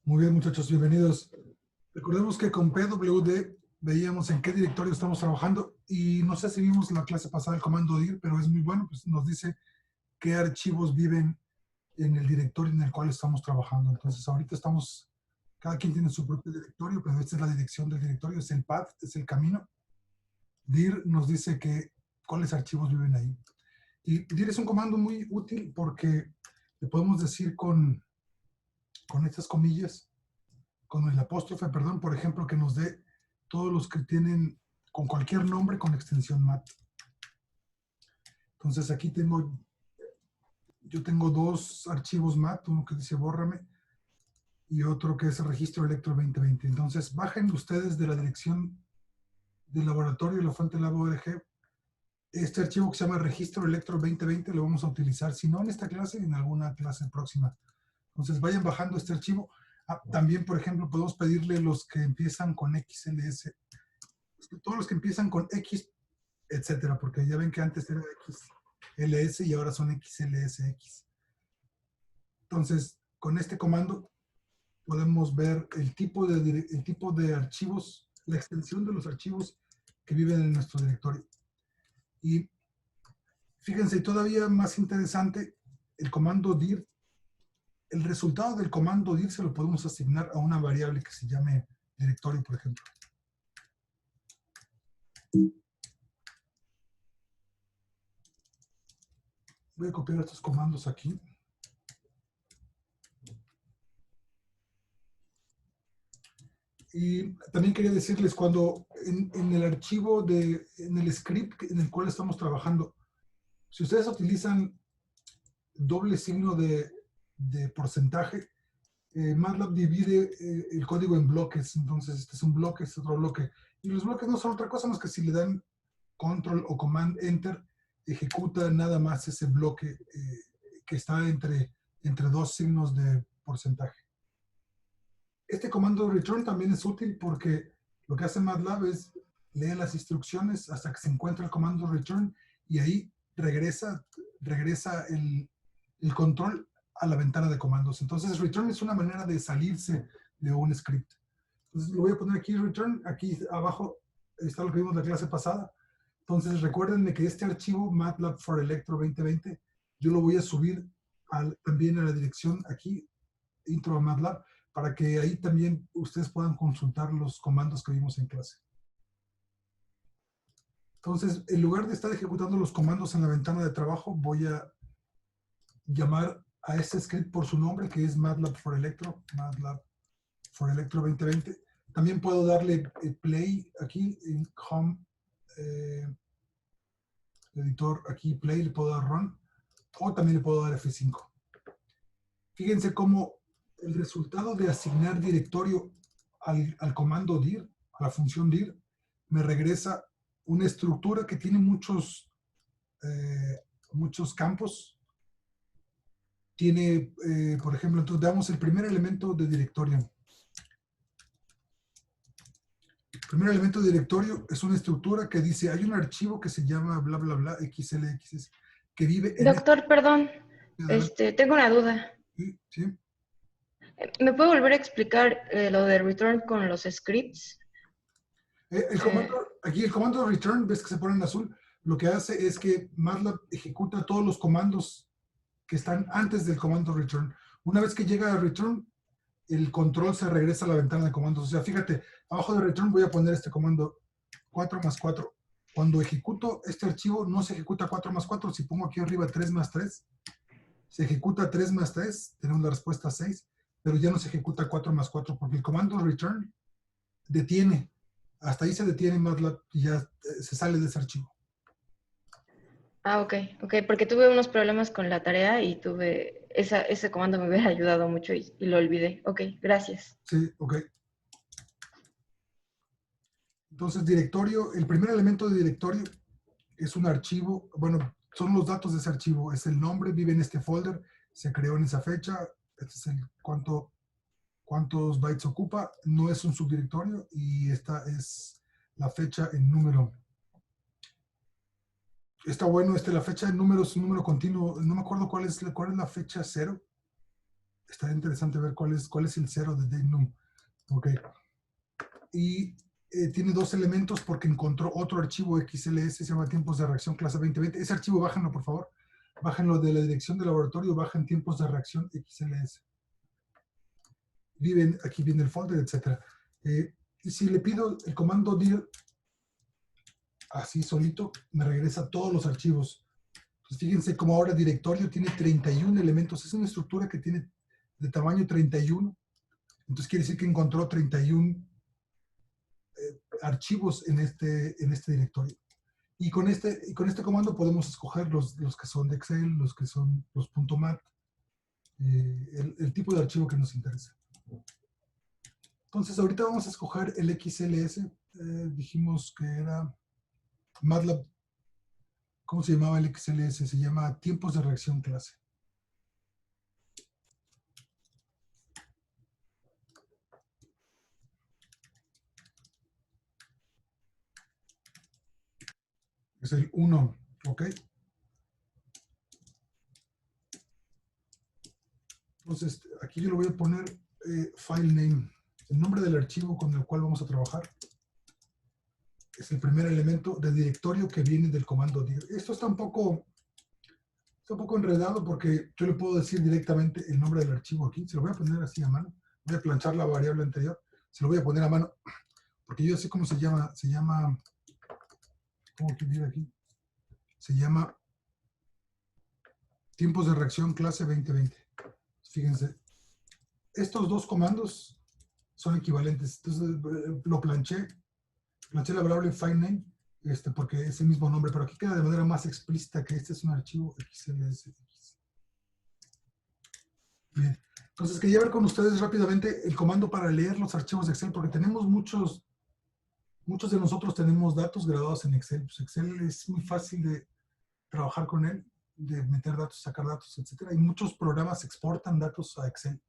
Muy bien, muchachos, bienvenidos. Recordemos que con PWD veíamos en qué directorio estamos trabajando y no sé si vimos la clase pasada el comando dir, pero es muy bueno, pues nos dice qué archivos viven en el directorio en el cual estamos trabajando. Entonces ahorita estamos, cada quien tiene su propio directorio, pero esta es la dirección del directorio, es el path, es el camino. Dir nos dice cuáles archivos viven ahí. Y dir es un comando muy útil porque le podemos decir con estas comillas, con el apóstrofe, perdón, por ejemplo, que nos dé todos los que tienen con cualquier nombre con extensión mat. Entonces aquí yo tengo dos archivos mat, uno que dice bórrame y otro que es el registro electro 2020. Entonces bajen ustedes de la dirección del laboratorio, la fuente lab.org, este archivo que se llama registro electro 2020 lo vamos a utilizar, si no en esta clase, en alguna clase próxima. Entonces vayan bajando este archivo. También, por ejemplo, podemos pedirle los que empiezan con XLS, todos los que empiezan con X, etcétera, porque ya ven que antes era XLS y ahora son XLSX. Entonces, con este comando podemos ver el tipo de archivos, la extensión de los archivos que viven en nuestro directorio. Y fíjense, todavía más interesante, el comando dir, el resultado del comando dir se lo podemos asignar a una variable que se llame directorio, por ejemplo. Voy a copiar estos comandos aquí. Y también quería decirles, cuando en el archivo, en el script en el cual estamos trabajando, si ustedes utilizan doble signo de porcentaje, MATLAB divide el código en bloques. Entonces, este es un bloque, este es otro bloque. Y los bloques no son otra cosa más que si le dan control o command enter, ejecuta nada más ese bloque que está entre dos signos de porcentaje. Este comando return también es útil porque lo que hace MATLAB es leer las instrucciones hasta que se encuentra el comando return y ahí regresa el control a la ventana de comandos. Entonces return es una manera de salirse de un script. Entonces lo voy a poner aquí return, aquí abajo está lo que vimos en la clase pasada. Entonces recuerden que este archivo MATLAB for Electro 2020 yo lo voy a subir también a la dirección aquí, intro a MATLAB, para que ahí también ustedes puedan consultar los comandos que vimos en clase. Entonces, en lugar de estar ejecutando los comandos en la ventana de trabajo, voy a llamar a este script por su nombre, que es MATLAB for Electro 2020. También puedo darle play aquí en Home, editor aquí, play, le puedo dar run, o también le puedo dar F5. Fíjense cómo el resultado de asignar directorio al comando dir, a la función dir, me regresa una estructura que tiene muchos campos. Tiene, por ejemplo, entonces damos el primer elemento de directorio. El primer elemento de directorio es una estructura que dice, hay un archivo que se llama bla, bla, bla, xlx, que vive en... Doctor, perdón, tengo una duda. Sí, sí. ¿Me puede volver a explicar lo de return con los scripts? Aquí el comando return, ves que se pone en azul, lo que hace es que MATLAB ejecuta todos los comandos que están antes del comando return. Una vez que llega a return, el control se regresa a la ventana de comandos. O sea, fíjate, abajo de return voy a poner este comando 4 más 4. Cuando ejecuto este archivo, no se ejecuta 4 más 4. Si pongo aquí arriba 3 más 3, se ejecuta 3 más 3, tenemos la respuesta 6, pero ya no se ejecuta 4 más 4, porque el comando return detiene. Hasta ahí se detiene MATLAB y ya se sale de ese archivo. Ah, ok, porque tuve unos problemas con la tarea y ese comando me hubiera ayudado mucho y lo olvidé. Ok, gracias. Sí, ok. Entonces, directorio, el primer elemento de directorio es un archivo, bueno, son los datos de ese archivo, es el nombre, vive en este folder, se creó en esa fecha, este es el cuántos bytes ocupa, no es un subdirectorio y esta es la fecha en número. Está bueno, la fecha en número es un número continuo, no me acuerdo cuál es la fecha 0. Está interesante ver cuál es el cero de DateNum. Ok. Y tiene dos elementos porque encontró otro archivo XLS, se llama tiempos de reacción clase 2020. Ese archivo bájenlo, por favor. Bájenlo de la dirección del laboratorio, bajen tiempos de reacción XLS. Aquí viene el folder, etc. Y si le pido el comando dir así solito, me regresa todos los archivos. Entonces, fíjense cómo ahora directorio tiene 31 elementos. Es una estructura que tiene de tamaño 31. Entonces quiere decir que encontró 31 archivos en este directorio. Y con este comando podemos escoger los que son de Excel, los que son los .mat, el tipo de archivo que nos interesa. Entonces ahorita vamos a escoger el XLS. Dijimos que era MATLAB. ¿Cómo se llamaba el XLS? Se llama tiempos de reacción clase. Es el 1, ¿ok? Entonces, aquí yo le voy a poner file name, el nombre del archivo con el cual vamos a trabajar. Es el primer elemento de directorio que viene del comando dir. Esto está un poco enredado porque yo le puedo decir directamente el nombre del archivo aquí. Se lo voy a poner así a mano. Voy a planchar la variable anterior. Se lo voy a poner a mano porque yo sé cómo se llama. ¿Cómo que dice aquí? Se llama tiempos de reacción clase 2020. Fíjense, estos dos comandos son equivalentes. Entonces lo planché la variable filename porque es el mismo nombre, pero aquí queda de manera más explícita que este es un archivo XLSX. Bien, entonces quería ver con ustedes rápidamente el comando para leer los archivos de Excel, porque tenemos muchos de nosotros tenemos datos grabados en Excel. Pues Excel es muy fácil de trabajar con él, de meter datos, sacar datos, etc. Y muchos programas exportan datos a Excel.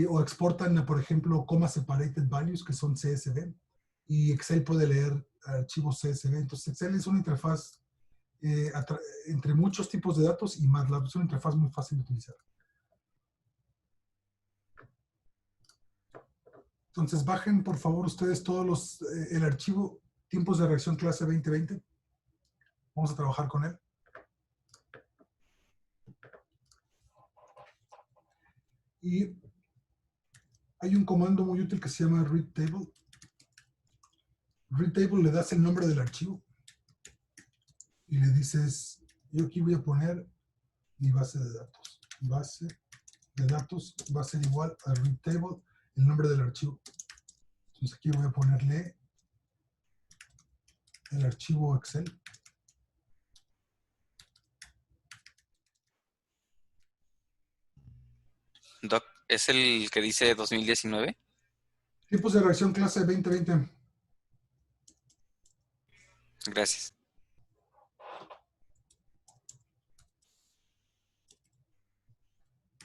O exportan, por ejemplo, comma separated values, que son CSV. Y Excel puede leer archivos CSV. Entonces, Excel es una interfaz entre muchos tipos de datos y MATLAB. Es una interfaz muy fácil de utilizar. Entonces, bajen, por favor, ustedes todos el archivo tiempos de reacción clase 2020. Vamos a trabajar con él. Y hay un comando muy útil que se llama read table. Read table le das el nombre del archivo y le dices, yo aquí voy a poner mi base de datos. Base de datos va a ser igual a read table, el nombre del archivo. Entonces aquí voy a ponerle el archivo Excel. Doc, ¿es el que dice 2019? Tipos de reacción clase 2020. Gracias.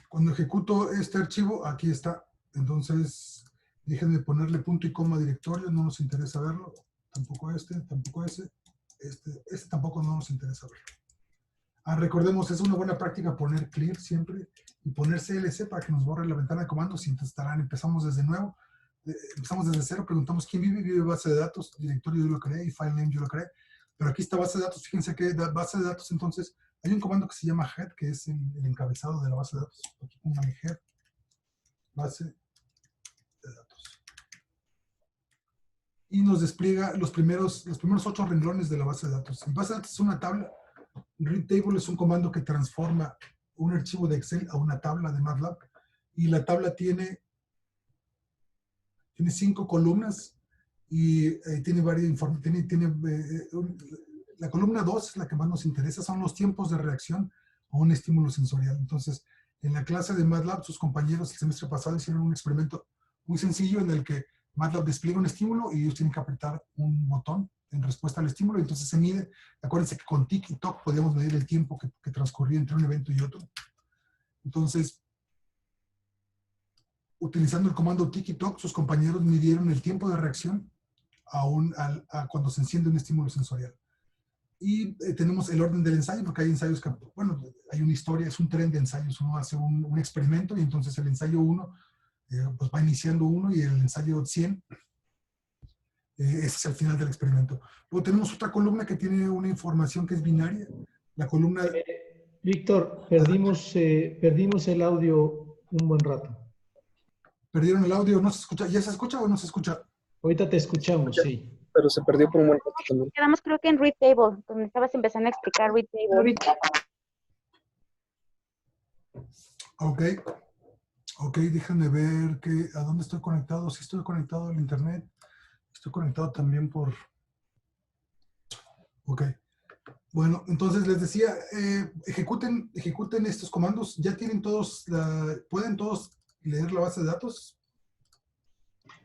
Cuando ejecuto este archivo, aquí está. Entonces, déjenme ponerle punto y coma directorio, no nos interesa verlo. Tampoco tampoco ese. Este tampoco no nos interesa verlo. Recordemos, es una buena práctica poner clear siempre y poner CLC para que nos borre la ventana de comandos y entonces empezamos desde nuevo. Empezamos desde cero, preguntamos quién vive base de datos, directorio yo lo creé y file name yo lo creé. Pero aquí está base de datos, fíjense que base de datos, entonces hay un comando que se llama head, que es el encabezado de la base de datos. Aquí pongan head, base de datos. Y nos despliega los primeros 8 renglones de la base de datos. La base de datos es una tabla. Read table es un comando que transforma un archivo de Excel a una tabla de MATLAB. Y la tabla tiene 5 columnas y tiene varias informaciones. La columna 2 es la que más nos interesa, son los tiempos de reacción a un estímulo sensorial. Entonces, en la clase de MATLAB, sus compañeros el semestre pasado hicieron un experimento muy sencillo en el que MATLAB despliega un estímulo y ellos tienen que apretar un botón en respuesta al estímulo. Y entonces se mide, acuérdense que con tic y toc podíamos medir el tiempo que transcurría entre un evento y otro. Entonces, utilizando el comando tic-toc, sus compañeros midieron el tiempo de reacción cuando se enciende un estímulo sensorial. Y tenemos el orden del ensayo, porque hay ensayos que, bueno, hay una historia, es un tren de ensayos. Uno hace un experimento y entonces el ensayo 1, pues va iniciando uno y el ensayo 100, ese es el final del experimento. Luego tenemos otra columna que tiene una información que es binaria. La columna... Víctor, perdimos el audio un buen rato. Perdieron el audio, no se escucha. ¿Ya se escucha o no se escucha? Ahorita te escuchamos, sí. Pero se perdió por un buen rato también. Quedamos creo que en Read Table, donde estabas empezando a explicar Read Table. Ok, déjenme ver a dónde estoy conectado. Sí estoy conectado al internet. Estoy conectado también por... Ok. Bueno, entonces les decía, ejecuten estos comandos. ¿Ya tienen todos, pueden todos leer la base de datos?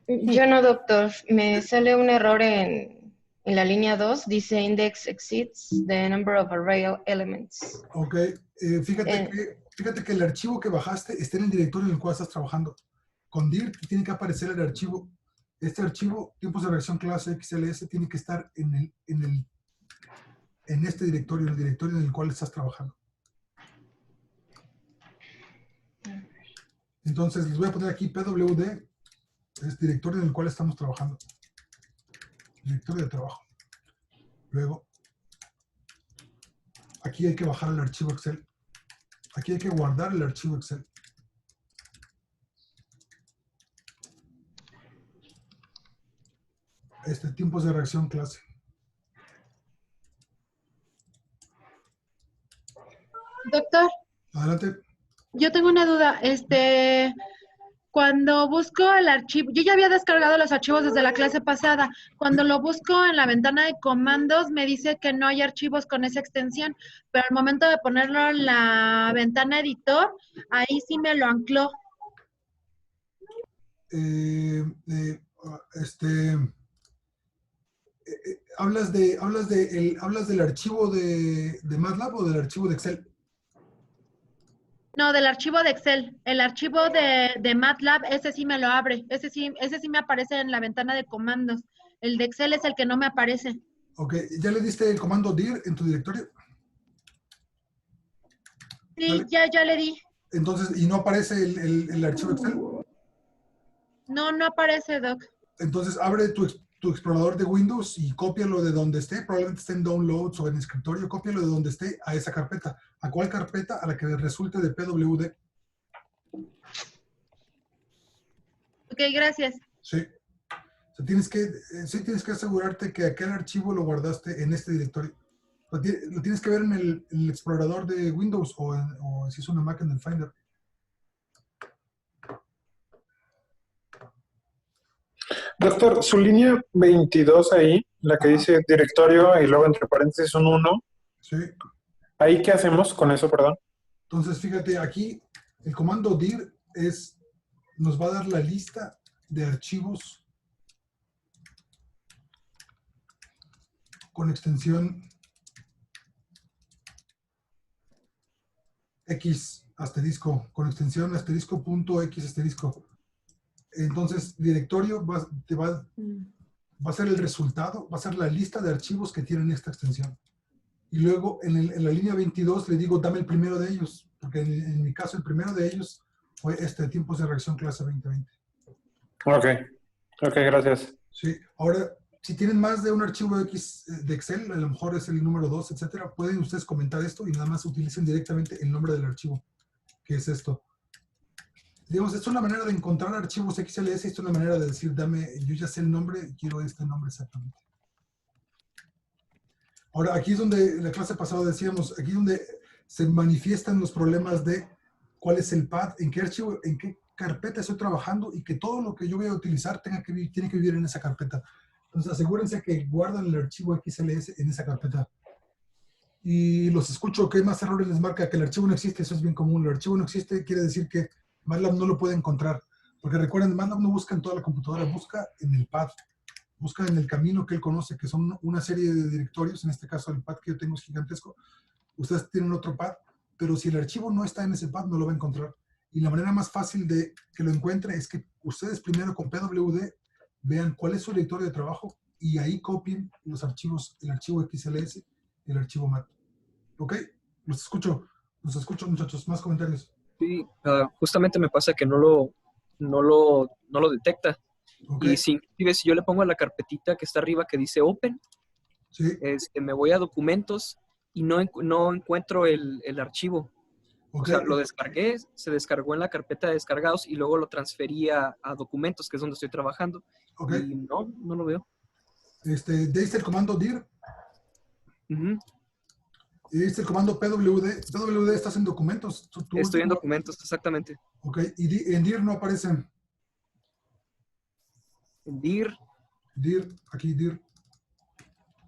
Yo no, doctor. Me sale un error en la línea 2. Dice index exceeds the number of array elements. Ok. Fíjate que el archivo que bajaste está en el directorio en el cual estás trabajando. Con dir tiene que aparecer el archivo. Este archivo, tiempos de reacción clase XLS, tiene que estar en este directorio, en el directorio en el cual estás trabajando. Entonces, les voy a poner aquí pwd, es directorio en el cual estamos trabajando. Directorio de trabajo. Luego, aquí hay que bajar el archivo Excel. Aquí hay que guardar el archivo Excel. Tiempos de reacción clase. Doctor, Adelante. yo tengo una duda. Cuando busco el archivo, yo ya había descargado los archivos desde la clase pasada. Cuando lo busco en la ventana de comandos, me dice que no hay archivos con esa extensión, pero al momento de ponerlo en la ventana editor, ahí sí me lo ancló. ¿Hablas del archivo de MATLAB o del archivo de Excel? No, del archivo de Excel. El archivo de MATLAB, ese sí me lo abre. Ese sí me aparece en la ventana de comandos. El de Excel es el que no me aparece. Ok, ¿ya le diste el comando dir en tu directorio? Sí, ya le di. Entonces, ¿y no aparece el archivo Excel? No, no aparece, Doc. Entonces, abre tu explorador de Windows y cópialo de donde esté, probablemente esté en Downloads o en escritorio, cópialo de donde esté a esa carpeta. ¿A cuál carpeta? A la que resulte de PWD. Ok, gracias. Sí. O sea, tienes que asegurarte que aquel archivo lo guardaste en este directorio. Lo tienes que ver en el explorador de Windows o si es una Mac en el Finder. Doctor, su línea 22 ahí, la que dice directorio y luego entre paréntesis un 1. Sí. ¿Ahí qué hacemos con eso, perdón? Entonces, fíjate, aquí el comando dir nos va a dar la lista de archivos con extensión X asterisco, con extensión asterisco punto X asterisco. Entonces, directorio va a ser el resultado, va a ser la lista de archivos que tienen esta extensión. Y luego en la línea 22 le digo, dame el primero de ellos, porque en mi caso el primero de ellos fue tiempos de reacción clase 2020. Ok, gracias. Sí, ahora, si tienen más de un archivo X de Excel, a lo mejor es el número 2, etcétera, pueden ustedes comentar esto y nada más utilicen directamente el nombre del archivo, que es esto. Digamos, esto es una manera de encontrar archivos XLS, esto es una manera de decir, yo ya sé el nombre, quiero este nombre exactamente. Ahora, aquí es donde, en la clase pasada decíamos, aquí es donde se manifiestan los problemas de cuál es el path, en qué archivo, en qué carpeta estoy trabajando y que todo lo que yo voy a utilizar tiene que vivir en esa carpeta. Entonces, asegúrense que guardan el archivo XLS en esa carpeta. Y los escucho que más errores les marca que el archivo no existe, eso es bien común. El archivo no existe quiere decir que MATLAB no lo puede encontrar. Porque recuerden, MATLAB no busca en toda la computadora, busca en el path. Busca en el camino que él conoce, que son una serie de directorios. En este caso, el path que yo tengo es gigantesco. Ustedes tienen otro path, pero si el archivo no está en ese path, no lo va a encontrar. Y la manera más fácil de que lo encuentre es que ustedes primero con PWD vean cuál es su directorio de trabajo y ahí copien los archivos, el archivo XLS el archivo mat. ¿Ok? Los escucho, muchachos. Más comentarios. Sí, justamente me pasa que no lo detecta. ¿Ok? Y si yo le pongo a la carpetita que está arriba que dice Open, Sí. me voy a documentos y no encuentro el archivo. ¿Ok? O sea, lo descargué, se descargó en la carpeta de descargados y luego lo transferí a documentos, que es donde estoy trabajando. ¿Ok? Y no lo veo. ¿Diste el comando dir? Ujú. ¿Y diste el comando pwd? PWD estás en documentos. Estoy en documentos, exactamente. ¿Ok? Y en dir no aparecen. En dir, Aquí dir.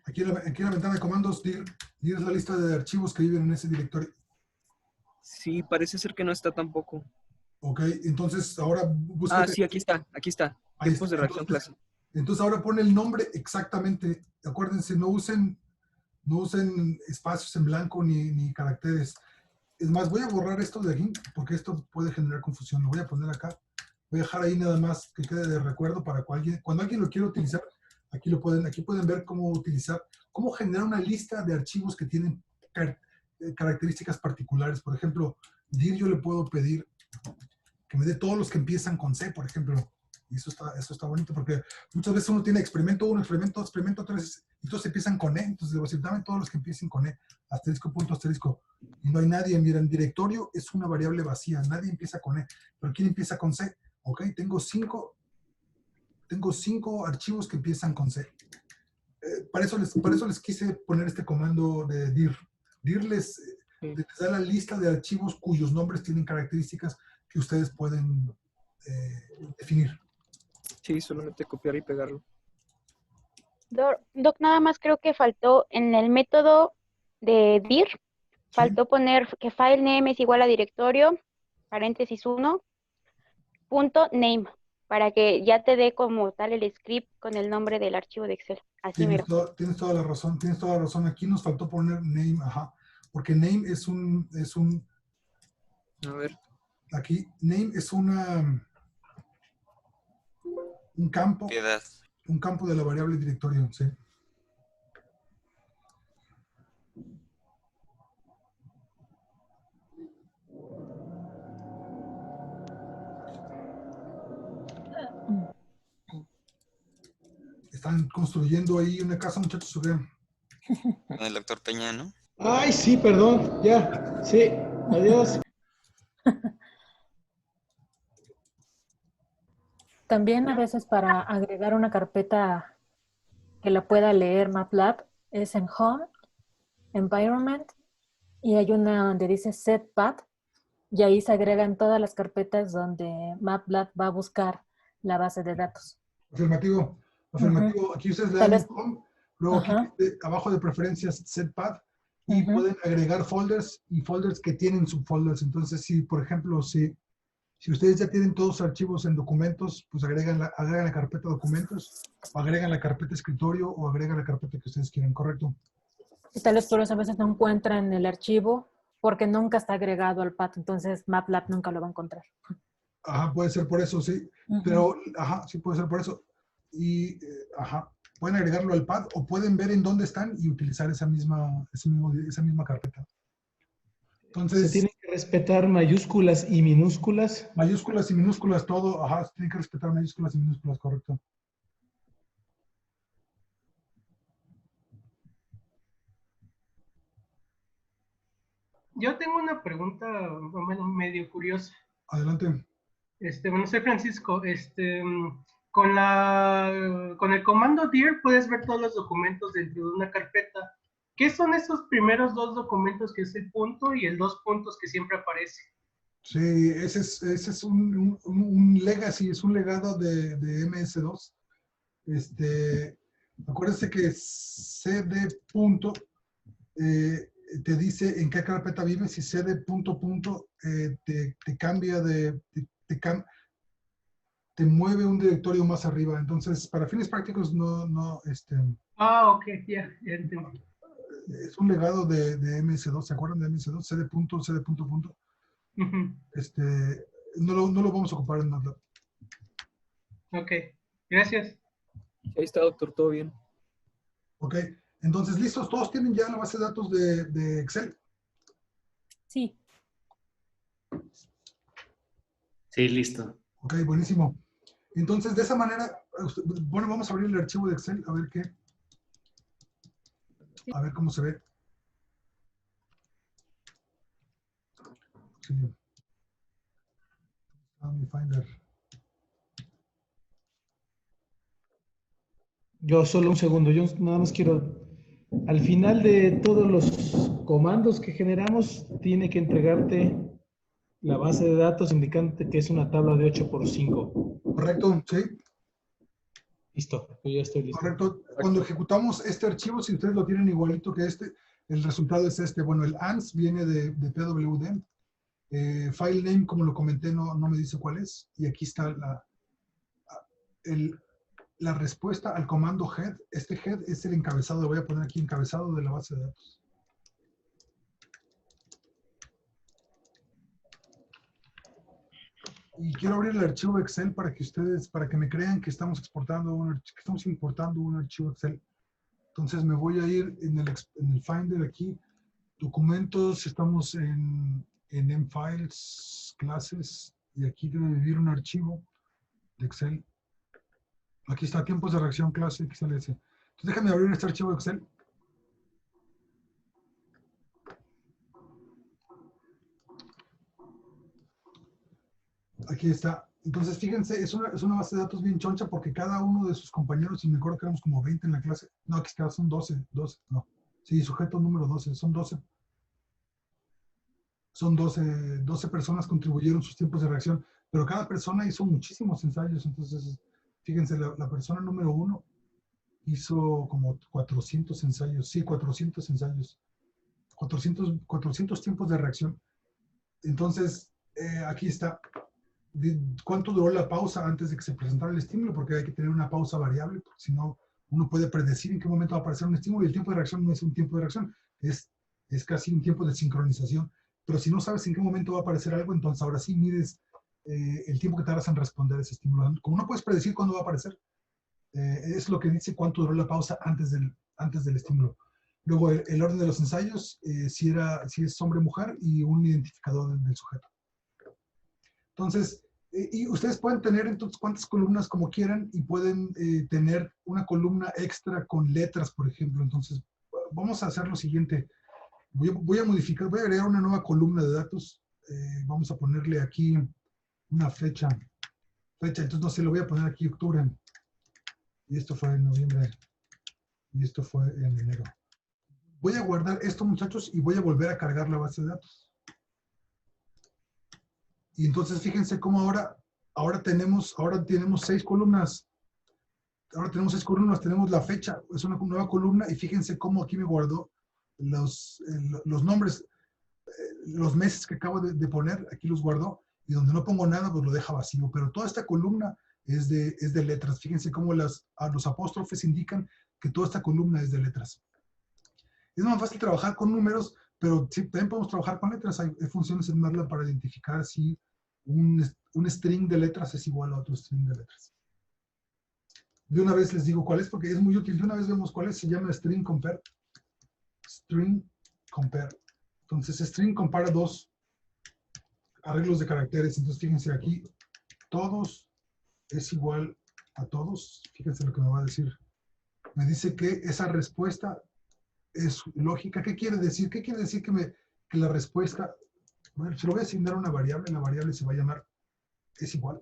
Aquí en la ventana de comandos, dir. Dir es la lista de archivos que viven en ese directorio. sí, parece ser que no está tampoco. Ok, entonces ahora búscate. Sí, aquí está. Ahí Tiempos está. de reacción clase. Entonces ahora pon el nombre exactamente. Acuérdense, no usen espacios en blanco ni caracteres. Es más, voy a borrar esto de aquí porque esto puede generar confusión. Lo voy a poner acá. Voy a dejar ahí nada más que quede de recuerdo para cuando alguien lo quiera utilizar. Aquí pueden ver cómo generar una lista de archivos que tienen características particulares. Por ejemplo, dir yo le puedo pedir que me dé todos los que empiezan con C, por ejemplo. Y eso está bonito porque muchas veces uno tiene experimento 1, experimento 2, experimento 3, y todos empiezan con E. Entonces debo decir, dame todos los que empiecen con E, asterisco, punto, asterisco. Y no hay nadie. Miren, directorio es una variable vacía. Nadie empieza con E. Pero ¿quién empieza con C? Ok, tengo cinco archivos que empiezan con C. Para eso les quise poner este comando de dir. Dir les da la lista de archivos cuyos nombres tienen características que ustedes pueden definir. Sí, solamente copiar y pegarlo. Doc, nada más creo que faltó en el método de dir, faltó poner que file name es igual a directorio, paréntesis 1, punto name, para que ya te dé como tal el script con el nombre del archivo de Excel. Así mero. Tienes toda la razón. Aquí nos faltó poner name, porque name es un A ver. aquí, name es un campo. Piedad. Un campo de la variable directorio, sí. Están construyendo ahí una casa, muchachos, ¿o qué? Con el doctor Peña, ¿no? Ay, sí, perdón, ya, sí, adiós. También a veces para agregar una carpeta que la pueda leer MATLAB es en Home, Environment, y hay una donde dice Set Path, y ahí se agregan todas las carpetas donde MATLAB va a buscar la base de datos. Afirmativo. Aquí ustedes le dan Home, luego aquí abajo de preferencias Set Path, y pueden agregar folders y folders que tienen subfolders. Entonces, si por ejemplo, si ustedes ya tienen todos los archivos en documentos, pues agregan la carpeta documentos, o agregan la carpeta escritorio, o agregan la carpeta que ustedes quieran, ¿correcto? Y tal vez por eso a veces no encuentran el archivo, porque nunca está agregado al path, entonces MATLAB nunca lo va a encontrar. Puede ser por eso, sí. Pero, sí puede ser por eso. Y, pueden agregarlo al pad o pueden ver en dónde están y utilizar esa misma carpeta. Entonces, se tienen que respetar mayúsculas y minúsculas. Mayúsculas y minúsculas, todo. Se tienen que respetar mayúsculas y minúsculas, correcto. Yo tengo una pregunta medio curiosa. Adelante. Bueno, soy Francisco. Con el comando dir puedes ver todos los documentos dentro de una carpeta. ¿Qué son esos primeros dos documentos que es el punto y el 2 puntos que siempre aparece? Sí, ese es un legacy, es un legado de MS2. Acuérdense que cd punto te dice en qué carpeta vives y cd punto te cambia te mueve un directorio más arriba. Entonces, para fines prácticos, ok, ya entendí. Es un legado de MS2, ¿se acuerdan de MS2? cd punto. No lo vamos a ocupar en MATLAB. Ok, gracias. Ahí está, doctor, todo bien. Ok, Entonces, listos, todos tienen ya la base de datos de Excel. Sí. Sí, listo. Ok, buenísimo. Entonces, de esa manera, bueno, vamos a abrir el archivo de Excel, a ver qué. A ver cómo se ve. Sí. Mi Finder. Yo solo un segundo, yo nada más quiero, al final de todos los comandos que generamos, tiene que entregarte la base de datos indicándote que es una tabla de 8x5. Correcto, sí. Listo, yo ya estoy listo. Correcto. Cuando ejecutamos este archivo, si ustedes lo tienen igualito que este, el resultado es este. Bueno, el ANS viene de PWD. File name, como lo comenté, no me dice cuál es. Y aquí está la respuesta al comando head. Este head es el encabezado. Lo voy a poner aquí, encabezado de la base de datos. Y quiero abrir el archivo Excel para que ustedes, para que me crean que estamos exportando que estamos importando un archivo Excel. Entonces me voy a ir en el Finder aquí, documentos, estamos en M-Files, clases, y aquí debe vivir un archivo de Excel. Aquí está, tiempos de reacción, clase, XLS. Entonces déjame abrir este archivo de Excel. Aquí está. Entonces, fíjense, es una base de datos bien choncha porque cada uno de sus compañeros, y me acuerdo que éramos como 20 en la clase. No, aquí está, son 12, no. Sí, sujeto número 12, son 12. Son 12 personas contribuyeron sus tiempos de reacción, pero cada persona hizo muchísimos ensayos. Entonces, fíjense, la persona número 1 hizo como 400 ensayos. Sí, 400 ensayos. 400 tiempos de reacción. Entonces, aquí está. ¿Cuánto duró la pausa antes de que se presentara el estímulo? Porque hay que tener una pausa variable, porque si no, uno puede predecir en qué momento va a aparecer un estímulo, y el tiempo de reacción no es un tiempo de reacción, es casi un tiempo de sincronización. Pero si no sabes en qué momento va a aparecer algo, entonces ahora sí mides el tiempo que tardas en responder ese estímulo. Como no puedes predecir cuándo va a aparecer, es lo que dice cuánto duró la pausa antes del estímulo. Luego, el orden de los ensayos, si es hombre o mujer, y un identificador del sujeto. Entonces, y ustedes pueden tener entonces cuantas columnas como quieran, y pueden tener una columna extra con letras, por ejemplo. Entonces, vamos a hacer lo siguiente. Voy a modificar, voy a agregar una nueva columna de datos. Vamos a ponerle aquí una fecha. Entonces, no sé, lo voy a poner aquí octubre. Y esto fue en noviembre. Y esto fue en enero. Voy a guardar esto, muchachos, y voy a volver a cargar la base de datos. Y entonces fíjense cómo ahora tenemos 6 columnas. Ahora tenemos 6 columnas, tenemos la fecha, es una nueva columna, y fíjense cómo aquí me guardó los nombres, los meses que acabo de poner, aquí los guardó, y donde no pongo nada, pues lo deja vacío. Pero toda esta columna es de letras. Fíjense cómo los apóstrofes indican que toda esta columna es de letras. Es más fácil trabajar con números, pero sí, también podemos trabajar con letras. Hay funciones en MATLAB para identificar si un string de letras es igual a otro string de letras. De una vez les digo cuál es, porque es muy útil. De una vez vemos cuál es. Se llama string compare. String compare. Entonces, string compara 2 arreglos de caracteres. Entonces, fíjense aquí, todos es igual a todos. Fíjense lo que me va a decir. Me dice que esa respuesta es lógica. ¿Qué quiere decir? ¿Qué quiere decir que la respuesta... Bueno, se lo voy a asignar a una variable. La variable se va a llamar es igual.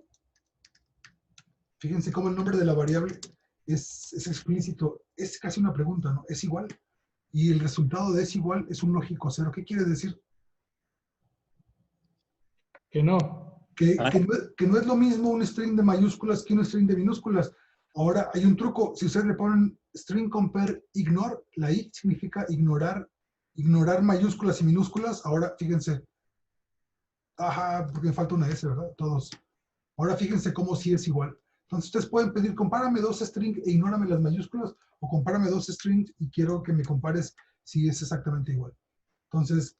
Fíjense cómo el nombre de la variable es explícito. Es casi una pregunta, ¿no? Es igual. Y el resultado de es igual es un lógico cero. ¿Qué quiere decir? Que no. Que no es lo mismo un string de mayúsculas que un string de minúsculas. Ahora hay un truco. Si ustedes le ponen string compare ignore, la i significa ignorar mayúsculas y minúsculas. Ahora fíjense. Ajá, porque me falta una S, ¿verdad? Todos. Ahora fíjense cómo sí es igual. Entonces ustedes pueden pedir, compárame 2 strings e ignórame las mayúsculas, o compárame 2 strings y quiero que me compares si es exactamente igual. Entonces,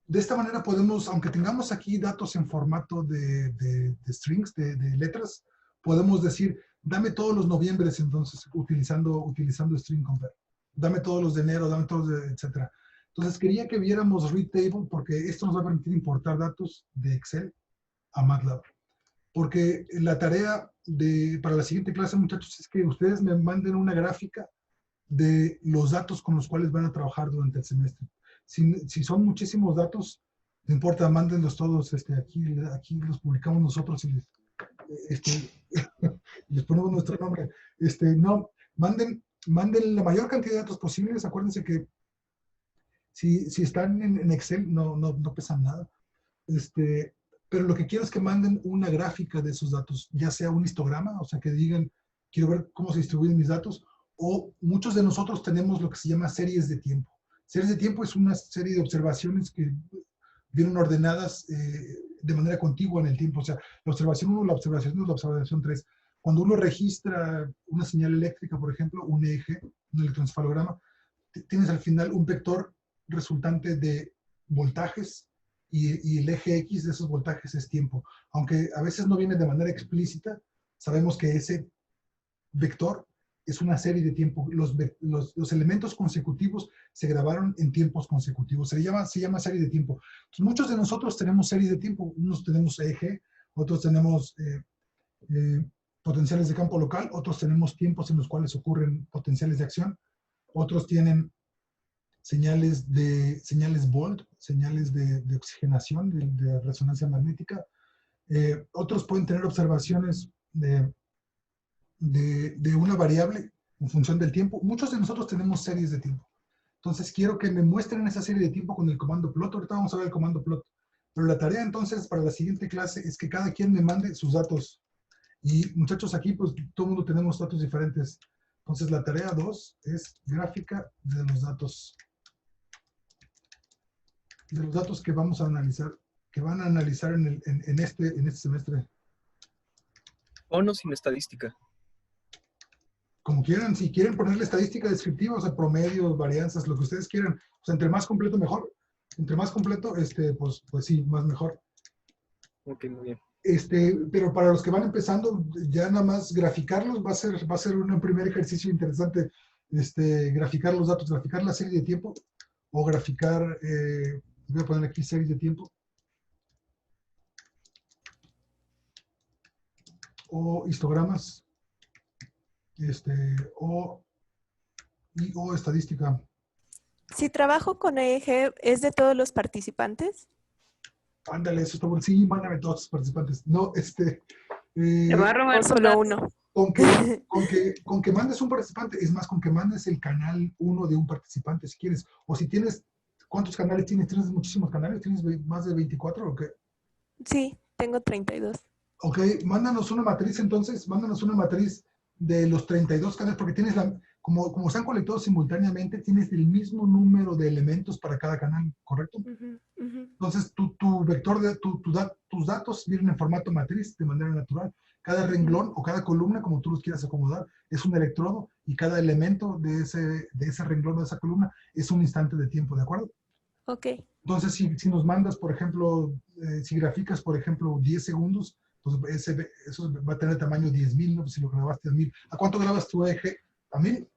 de esta manera podemos, aunque tengamos aquí datos en formato de strings, de letras, podemos decir, dame todos los noviembres, entonces, utilizando string compare. dame todos los de enero, dame todos de, etcétera. Entonces quería que viéramos Read Table porque esto nos va a permitir importar datos de Excel a MATLAB. Porque la tarea para la siguiente clase, muchachos, es que ustedes me manden una gráfica de los datos con los cuales van a trabajar durante el semestre. Si son muchísimos datos, no importa, mándenlos todos, aquí los publicamos nosotros y les ponemos nuestro nombre. No, manden la mayor cantidad de datos posibles. Acuérdense que si están en Excel no pesan nada. Pero lo que quiero es que manden una gráfica de esos datos, ya sea un histograma, o sea, que digan, quiero ver cómo se distribuyen mis datos, o muchos de nosotros tenemos lo que se llama series de tiempo. Series de tiempo es una serie de observaciones que vienen ordenadas de manera contigua en el tiempo. O sea, la observación 1, la observación 2, la observación 3. Cuando uno registra una señal eléctrica, por ejemplo, un eje, un electroencefalograma, tienes al final un vector resultante de voltajes y el eje X de esos voltajes es tiempo. Aunque a veces no viene de manera explícita, sabemos que ese vector es una serie de tiempo. Los elementos consecutivos se grabaron en tiempos consecutivos. Se llama serie de tiempo. Entonces, muchos de nosotros tenemos serie de tiempo. Unos tenemos eje, otros tenemos potenciales de campo local, otros tenemos tiempos en los cuales ocurren potenciales de acción, otros tienen señales Volt, señales de oxigenación, de resonancia magnética. Otros pueden tener observaciones de una variable en función del tiempo. Muchos de nosotros tenemos series de tiempo. Entonces quiero que me muestren esa serie de tiempo con el comando plot. Ahorita vamos a ver el comando plot. Pero la tarea entonces para la siguiente clase es que cada quien me mande sus datos. Y muchachos, aquí pues todo el mundo tenemos datos diferentes. Entonces la tarea 2 es gráfica de los datos. De los datos que vamos a analizar, que van a analizar en este semestre. ¿O no sin estadística? Como quieran, si quieren ponerle estadística descriptiva, o sea, promedios, varianzas, lo que ustedes quieran. O sea, entre más completo, mejor. Entre más completo, pues sí, más mejor. Ok, muy bien. Pero para los que van empezando, ya nada más graficarlos va a ser un primer ejercicio interesante. Graficar los datos, graficar la serie de tiempo, o graficar, voy a poner aquí serie de tiempo. O histogramas. O estadística. Si trabajo con EEG, ¿es de todos los participantes? Ándale, eso está bueno. Sí, mándame todos los participantes. No, Te va a robar solo uno. Con que mandes un participante, es más, con que mandes el canal 1 de un participante, si quieres. O si tienes, ¿cuántos canales tienes? ¿Tienes muchísimos canales? ¿Tienes más de 24 o qué? Sí, tengo 32. Ok, mándanos una matriz entonces, mándanos una matriz de los 32 canales, porque tienes como están conectados simultáneamente, tienes el mismo número de elementos para cada canal, ¿correcto? Entonces, tu vector, tus datos vienen en formato matriz de manera natural. Cada renglón o cada columna, como tú los quieras acomodar, es un electrodo y cada elemento de ese renglón o de esa columna es un instante de tiempo, ¿de acuerdo? Ok. Entonces, si nos mandas, por ejemplo, si graficas, por ejemplo, 10 segundos, pues eso va a tener tamaño 10,000, ¿no? Pues si lo grabaste a 1000. ¿A cuánto grabas tu eje? ¿A 1000?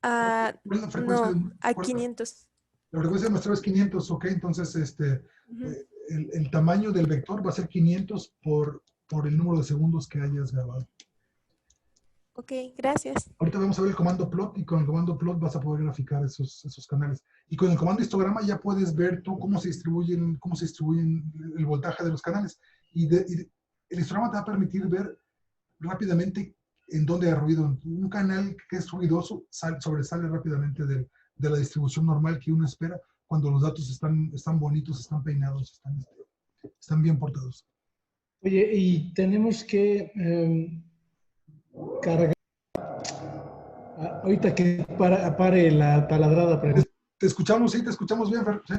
No, a 500. La frecuencia de muestreo es 500, ok. Entonces, el tamaño del vector va a ser 500 por el número de segundos que hayas grabado. Ok, gracias. Ahorita vamos a ver el comando plot, y con el comando plot vas a poder graficar esos canales. Y con el comando histograma ya puedes ver tú cómo se distribuyen el voltaje de los canales. Y el histograma te va a permitir ver rápidamente en dónde hay ruido. Un canal que es ruidoso sobresale rápidamente de la distribución normal que uno espera cuando los datos están bonitos, están peinados, están bien portados. Oye, y tenemos que cargar. Ahorita que pare la taladrada. Te escuchamos, sí, te escuchamos bien, Fer. Sí.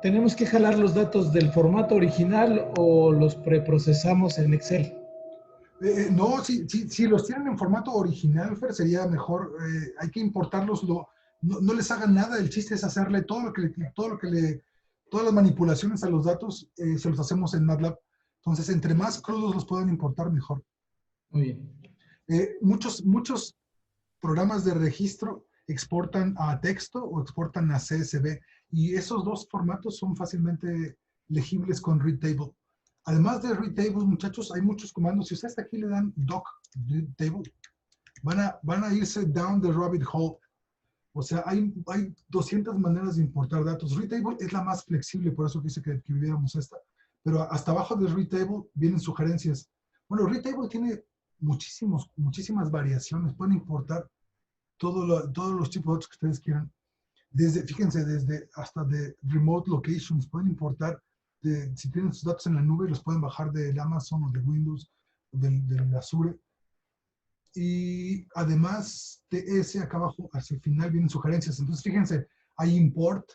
¿Tenemos que jalar los datos del formato original o los preprocesamos en Excel? No, si los tienen en formato original, Fer, sería mejor. Hay que importarlos. No les hagan nada. El chiste es hacerle todas las manipulaciones a los datos, se los hacemos en MATLAB. Entonces, entre más crudos los pueden importar, mejor. Muy bien. Muchos programas de registro exportan a texto o exportan a CSV. Y esos dos formatos son fácilmente legibles con read table. Además de read tables, muchachos, hay muchos comandos. Si ustedes aquí le dan doc read table, van a irse down the rabbit hole. O sea, hay 200 maneras de importar datos. Read table es la más flexible, por eso quise que viéramos esta. Pero hasta abajo de read table vienen sugerencias. Bueno, read table tiene muchísimas variaciones. Pueden importar todos los tipos de datos que ustedes quieran. Fíjense, hasta de remote locations. Pueden importar, si tienen sus datos en la nube, los pueden bajar del Amazon o de Windows, o del Azure. Y además de ese, acá abajo, hacia el final vienen sugerencias. Entonces, fíjense, hay import,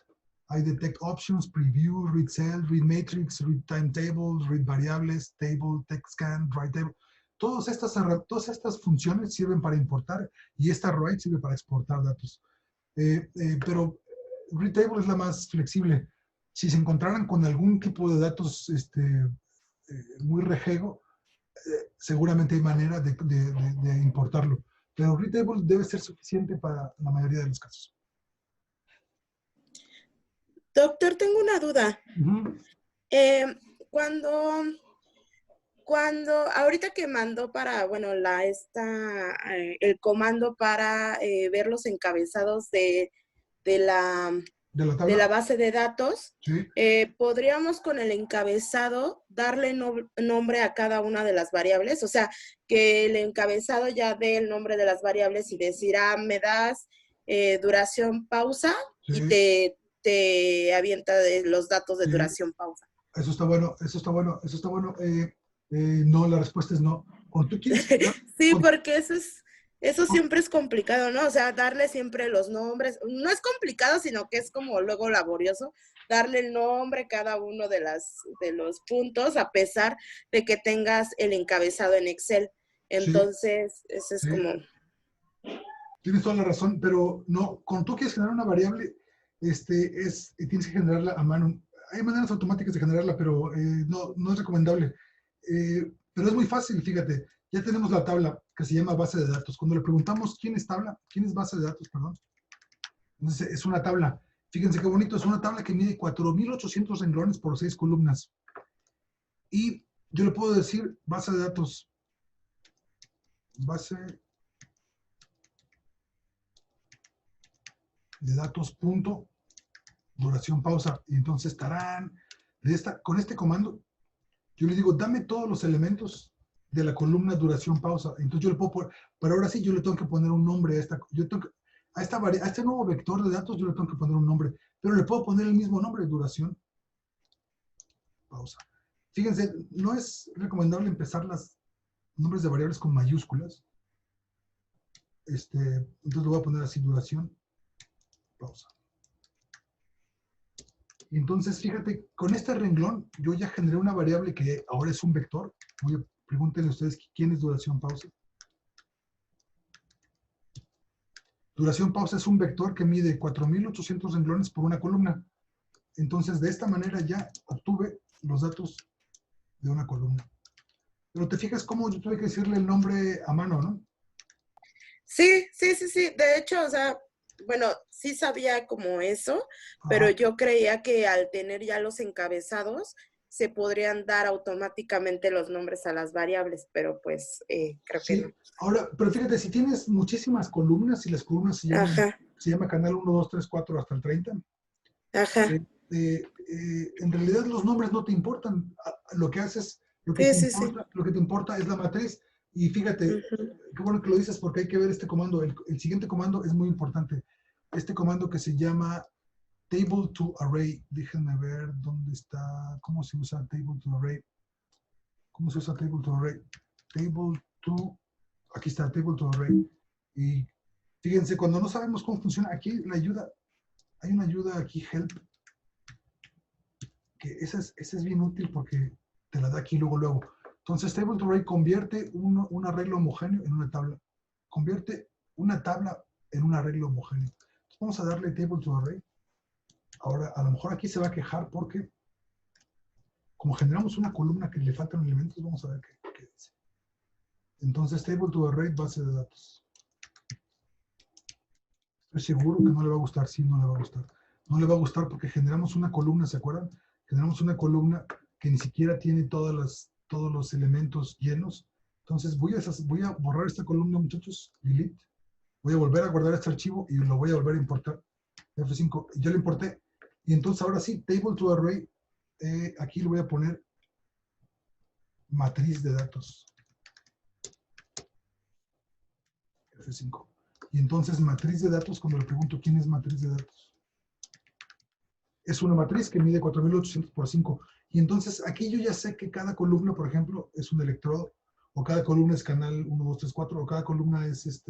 hay detect options, preview, read cell, read matrix, read timetables, read variables, table, text scan, write table. Todas estas funciones sirven para importar y esta write sirve para exportar datos. Pero read table es la más flexible. Si se encontraran con algún tipo de datos muy rejego, seguramente hay manera de importarlo. Pero read table debe ser suficiente para la mayoría de los casos. Doctor, tengo una duda. Ahorita que mandó para, bueno, el comando para ver los encabezados de la base de datos, sí. ¿Podríamos con el encabezado darle nombre a cada una de las variables? O sea, que el encabezado ya dé el nombre de las variables y decir, me das duración pausa, sí. Y te avienta los datos de duración pausa. Eso está bueno, eso está bueno, eso está bueno. No, la respuesta es no. Cuando tú quieres, sí, porque eso siempre es complicado, ¿no? O sea, darle siempre los nombres. No es complicado, sino que es como luego laborioso darle el nombre a cada uno de los puntos, a pesar de que tengas el encabezado en Excel. Entonces, eso es como... Tienes toda la razón, pero no, cuando tú quieres generar una variable, tienes que generarla a mano. Hay maneras automáticas de generarla, pero no es recomendable. Pero es muy fácil, fíjate. Ya tenemos la tabla que se llama base de datos. Cuando le preguntamos quién es base de datos, perdón. Entonces es una tabla. Fíjense qué bonito, es una tabla que mide 4,800 renglones por 6 columnas. Y yo le puedo decir base de datos. Base de datos punto duración pausa. Y entonces estarán con este comando. Yo le digo, dame todos los elementos de la columna duración pausa. Entonces yo le puedo poner, pero ahora sí yo le tengo que poner un nombre a este nuevo vector de datos, yo le tengo que poner un nombre, pero le puedo poner el mismo nombre, duración pausa. Fíjense, no es recomendable empezar los nombres de variables con mayúsculas. Entonces lo voy a poner así, duración pausa. Y entonces, fíjate, con este renglón, yo ya generé una variable que ahora es un vector. Pregúntenle ustedes quién es duración pausa. Duración pausa es un vector que mide 4,800 renglones por una columna. Entonces, de esta manera ya obtuve los datos de una columna. Pero te fijas cómo yo tuve que decirle el nombre a mano, ¿no? Sí. De hecho, o sea, bueno, sí sabía como eso, pero yo creía que al tener ya los encabezados se podrían dar automáticamente los nombres a las variables, pero pues creo que no. Ahora, pero fíjate, si tienes muchísimas columnas y las columnas se llama canal 1, 2, 3, 4 hasta el 30, en realidad los nombres no te importan. Lo que haces, lo que te importa es la matriz. Y fíjate, qué bueno que lo dices porque hay que ver este comando. El siguiente comando es muy importante. Este comando que se llama table to array. Déjenme ver dónde está, cómo se usa table to array. ¿Cómo se usa table to array? Aquí está, table to array. Y fíjense, cuando no sabemos cómo funciona, aquí la ayuda, hay una ayuda aquí, help, que esa es bien útil porque te la da aquí luego. Entonces, table to array convierte un arreglo homogéneo en una tabla. Convierte una tabla en un arreglo homogéneo. Entonces, vamos a darle table to array. Ahora, a lo mejor aquí se va a quejar porque, como generamos una columna que le faltan elementos, vamos a ver qué dice. Entonces, table to array, base de datos. Estoy seguro que no le va a gustar. Sí, no le va a gustar. No le va a gustar porque generamos una columna, ¿se acuerdan? Generamos una columna que ni siquiera tiene todos los elementos llenos. Entonces voy a borrar esta columna, muchachos. Delete. Voy a volver a guardar este archivo y lo voy a volver a importar. F5. Ya lo importé. Y entonces ahora sí, table to array. Aquí le voy a poner matriz de datos. F5. Y entonces matriz de datos, cuando le pregunto quién es matriz de datos. Es una matriz que mide 4800 por 5. Y entonces aquí yo ya sé que cada columna, por ejemplo, es un electrodo, o cada columna es canal 1, 2, 3, 4, o cada columna es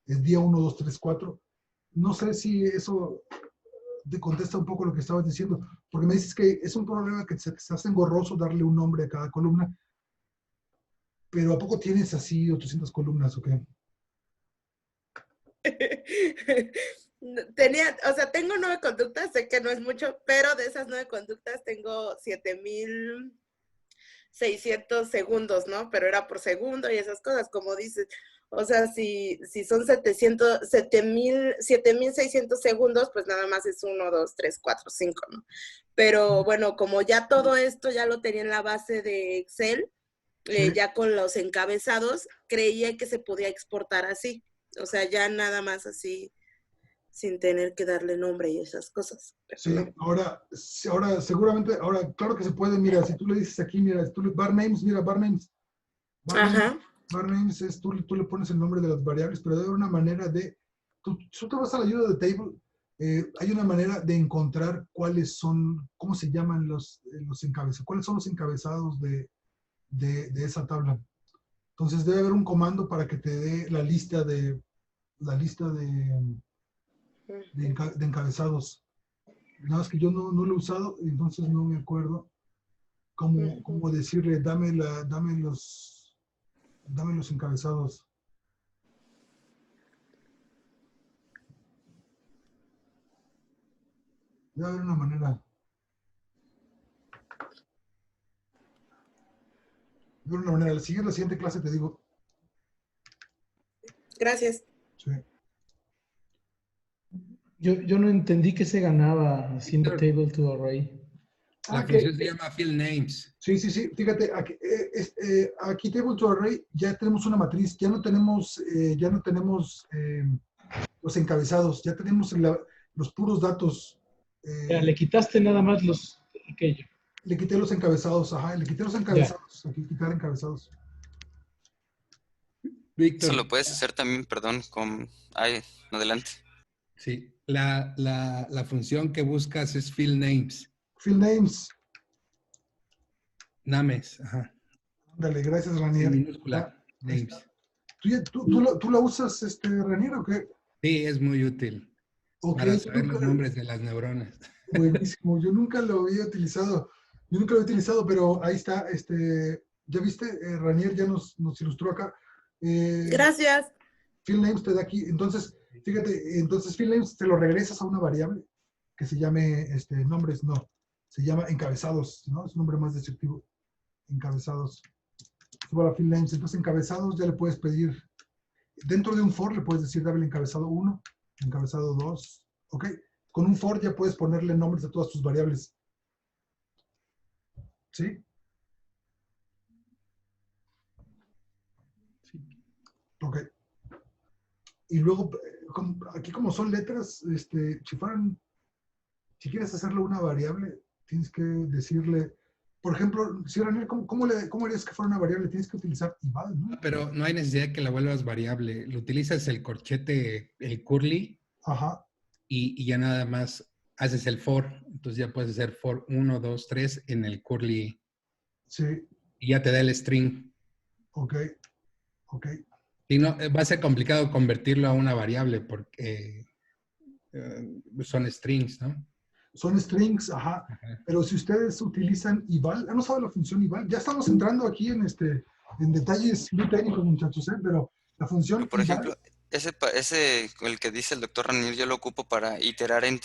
día 1, 2, 3, 4. No sé si eso te contesta un poco lo que estabas diciendo, porque me dices que es un problema que se hace engorroso darle un nombre a cada columna, pero ¿a poco tienes así 800 columnas o qué? Tengo 9 conductas, sé que no es mucho, pero de esas 9 conductas tengo 7600 segundos, ¿no? Pero era por segundo y esas cosas, como dices. O sea, si son 7600 segundos, pues nada más es 1, 2, 3, 4, 5, ¿no? Pero bueno, como ya todo esto ya lo tenía en la base de Excel, ya con los encabezados, creía que se podía exportar así. O sea, ya nada más así, sin tener que darle nombre y esas cosas. Sí, ahora seguramente, claro que se puede, mira, si tú le dices aquí, mira, bar names, mira, bar names. Ajá. Bar names es, tú le pones el nombre de las variables, pero debe haber una manera de, tú te vas a la ayuda de table, hay una manera de encontrar cuáles son, cómo se llaman los encabezados, cuáles son los encabezados de esa tabla. Entonces debe haber un comando para que te dé la lista de encabezados. Nada más que yo no lo he usado, entonces no me acuerdo cómo decirle, dame los encabezados. Debe haber una manera. La siguiente clase te digo. Gracias. Sí. Yo no entendí qué se ganaba haciendo table to array. La función se llama field names. Sí. Fíjate, aquí table to array ya tenemos una matriz, ya no tenemos los encabezados, ya tenemos los puros datos. Le quitaste nada más aquello. Le quité los encabezados, le quité los encabezados. Aquí quitar encabezados. Víctor. Eso lo puedes hacer también, perdón, adelante. Sí, la función que buscas es field names. Field names. Names, ajá. Dale, gracias, Ranier. Minúscula, names. ¿Tú la usas, Ranier, o qué? Sí, es muy útil. Okay, para saber los nombres de las neuronas. Buenísimo, yo nunca lo había utilizado. Pero ahí está, ya viste, Ranier ya nos ilustró acá. Gracias. Field names te da aquí, entonces, fíjate, field names te lo regresas a una variable que se llame, nombres, no, se llama encabezados, ¿no? Es un nombre más descriptivo, encabezados. Para field names, entonces encabezados ya le puedes pedir, dentro de un for le puedes decir, dame el encabezado 1, encabezado 2, ¿ok? Con un for ya puedes ponerle nombres a todas tus variables. ¿Sí? Ok. Y luego, aquí como son letras, si quieres hacerle una variable, tienes que decirle, por ejemplo, si Ranier, ¿cómo harías que fuera una variable? Tienes que utilizar eval, ¿no? Pero no hay necesidad de que la vuelvas variable. Lo utilizas el corchete, el curly, y ya nada más haces el for. Entonces ya puedes hacer for 1, 2, 3 en el curly. Sí. Y ya te da el string. Ok. Y no, va a ser complicado convertirlo a una variable porque son strings, ¿no? Son strings, ajá. Pero si ustedes utilizan eval, no sabe la función eval. Ya estamos entrando aquí en detalles muy técnicos, muchachos, pero la función por ejemplo, ese el que dice el doctor Ranier, yo lo ocupo para iterar en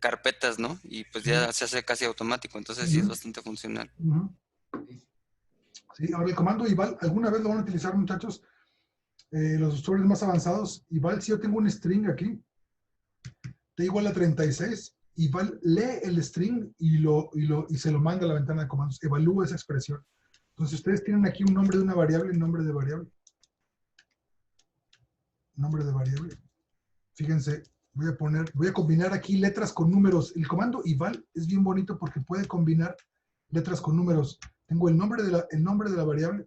carpetas, ¿no? Y pues ya se hace casi automático, entonces sí es bastante funcional. Sí, ahora el comando eval, ¿alguna vez lo van a utilizar, muchachos? los usuarios más avanzados, igual si yo tengo un string aquí, t igual a 36, igual lee el string y se lo manda a la ventana de comandos, evalúa esa expresión. Entonces ustedes tienen aquí un nombre de una variable, nombre de variable. Nombre de variable. Fíjense, voy a combinar aquí letras con números. El comando eval es bien bonito porque puede combinar letras con números. Tengo el nombre de la variable.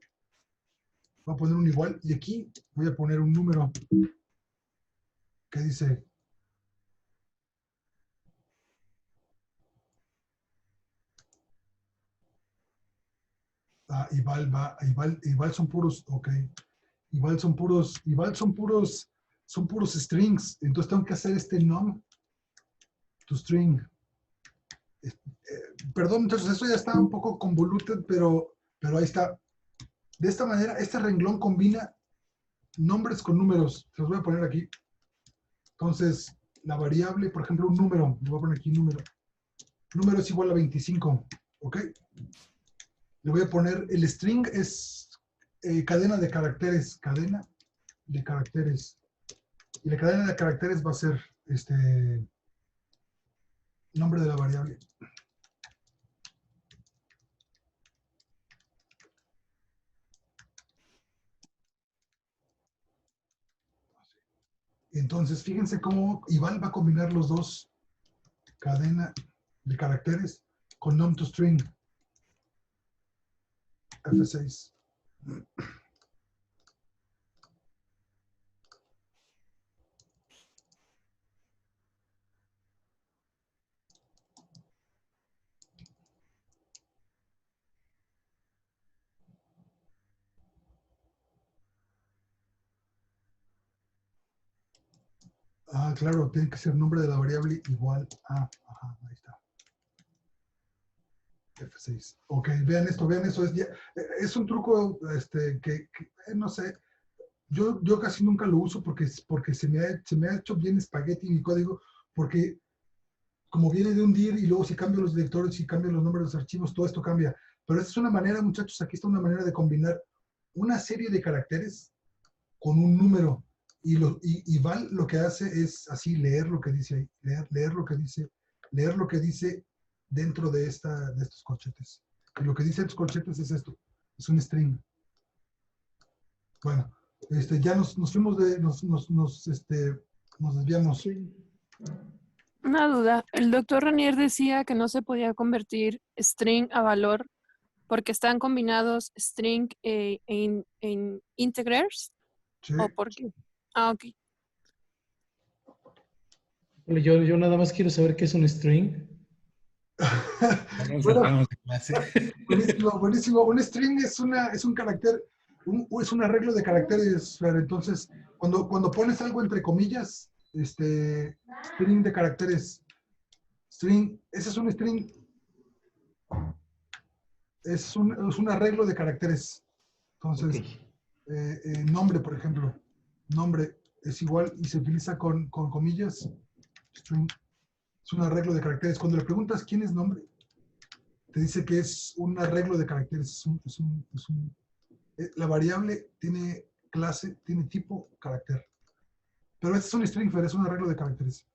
Voy a poner un igual y aquí voy a poner un número que dice igual son puros, ok. Igual son puros strings. Entonces tengo que hacer este num to string. Perdón, muchachos, esto ya está un poco convoluted, pero ahí está. De esta manera, este renglón combina nombres con números. Se los voy a poner aquí. Entonces, la variable, por ejemplo, un número. Le voy a poner aquí número. Número es igual a 25. ¿Ok? Le voy a poner, el string es cadena de caracteres. Cadena de caracteres. Y la cadena de caracteres va a ser nombre de la variable. Entonces, fíjense cómo Ival va a combinar los dos, cadena de caracteres con num to string. F6. Ah, claro, tiene que ser nombre de la variable igual a, ajá, ahí está. F6. Ok, vean esto, es un truco que no sé, yo casi nunca lo uso porque se me ha hecho bien espagueti mi código, porque como viene de un dir y luego si cambio los directorios y cambio los nombres de los archivos, todo esto cambia. Pero esta es una manera, muchachos, aquí está una manera de combinar una serie de caracteres con un número. Y Val lo que hace es así leer lo que dice ahí, leer lo que dice dentro de estos corchetes. Y lo que dice estos corchetes es esto, es un string. Bueno, ya nos fuimos nos desviamos. Una duda. El doctor Ranier decía que no se podía convertir string a valor porque están combinados string en integers. Sí. ¿O por qué? Ah, ok. Yo nada más quiero saber qué es un string. Bueno, buenísimo. Un string es un carácter, es un arreglo de caracteres. Entonces, cuando pones algo entre comillas, string de caracteres, ese es un string, es un arreglo de caracteres. Entonces, nombre, por ejemplo, nombre es igual y se utiliza con comillas, string. Es un arreglo de caracteres. Cuando le preguntas quién es nombre, te dice que es un arreglo de caracteres. La variable tiene clase, tiene tipo, carácter. Pero este es un string, es un arreglo de caracteres.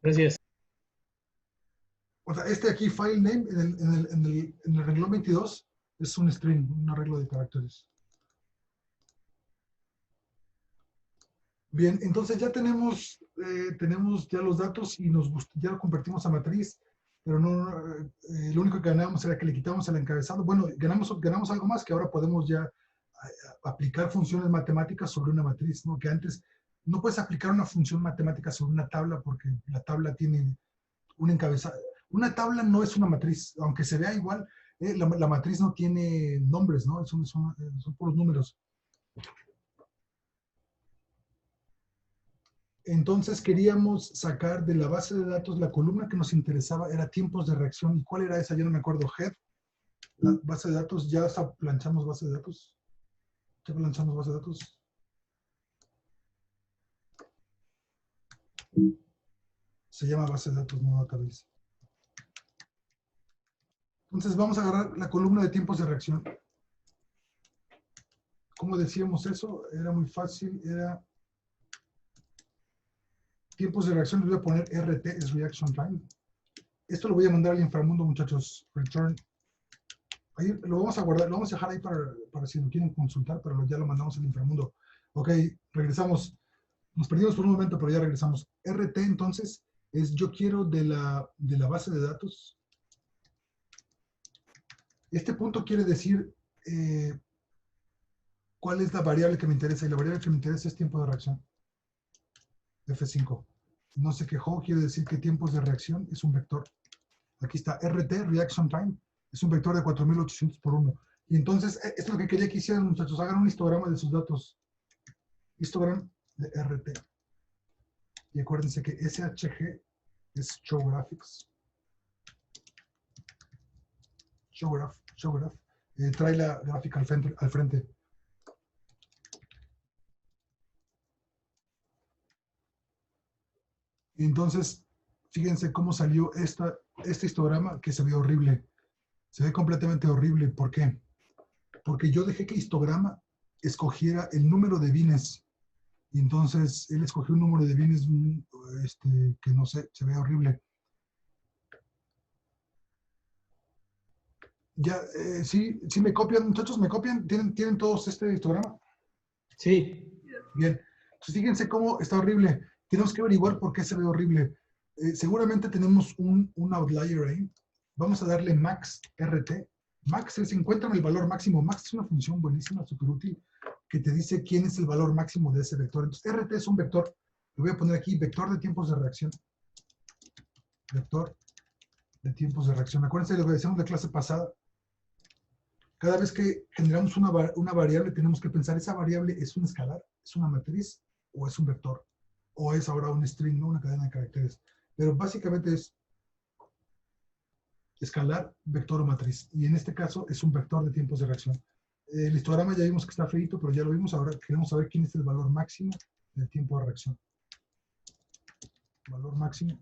Gracias. O sea, aquí, file name, en el renglón 22, es un string, un arreglo de caracteres. Bien, entonces ya tenemos ya los datos y ya lo convertimos a matriz, pero no, lo único que ganamos era que le quitamos el encabezado. Bueno, ganamos algo más, que ahora podemos ya aplicar funciones matemáticas sobre una matriz, ¿no? Que antes no puedes aplicar una función matemática sobre una tabla porque la tabla tiene un encabezado. Una tabla no es una matriz, aunque se vea igual, la matriz no tiene nombres, ¿no? Son puros números. Entonces queríamos sacar de la base de datos la columna que nos interesaba, era tiempos de reacción. ¿Y cuál era esa? Yo no me acuerdo. Head, la base de datos, ya planchamos base de datos. Ya planchamos base de datos. Se llama base de datos, no database. Entonces vamos a agarrar la columna de tiempos de reacción. ¿cómo decíamos eso? Era muy fácil, era tiempos de reacción, les voy a poner RT, es Reaction Time. Esto lo voy a mandar al inframundo, muchachos. Return. Ahí lo vamos a guardar, lo vamos a dejar ahí para si lo quieren consultar, pero ya lo mandamos al inframundo. Ok, regresamos. Nos perdimos por un momento, pero ya regresamos. RT, entonces, es yo quiero de la base de datos. Este punto quiere decir cuál es la variable que me interesa. Y la variable que me interesa es tiempo de reacción. F5. No se quejó, quiere decir que tiempos de reacción es un vector. Aquí está, RT, Reaction Time, es un vector de 4800 por 1. Y entonces, esto es lo que quería que hicieran, muchachos. Hagan un histograma de sus datos. Histograma de RT. Y acuérdense que SHG es Show Graphics. Show Graph. Trae la gráfica al frente. Y entonces, fíjense cómo salió este histograma que se ve horrible. Se ve completamente horrible. ¿Por qué? Porque yo dejé que el histograma escogiera el número de bines. Y entonces él escogió un número de bines que no sé, se ve horrible. Ya, sí me copian, muchachos, ¿me copian? ¿Tienen todos este histograma? Sí. Bien. Entonces fíjense cómo está horrible. Tenemos que averiguar por qué se ve horrible. Seguramente tenemos un outlier ahí. Vamos a darle max RT. Max es encuentran el valor máximo. Max es una función buenísima, súper útil, que te dice quién es el valor máximo de ese vector. Entonces, RT es un vector. Lo voy a poner aquí, vector de tiempos de reacción. Vector de tiempos de reacción. Acuérdense de lo que decíamos en la clase pasada. Cada vez que generamos una variable, tenemos que pensar, ¿esa variable es un escalar, es una matriz o es un vector? O es ahora un string, ¿no? Una cadena de caracteres. Pero básicamente es escalar, vector o matriz. Y en este caso es un vector de tiempos de reacción. El histograma ya vimos que está feito, pero ya lo vimos. Ahora queremos saber quién es el valor máximo del tiempo de reacción. Valor máximo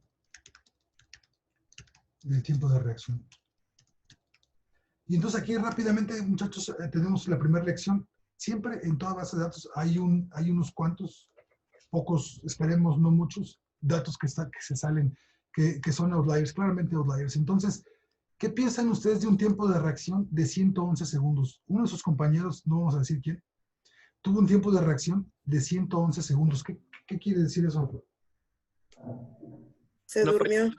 del tiempo de reacción. Y entonces aquí rápidamente, muchachos, tenemos la primera lección. Siempre en toda base de datos hay unos cuantos, pocos, esperemos no muchos, datos que se salen, que son outliers, claramente outliers. Entonces, ¿qué piensan ustedes de un tiempo de reacción de 111 segundos? Uno de sus compañeros, no vamos a decir quién, tuvo un tiempo de reacción de 111 segundos. ¿Qué quiere decir eso? Se durmió.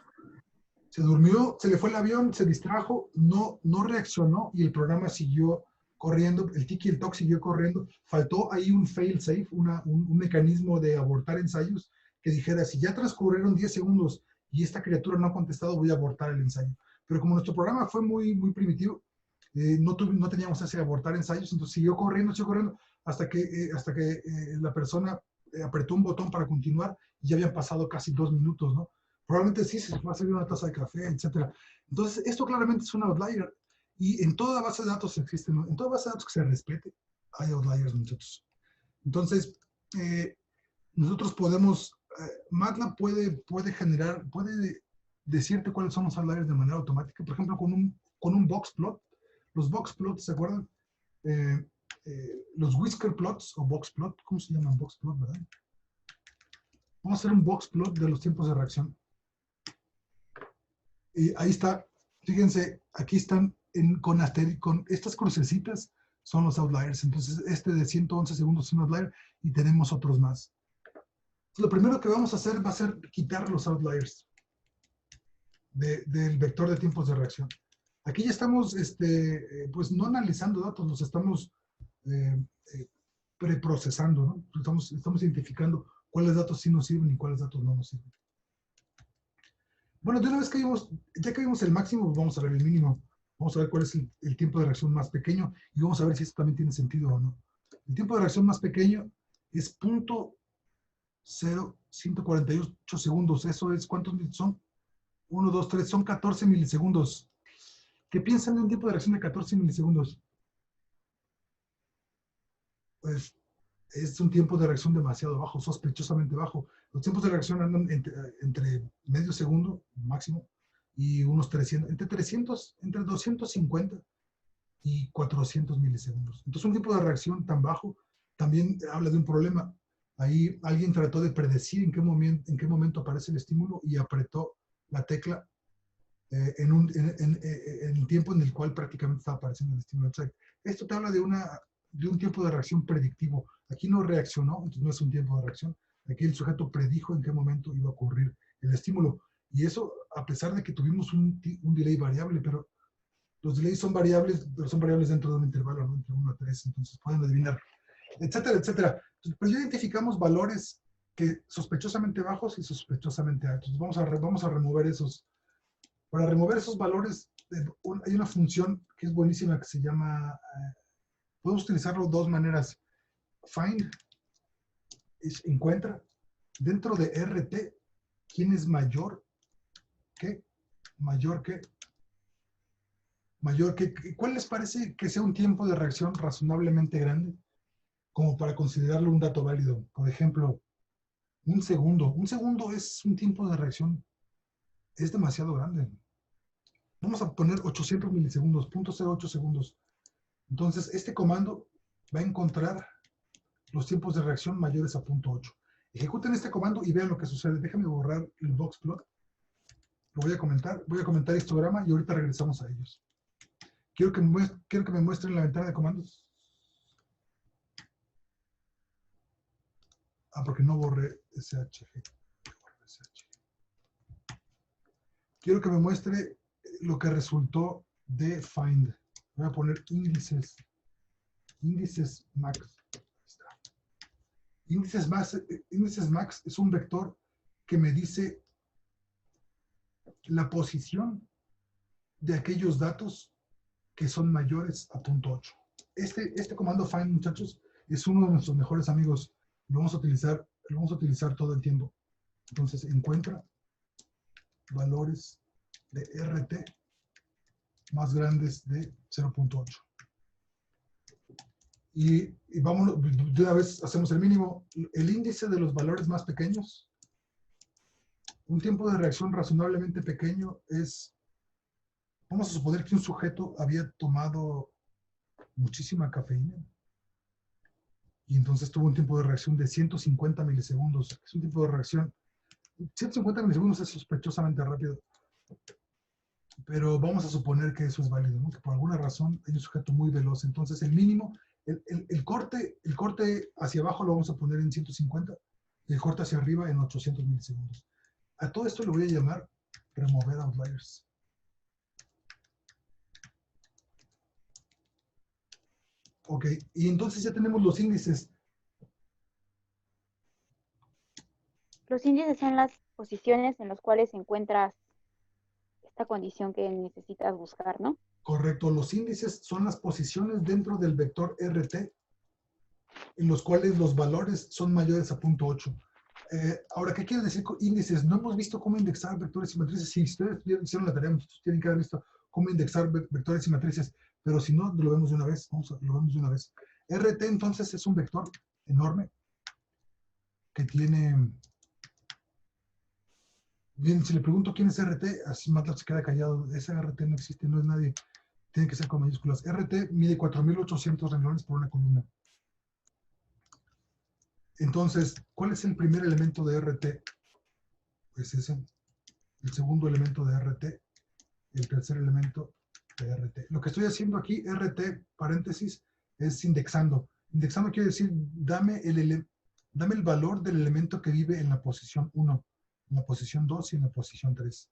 Se durmió, se le fue el avión, se distrajo, no reaccionó y el programa siguió corriendo, el tiki y el toc siguió corriendo. Faltó ahí un fail safe, un mecanismo de abortar ensayos que dijera, si ya transcurrieron 10 segundos y esta criatura no ha contestado, voy a abortar el ensayo. Pero como nuestro programa fue muy primitivo, no teníamos ese abortar ensayos, entonces siguió corriendo hasta que la persona apretó un botón para continuar y ya habían pasado casi 2 minutos, ¿no? Probablemente sí, se va a servir una taza de café, etc. Entonces, esto claramente es un outlier. Y en toda base de datos existen, ¿no? En toda base de datos que se respete, hay outliers, muchachos. Entonces, nosotros podemos, MATLAB puede decirte cuáles son los outliers de manera automática. Por ejemplo, con un box plot. Los box plots, ¿se acuerdan? Los whisker plots o box plot, ¿cómo se llaman? Box plot, ¿verdad? Vamos a hacer un box plot de los tiempos de reacción. Y ahí está, fíjense, aquí están con estas crucecitas son los outliers. Entonces, este de 111 segundos es un outlier y tenemos otros más. Entonces, lo primero que vamos a hacer va a ser quitar los outliers del vector de tiempos de reacción. Aquí ya estamos, pues no analizando datos, los estamos preprocesando, ¿no? Estamos identificando cuáles datos sí nos sirven y cuáles datos no nos sirven. Bueno, de una vez que ya que vimos el máximo, pues vamos a ver el mínimo. Vamos a ver cuál es el tiempo de reacción más pequeño y vamos a ver si esto también tiene sentido o no. El tiempo de reacción más pequeño es 0.0148 segundos. Eso es, ¿cuántos son? 1, 2, 3, son 14 milisegundos. ¿Qué piensan de un tiempo de reacción de 14 milisegundos? Pues es un tiempo de reacción demasiado bajo, sospechosamente bajo. Los tiempos de reacción andan entre medio segundo máximo y unos 300, entre 250 y 400 milisegundos. Entonces, un tiempo de reacción tan bajo también habla de un problema. Ahí alguien trató de predecir en qué momento aparece el estímulo y apretó la tecla en el tiempo en el cual prácticamente estaba apareciendo el estímulo. Entonces, esto te habla de un tiempo de reacción predictivo. Aquí no reaccionó, entonces no es un tiempo de reacción. Aquí el sujeto predijo en qué momento iba a ocurrir el estímulo. Y eso, a pesar de que tuvimos un delay variable, pero los delays son variables, pero son variables dentro de un intervalo, ¿no? Entre 1 a 3, entonces pueden adivinar, etcétera, etcétera. Entonces, pero ya identificamos valores que sospechosamente bajos y sospechosamente altos. Vamos a remover esos. Para remover esos valores, hay una función que es buenísima que se llama, podemos utilizarlo de dos maneras. Find, encuentra, dentro de RT, ¿quién es mayor que? ¿Cuál les parece que sea un tiempo de reacción razonablemente grande? Como para considerarlo un dato válido. Por ejemplo, un segundo. Un segundo es un tiempo de reacción. Es demasiado grande. Vamos a poner 800 milisegundos, 0.08 segundos. Entonces, este comando va a encontrar los tiempos de reacción mayores a 0.8. Ejecuten este comando y vean lo que sucede. Déjenme borrar el boxplot. Lo voy a comentar histograma y ahorita regresamos a ellos. Quiero que me muestren la ventana de comandos. Porque no borré SHG. Quiero que me muestre lo que resultó de find. Voy a poner índices. Índices max. Índices max es un vector que me dice la posición de aquellos datos que son mayores a 0.8. Este comando find, muchachos, es uno de nuestros mejores amigos. Lo vamos a utilizar todo el tiempo. Entonces, encuentra valores de RT más grandes de 0.8. Y vámonos, de una vez hacemos el mínimo. El índice de los valores más pequeños, un tiempo de reacción razonablemente pequeño es, vamos a suponer que un sujeto había tomado muchísima cafeína y entonces tuvo un tiempo de reacción de 150 milisegundos. Es un tiempo de reacción. 150 milisegundos es sospechosamente rápido. Pero vamos a suponer que eso es válido, ¿no? Que por alguna razón hay un sujeto muy veloz. Entonces el mínimo, el corte hacia abajo lo vamos a poner en 150 y el corte hacia arriba en 800 milisegundos. A todo esto le voy a llamar remover outliers. Ok, y entonces ya tenemos los índices. Los índices son las posiciones en las cuales encuentras esta condición que necesitas buscar, ¿no? Correcto, los índices son las posiciones dentro del vector RT en los cuales los valores son mayores a 0.8. Ahora, ¿qué quiere decir con índices? No hemos visto cómo indexar vectores y matrices. Si ustedes hicieron la tarea, ustedes tienen que haber visto cómo indexar vectores y matrices, pero si no, lo vemos de una vez. Lo vemos de una vez. RT, entonces, es un vector enorme que tiene... Bien, si le pregunto quién es RT, así MATLAB se queda callado. Ese RT no existe, no es nadie. Tiene que ser con mayúsculas. RT mide 4.800 renglones por una columna. Entonces, ¿cuál es el primer elemento de RT? Pues ese. El segundo elemento de RT. El tercer elemento de RT. Lo que estoy haciendo aquí, RT, paréntesis, es indexando. Indexando quiere decir, dame el valor del elemento que vive en la posición 1, en la posición 2 y en la posición 3.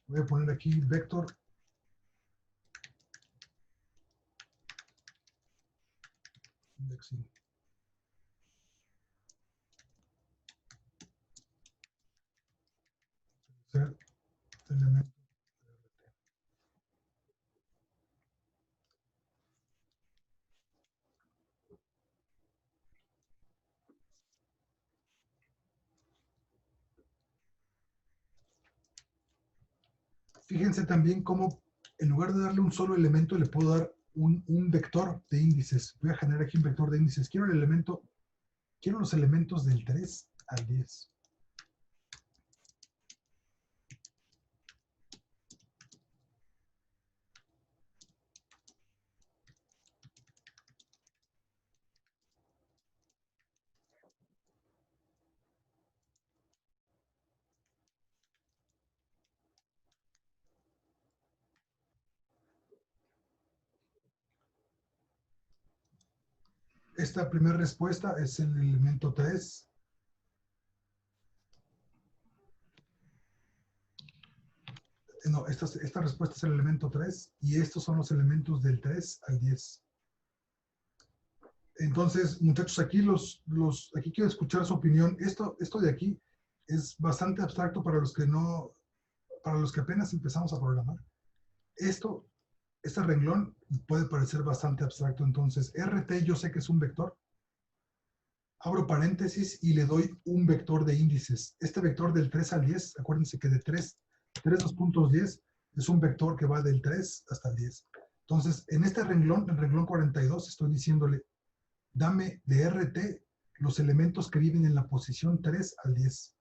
Voy a poner aquí vector indexing. Elemento. Fíjense también cómo en lugar de darle un solo elemento le puedo dar un vector de índices. Voy a generar aquí un vector de índices. Quiero los elementos del 3 al 10. esta primera respuesta es el elemento 3. No, esta respuesta es el elemento 3 y estos son los elementos del 3 al 10. Entonces, muchachos, aquí aquí quiero escuchar su opinión. Esto de aquí es bastante abstracto para los que apenas empezamos a programar. Este renglón puede parecer bastante abstracto. Entonces, RT yo sé que es un vector. Abro paréntesis y le doy un vector de índices. Este vector del 3 al 10, acuérdense que de 3 2 puntos 10 es un vector que va del 3 hasta el 10. Entonces, en este renglón, el renglón 42, estoy diciéndole, dame de RT los elementos que viven en la posición 3 al 10.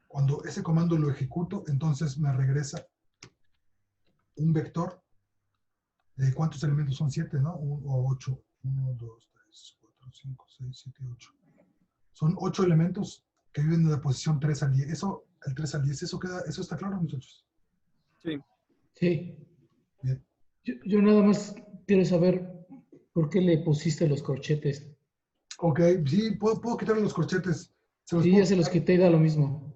Cuando ese comando lo ejecuto, entonces me regresa un vector de cuántos elementos son 7, ¿no? O 8. 1, 2, 3, 4, 5, 6, 7, 8. Son 8 elementos que viven en la posición 3 al 10. El 3 al 10, ¿eso está claro, muchachos? Sí. Sí. Bien. Yo nada más quiero saber por qué le pusiste los corchetes. Ok, sí, puedo quitarle los corchetes. Sí, ya se los quité y da lo mismo.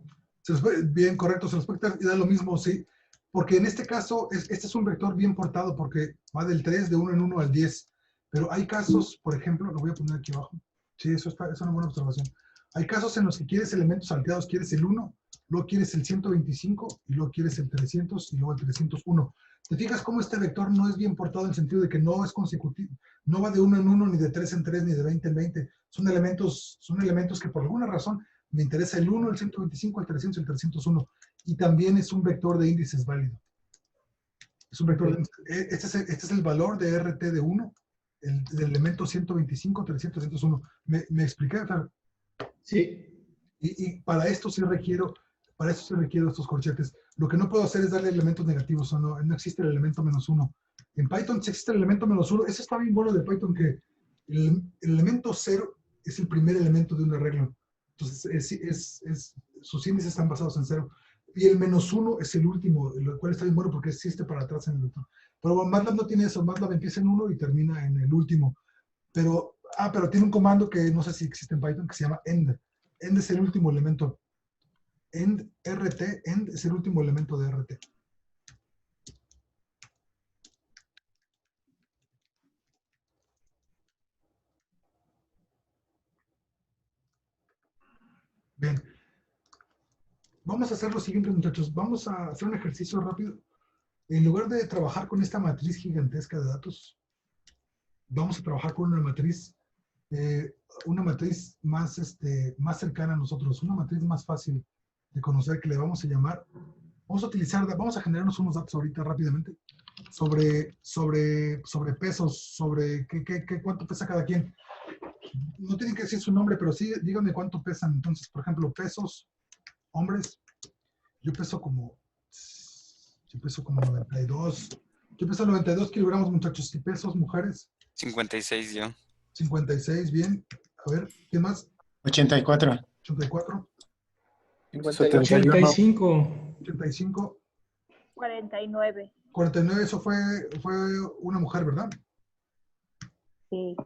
Bien, correcto, se los puede quitar y da lo mismo, sí. Porque en este caso, este es un vector bien portado porque va del 3, de 1 en 1 al 10. Pero hay casos, por ejemplo, lo voy a poner aquí abajo. Sí, es una buena observación. Hay casos en los que quieres elementos salteados, quieres el 1, luego quieres el 125 y luego quieres el 300 y luego el 301. ¿Te fijas cómo este vector no es bien portado en el sentido de que no es consecutivo? No va de 1 en 1, ni de 3 en 3, ni de 20 en 20. Son elementos que por alguna razón me interesa el 1, el 125, el 300 y el 301. Y también es un vector de índices válido. Es un vector de índices. Este es el valor de RT de 1, del elemento 125, 300, 301. ¿Me expliqué, Fer? Sí. Y para esto sí requiero estos corchetes. Lo que no puedo hacer es darle elementos negativos o no. No existe el elemento -1. En Python sí existe el elemento -1. Eso está bien bueno de Python, que el elemento 0 es el primer elemento de un arreglo. Entonces, sus índices están basados en 0. Y el -1 es el último, lo cual está bien bueno porque existe para atrás en el vector. Pero MATLAB no tiene eso. MATLAB empieza en 1 y termina en el último. Pero tiene un comando que no sé si existe en Python que se llama end. End es el último elemento. End es el último elemento de RT. Bien. Vamos a hacer lo siguiente, muchachos. Vamos a hacer un ejercicio rápido. En lugar de trabajar con esta matriz gigantesca de datos, vamos a trabajar con una matriz más cercana a nosotros, una matriz más fácil de conocer, que le vamos a llamar. Vamos a generarnos unos datos ahorita rápidamente sobre pesos, sobre cuánto pesa cada quien. No tienen que decir su nombre, pero sí díganme cuánto pesan. Entonces, por ejemplo, pesos, hombres. Yo peso como 92. Yo peso 92 kilogramos, muchachos. ¿Y pesos, mujeres? 56 yo. 56, bien. A ver, ¿quién más? 84. 84. 85. 85. 49. 49, eso fue una mujer, ¿verdad? Sí.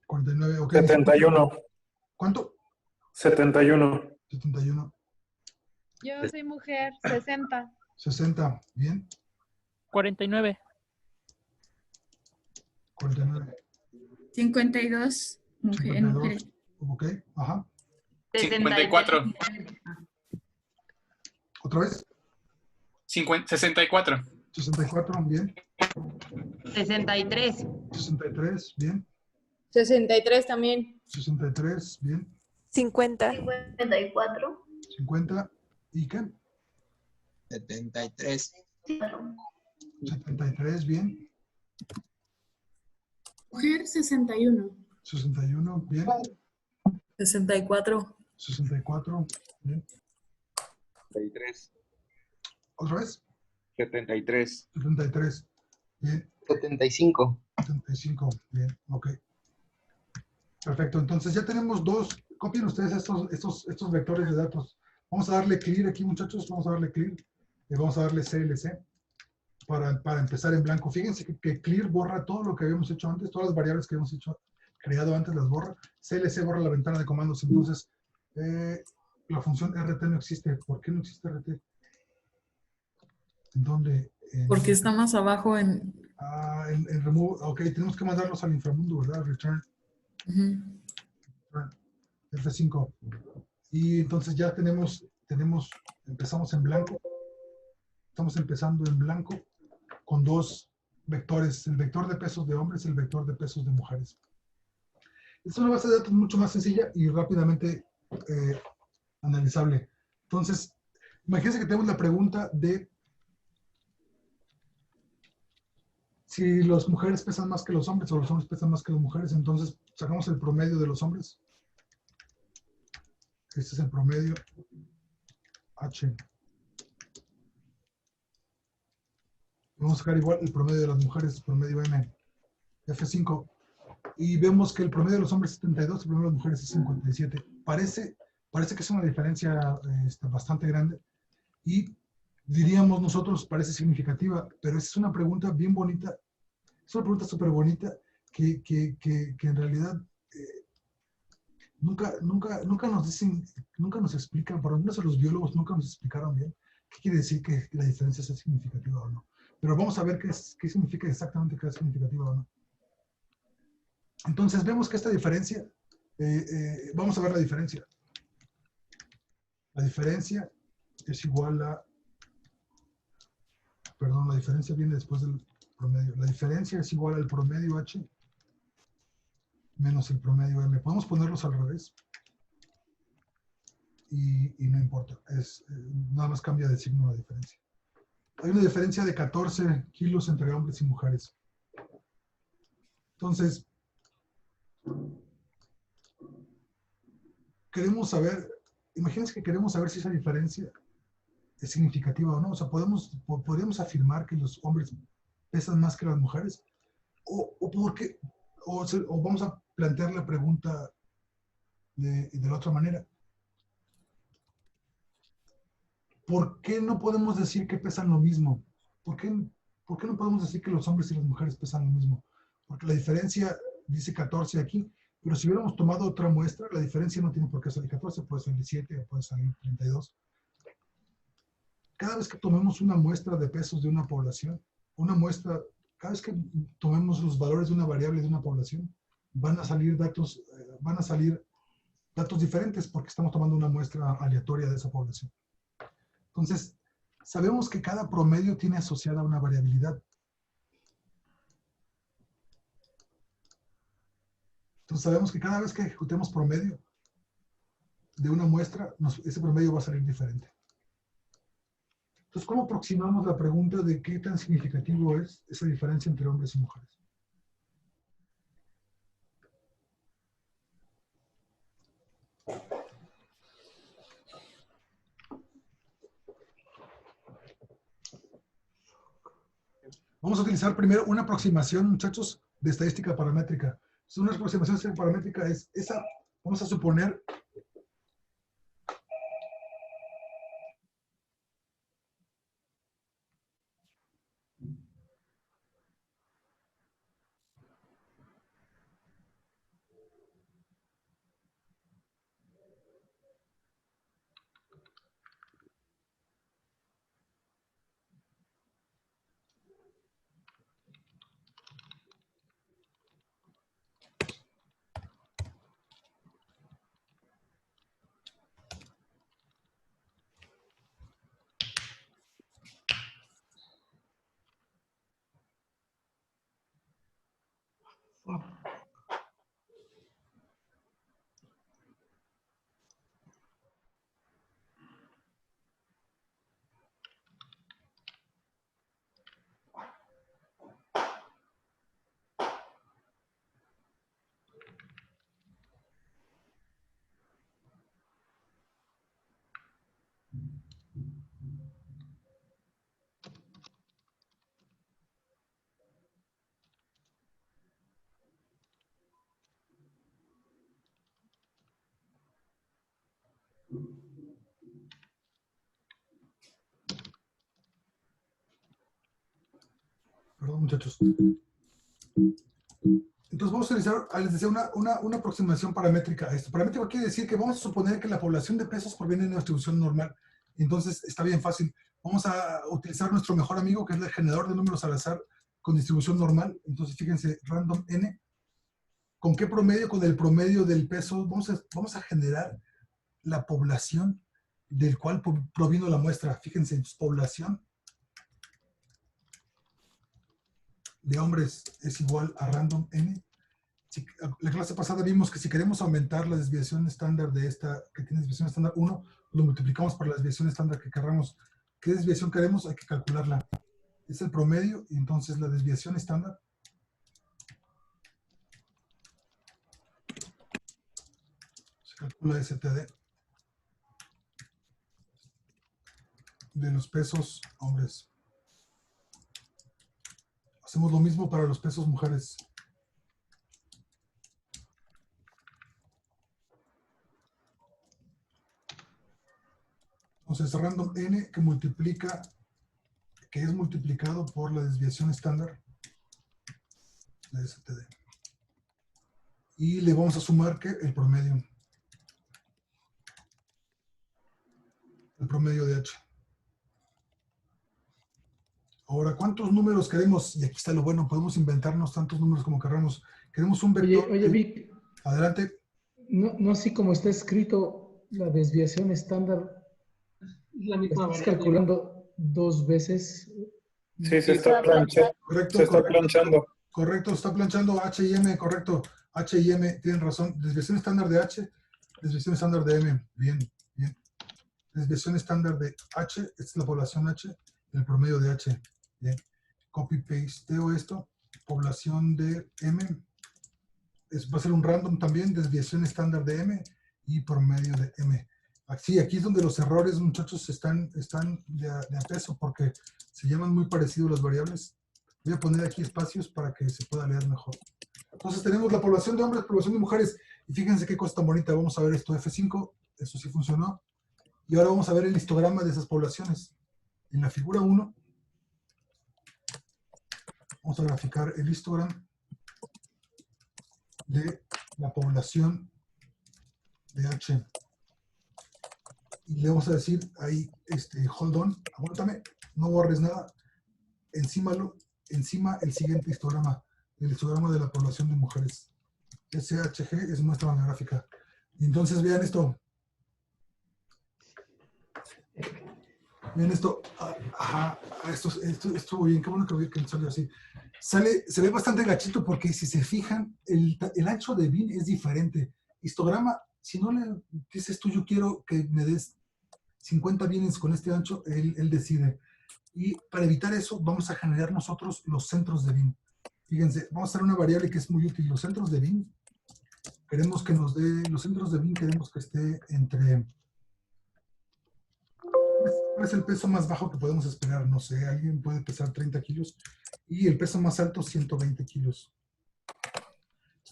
49, ok. 71. ¿Cuánto? 71. 71. Yo soy mujer, 60. 60, bien. 49. 49. 52. 52. Ok, ajá. 54. ¿Otra vez? 64. 64, bien. 63. 63, bien. 63 también. 63, bien. 50. 54. 50. ¿Y qué? 73. 73, bien. Mujer, 61. 61, bien. 64. 64, bien. 73. ¿Otra vez? 73. 73, bien. 75. 75, bien, ok. Perfecto, entonces ya tenemos dos. Copien ustedes estos vectores de datos. Vamos a darle clear aquí, muchachos. Vamos a darle clear. Y vamos a darle CLC para empezar en blanco. Fíjense que clear borra todo lo que habíamos hecho antes, todas las variables que habíamos hecho, creado antes las borra. CLC borra la ventana de comandos. Entonces, la función RT no existe. ¿Por qué no existe RT? ¿En dónde? Porque está más abajo en... En remove. Ok, tenemos que mandarlos al inframundo, ¿verdad? Return. F5. Y entonces ya empezamos en blanco. Estamos empezando en blanco con dos vectores, el vector de pesos de hombres y el vector de pesos de mujeres. Es una base de datos mucho más sencilla y rápidamente analizable. Entonces, imagínense que tenemos la pregunta de si las mujeres pesan más que los hombres o los hombres pesan más que las mujeres. Entonces, sacamos el promedio de los hombres. Este es el promedio H. Vamos a sacar igual el promedio de las mujeres, el promedio M, F5. Y vemos que el promedio de los hombres es 72, el promedio de las mujeres es 57. Parece que es una diferencia bastante grande. Y diríamos nosotros, parece significativa, pero es una pregunta bien bonita. Es una pregunta súper bonita que en realidad nunca nos dicen, nunca nos explican, por lo menos a los biólogos nunca nos explicaron bien qué quiere decir que la diferencia sea significativa o no. Pero vamos a ver qué significa exactamente que es significativa o no. Entonces vemos que esta diferencia, vamos a ver la diferencia. La diferencia es igual a, perdón, la diferencia viene después del promedio. La diferencia es igual al promedio H menos el promedio M. Podemos ponerlos al revés. Y no importa. Nada más cambia de signo la diferencia. Hay una diferencia de 14 kilos entre hombres y mujeres. Entonces, queremos saber, imagínense que queremos saber si esa diferencia es significativa o no. O sea, podríamos afirmar que los hombres pesan más que las mujeres. O vamos a plantear la pregunta de la otra manera. ¿Por qué no podemos decir que pesan lo mismo? ¿Por qué no podemos decir que los hombres y las mujeres pesan lo mismo? Porque la diferencia dice 14 aquí, pero si hubiéramos tomado otra muestra, la diferencia no tiene por qué salir 14, puede salir 7 o puede salir 32. Cada vez que tomemos una muestra de pesos de una población, cada vez que tomemos los valores de una variable de una población, van a salir datos diferentes porque estamos tomando una muestra aleatoria de esa población. Entonces, sabemos que cada promedio tiene asociada una variabilidad. Entonces, sabemos que cada vez que ejecutemos promedio de una muestra, ese promedio va a salir diferente. Entonces, ¿cómo aproximamos la pregunta de qué tan significativo es esa diferencia entre hombres y mujeres? Vamos a utilizar primero una aproximación, muchachos, de estadística paramétrica. Entonces, una aproximación de estadística paramétrica es esa, vamos a suponer perdón, muchachos. Entonces vamos a utilizar, les decía, una aproximación paramétrica a esto. Paramétrico quiere decir que vamos a suponer que la población de pesos proviene de una distribución normal. Entonces está bien fácil. Vamos a utilizar nuestro mejor amigo, que es el generador de números al azar con distribución normal. Entonces fíjense, random n. ¿Con qué promedio? Con el promedio del peso. Vamos a generar la población del cual provino la muestra. Fíjense, población de hombres es igual a random n. La clase pasada vimos que si queremos aumentar la desviación estándar de esta, que tiene desviación estándar 1, lo multiplicamos por la desviación estándar que queramos. ¿Qué desviación queremos? Hay que calcularla. Es el promedio, y entonces la desviación estándar se calcula STD de los pesos hombres. Hacemos lo mismo para los pesos mujeres. Entonces, random n que multiplica, que es multiplicado por la desviación estándar de STD. Y le vamos a sumar que el promedio. El promedio de H. Ahora, ¿cuántos números queremos? Y aquí está lo bueno, podemos inventarnos tantos números como queramos. Queremos un vector. Oye, Vic. Adelante. No así como está escrito la desviación estándar. La misma ¿Estás calculando dos veces? Sí, se está planchando. Correcto, se está planchando. Correcto, está planchando H y M, correcto. H y M, tienen razón. Desviación estándar de H, desviación estándar de M. Bien, bien. Desviación estándar de H, esta es la población H, el promedio de H. Bien. Copy-pasteo esto. Población de M. Va a ser un random también, desviación estándar de M y promedio de M. Sí, aquí es donde los errores, muchachos, están de a peso porque se llaman muy parecidos las variables. Voy a poner aquí espacios para que se pueda leer mejor. Entonces tenemos la población de hombres, población de mujeres. Y fíjense qué cosa tan bonita. Vamos a ver esto, F5. Eso sí funcionó. Y ahora vamos a ver el histograma de esas poblaciones. En la figura 1, vamos a graficar el histograma de la población de H. Y le vamos a decir ahí, hold on, aguántame, no borres nada, encima el siguiente histograma, el histograma de la población de mujeres. SHG es muestra mamográfica. Y entonces vean esto. Vean esto. Esto estuvo bien, qué bueno que salió así. Se ve bastante gachito porque si se fijan, el ancho de bin es diferente. Histograma, si no le dices tú, yo quiero que me des 50 bienes con este ancho, él decide. Y para evitar eso, vamos a generar nosotros los centros de bin. Fíjense, vamos a hacer una variable que es muy útil. Los centros de bin, queremos que nos dé, los centros de bin queremos que esté entre... ¿Cuál es el peso más bajo que podemos esperar? No sé, alguien puede pesar 30 kilos y el peso más alto 120 kilos.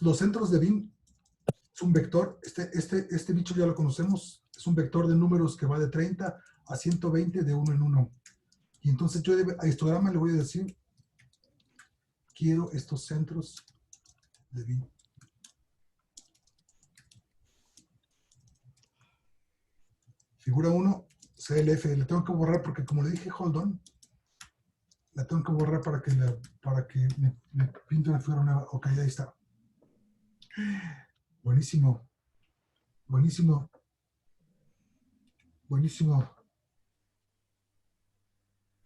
Los centros de bin es un vector, este bicho ya lo conocemos, es un vector de números que va de 30 a 120 de uno en uno. Y entonces yo a histograma le voy a decir, quiero estos centros de bin. Figura 1, CLF, le tengo que borrar porque como le dije hold on, la tengo que borrar para que me pinte una figura nueva. Ok, ahí está. Buenísimo. Buenísimo. Buenísimo.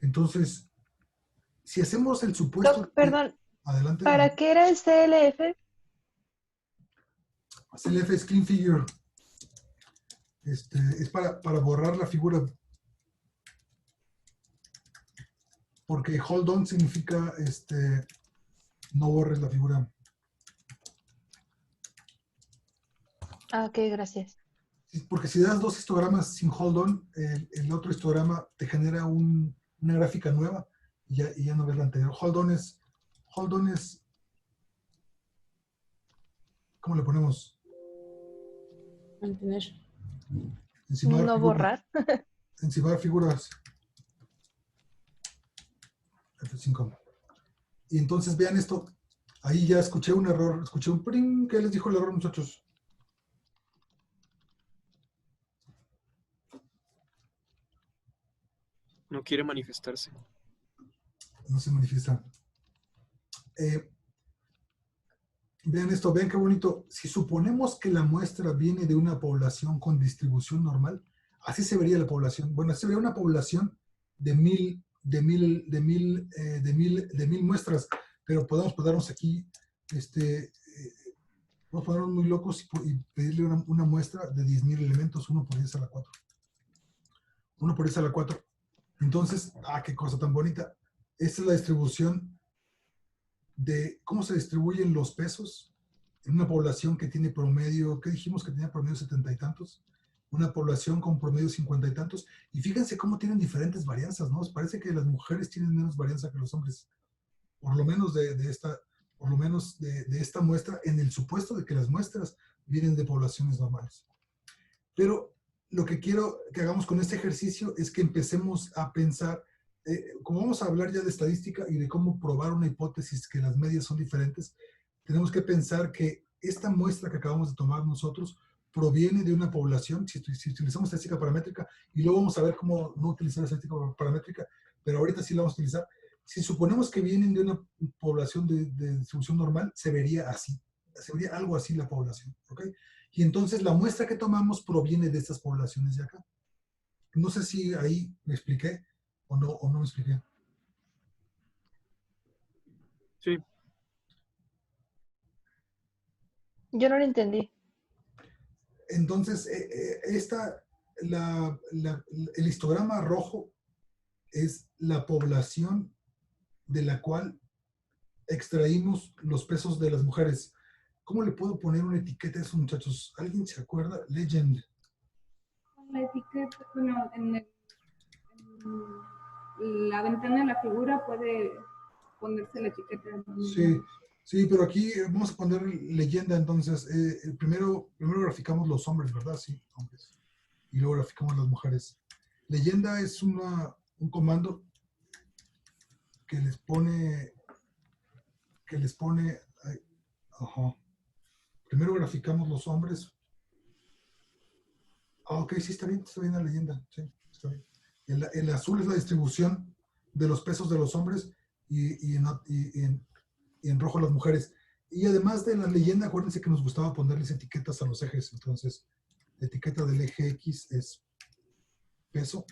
Entonces, si hacemos el supuesto... Perdón. Adelante. ¿Para qué era el CLF? CLF es Clean Figure. Es para borrar la figura. Porque hold on significa no borres la figura. Ah, ok, gracias. Porque si das dos histogramas sin hold on, el otro histograma te genera una gráfica nueva y ya no ves la anterior. Hold on es, ¿cómo le ponemos? Mantener. Encimar no figuras. Borrar. Encimar figuras. F5. Y entonces vean esto. Ahí ya escuché un error, escuché un pring. ¿Qué les dijo el error, muchachos? No quiere manifestarse. No se manifiesta. Vean esto, vean qué bonito. Si suponemos que la muestra viene de una población con distribución normal, así se vería la población. Bueno, así se vería una población de mil muestras, pero podemos ponernos aquí, podemos ponernos muy locos y pedirle una muestra de 10,000 elementos, 1 por 10 a la 4. 1 por 10 a la 4. Entonces, qué cosa tan bonita. Esta es la distribución de cómo se distribuyen los pesos en una población que tiene promedio, ¿qué dijimos que tenía promedio 70 y tantos? Una población con promedio 50 y tantos. Y fíjense cómo tienen diferentes varianzas, ¿no? Parece que las mujeres tienen menos varianza que los hombres. Por lo menos de esta muestra, en el supuesto de que las muestras vienen de poblaciones normales. Pero lo que quiero que hagamos con este ejercicio es que empecemos a pensar, como vamos a hablar ya de estadística y de cómo probar una hipótesis que las medias son diferentes, tenemos que pensar que esta muestra que acabamos de tomar nosotros proviene de una población, si utilizamos estadística paramétrica, y luego vamos a ver cómo no utilizar estadística paramétrica, pero ahorita sí la vamos a utilizar. Si suponemos que vienen de una población de distribución normal, se vería así, se vería algo así la población, ¿ok? Y entonces la muestra que tomamos proviene de estas poblaciones de acá. No sé si ahí me expliqué o no me expliqué. Sí. Yo no lo entendí. Entonces, el histograma rojo es la población de la cual extraímos los pesos de las mujeres. ¿Cómo le puedo poner una etiqueta a eso, muchachos? ¿Alguien se acuerda? Legend. La etiqueta, bueno, en la ventana de la figura puede ponerse la etiqueta. Sí, pero aquí vamos a poner leyenda, entonces. Primero graficamos los hombres, ¿verdad? Sí, hombres. Y luego graficamos las mujeres. Leyenda es un comando que les pone, primero graficamos los hombres. Ok, sí, está bien la leyenda. Sí, está bien. El azul es la distribución de los pesos de los hombres y en rojo las mujeres. Y además de la leyenda, acuérdense que nos gustaba ponerles etiquetas a los ejes. Entonces, la etiqueta del eje X es peso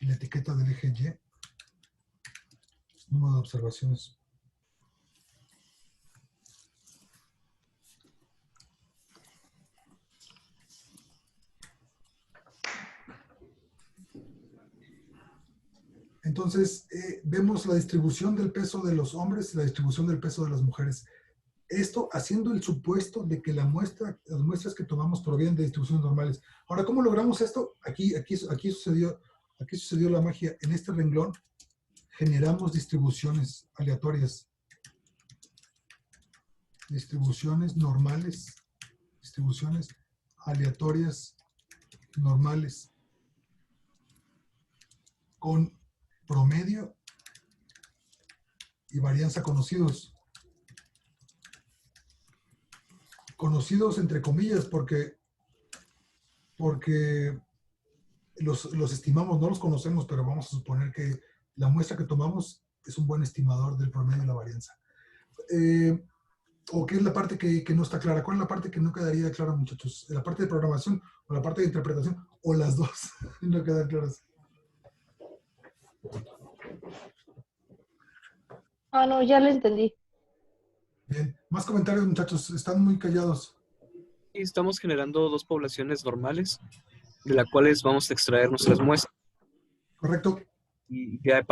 y la etiqueta del eje Y es número de observaciones. Entonces, vemos la distribución del peso de los hombres y la distribución del peso de las mujeres. Esto haciendo el supuesto de que las muestras que tomamos provienen de distribuciones normales. Ahora, ¿cómo logramos esto? Aquí sucedió la magia. En este renglón generamos distribuciones aleatorias. Distribuciones normales. Distribuciones aleatorias normales. Con promedio y varianza conocidos. Conocidos entre comillas porque los estimamos, no los conocemos, pero vamos a suponer que la muestra que tomamos es un buen estimador del promedio y la varianza. ¿O qué es la parte que no está clara? ¿Cuál es la parte que no quedaría clara, muchachos? ¿La parte de programación o la parte de interpretación? ¿O las dos no quedan claras? No, ya lo entendí. Bien, más comentarios, muchachos, están muy callados. Y estamos generando dos poblaciones normales, de las cuales vamos a extraer nuestras muestras. Correcto. Y ya a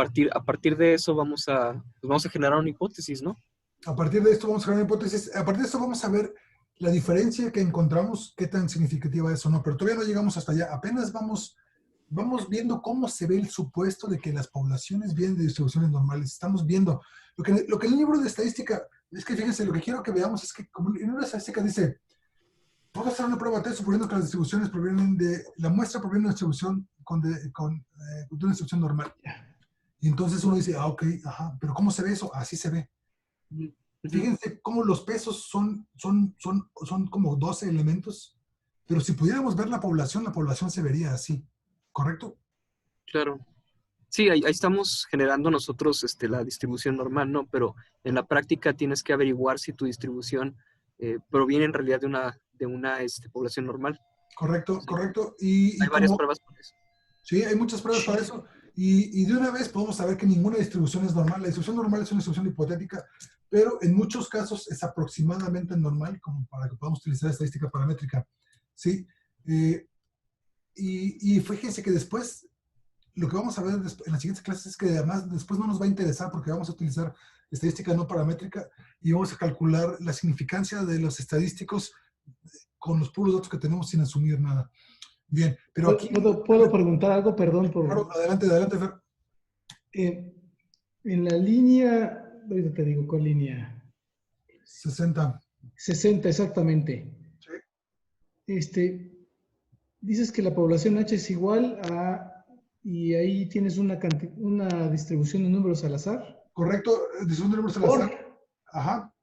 partir de eso vamos a generar una hipótesis, ¿no? A partir de esto vamos a generar una hipótesis. A partir de esto vamos a ver la diferencia que encontramos, qué tan significativa es o no, pero todavía no llegamos hasta allá. Apenas vamos viendo cómo se ve el supuesto de que las poblaciones vienen de distribuciones normales. Estamos viendo lo que el libro de estadística, es que fíjense, lo que quiero que veamos es que como en una estadística dice, vamos a hacer una prueba test suponiendo que las distribuciones provienen la muestra proviene de una distribución de una distribución normal. Y entonces uno dice, ok, ajá, pero ¿cómo se ve eso? Así se ve. Fíjense cómo los pesos son como 12 elementos, pero si pudiéramos ver la población se vería así, ¿correcto? Claro. Sí, ahí estamos generando nosotros la distribución normal, ¿no? Pero en la práctica tienes que averiguar si tu distribución proviene en realidad de una población normal. Correcto, Sí. correcto. Hay varias pruebas por eso. Sí, hay muchas pruebas para eso. Y de una vez podemos saber que ninguna distribución es normal. La distribución normal es una distribución hipotética, pero en muchos casos es aproximadamente normal, como para que podamos utilizar estadística paramétrica. ¿Sí? Y fíjense que después, lo que vamos a ver en las siguientes clases es que además después no nos va a interesar porque vamos a utilizar estadística no paramétrica y vamos a calcular la significancia de los estadísticos con los puros datos que tenemos sin asumir nada. Bien, pero aquí... ¿Puedo preguntar algo? Perdón por... Claro, adelante, Fer. En la línea... Ahorita te digo, ¿cuál línea? 60. 60, exactamente. Sí. Dices que la población H es igual a... Y ahí tienes una distribución de números al azar. Correcto, distribución de números al azar. Ajá.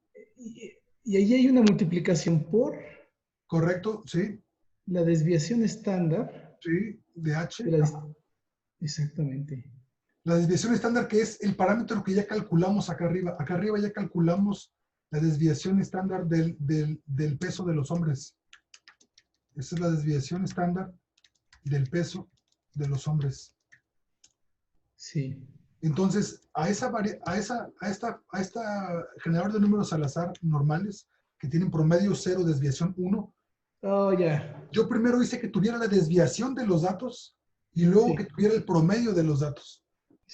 Y ahí hay una multiplicación por... Correcto, sí. La desviación estándar. Sí, de H. Exactamente. La desviación estándar, que es el parámetro que ya calculamos acá arriba. Acá arriba ya calculamos la desviación estándar del peso de los hombres. Esa es la desviación estándar del peso de los hombres. Sí. Entonces, a esta generador de números al azar normales, que tienen promedio 0, desviación 1, yo primero hice que tuviera la desviación de los datos y luego que tuviera el promedio de los datos.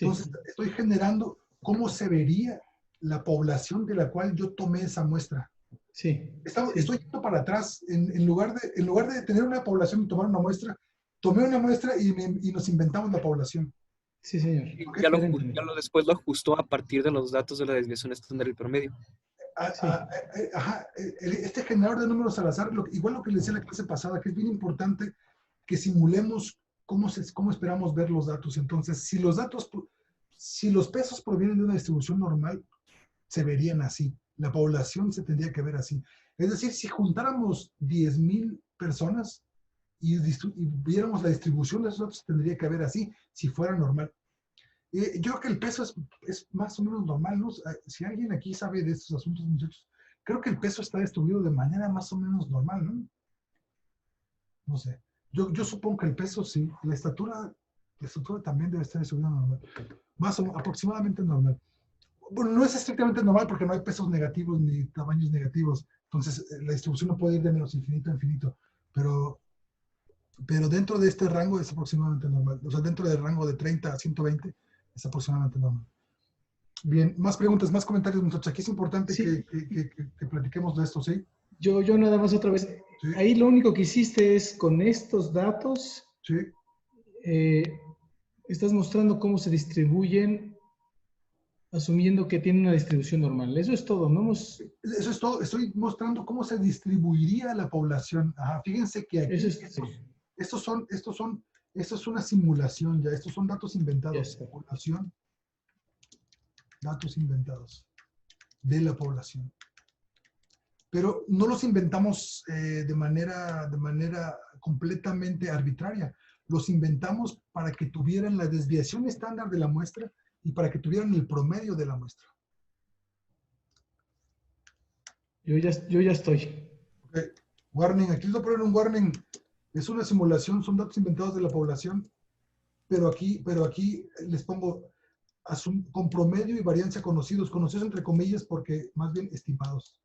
Entonces, estoy generando cómo se vería la población de la cual yo tomé esa muestra. Sí. Estoy yendo para atrás. En lugar de tener una población y tomar una muestra, tomé una muestra y nos inventamos la población. Sí, señor. Ya después lo ajustó a partir de los datos de la desviación estándar y el promedio. Este generador de números al azar, igual lo que les decía en la clase pasada, que es bien importante que simulemos cómo esperamos ver los datos. Entonces, si los pesos provienen de una distribución normal, se verían así. La población se tendría que ver así. Es decir, si juntáramos 10,000 personas y viéramos la distribución de esos datos, tendría que ver así, si fuera normal. Yo creo que el peso es más o menos normal, ¿no? Si alguien aquí sabe de estos asuntos, muchachos, creo que el peso está distribuido de manera más o menos normal, ¿no? No sé. Yo supongo que el peso sí. La estatura también debe estar distribuida normal. Aproximadamente normal. Bueno, no es estrictamente normal porque no hay pesos negativos ni tamaños negativos. Entonces, la distribución no puede ir de menos infinito a infinito. Pero dentro de este rango es aproximadamente normal. O sea, dentro del rango de 30 a 120 es aproximadamente normal. Bien, más preguntas, más comentarios, muchachos. Aquí es importante que platiquemos de esto, ¿sí? Yo nada más otra vez. Sí. Ahí lo único que hiciste es con estos datos. Sí. Estás mostrando cómo se distribuyen, asumiendo que tienen una distribución normal. Eso es todo, ¿no? Eso es todo. Estoy mostrando cómo se distribuiría la población. Ajá, fíjense que aquí esto es una simulación ya. Estos son datos inventados. Población. Datos inventados de la población. Pero no los inventamos de manera completamente arbitraria. Los inventamos para que tuvieran la desviación estándar de la muestra y para que tuvieran el promedio de la muestra. Yo ya estoy. Okay. Warning, aquí les voy a poner un warning. Es una simulación, son datos inventados de la población, pero aquí les pongo con promedio y varianza conocidos entre comillas porque más bien estimados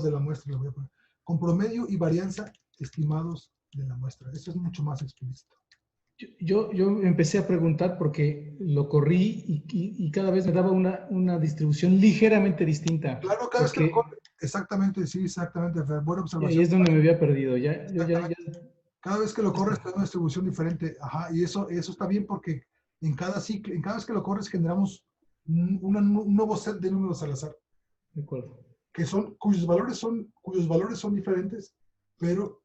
de la muestra, lo voy a poner. Con promedio y varianza estimados de la muestra. Eso es mucho más explícito. Yo empecé a preguntar porque lo corrí y cada vez me daba una distribución ligeramente distinta. Claro, cada vez que lo corre. Exactamente, sí, exactamente. Buena observación. Y es donde me había perdido. Cada vez que lo corres, te da una distribución diferente. Ajá, y eso está bien porque en cada vez que lo corres, generamos un nuevo set de números al azar. De acuerdo. Cuyos valores son diferentes, pero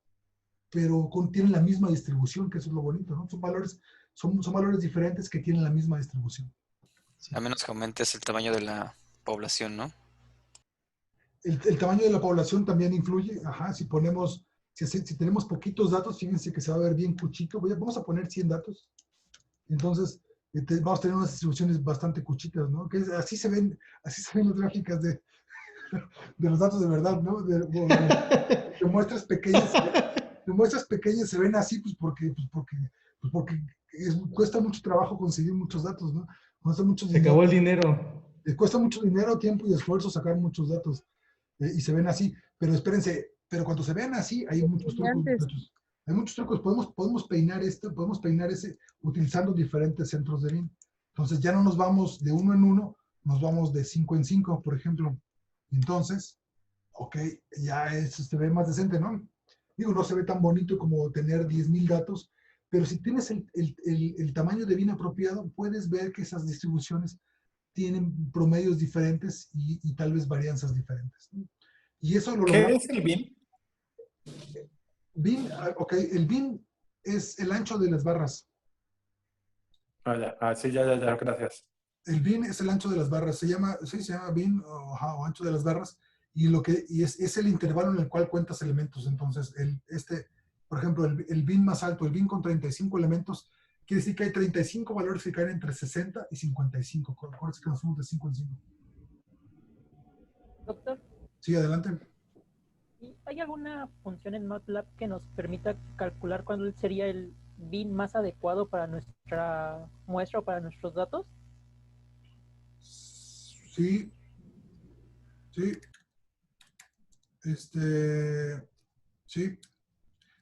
tienen la misma distribución, que eso es lo bonito, ¿no? Son valores diferentes que tienen la misma distribución. A menos que aumentes el tamaño de la población, ¿no? El tamaño de la población también influye. Ajá, si tenemos poquitos datos, fíjense que se va a ver bien cuchito. Vamos a poner 100 datos. Entonces, vamos a tener unas distribuciones bastante cuchitas, ¿no? Así se ven las gráficas de los datos de verdad, ¿no? De muestras pequeñas. De muestras pequeñas se ven así, pues porque cuesta mucho trabajo conseguir muchos datos, ¿no? Cuesta mucho Se acabó el dinero. Cuesta mucho dinero, tiempo y esfuerzo sacar muchos datos. Y se ven así. Pero espérense, pero cuando se ven así, hay muchos trucos, muchachos. Hay muchos trucos. Podemos peinar ese utilizando diferentes centros de bin. Entonces ya no nos vamos de 1 en 1, nos vamos de 5 en 5, por ejemplo. Entonces, ok, ya se ve más decente, ¿no? Digo, no se ve tan bonito como tener 10,000 datos, pero si tienes el tamaño de bin apropiado, puedes ver que esas distribuciones tienen promedios diferentes y tal vez varianzas diferentes, ¿no? Y eso lo ¿Qué es el bin? Bin, ok, el bin es el ancho de las barras. Sí, ya, gracias. El bin es el ancho de las barras. Se llama bin o ancho de las barras. Y es el intervalo en el cual cuentas elementos. Entonces, por ejemplo, el bin más alto, el bin con 35 elementos, quiere decir que hay 35 valores que caen entre 60 y 55. Acuérdense que nos fuimos de 5 en 5. Doctor, Sí, adelante. ¿hay alguna función en MATLAB que nos permita calcular cuál sería el bin más adecuado para nuestra muestra o para nuestros datos? Sí. Sí.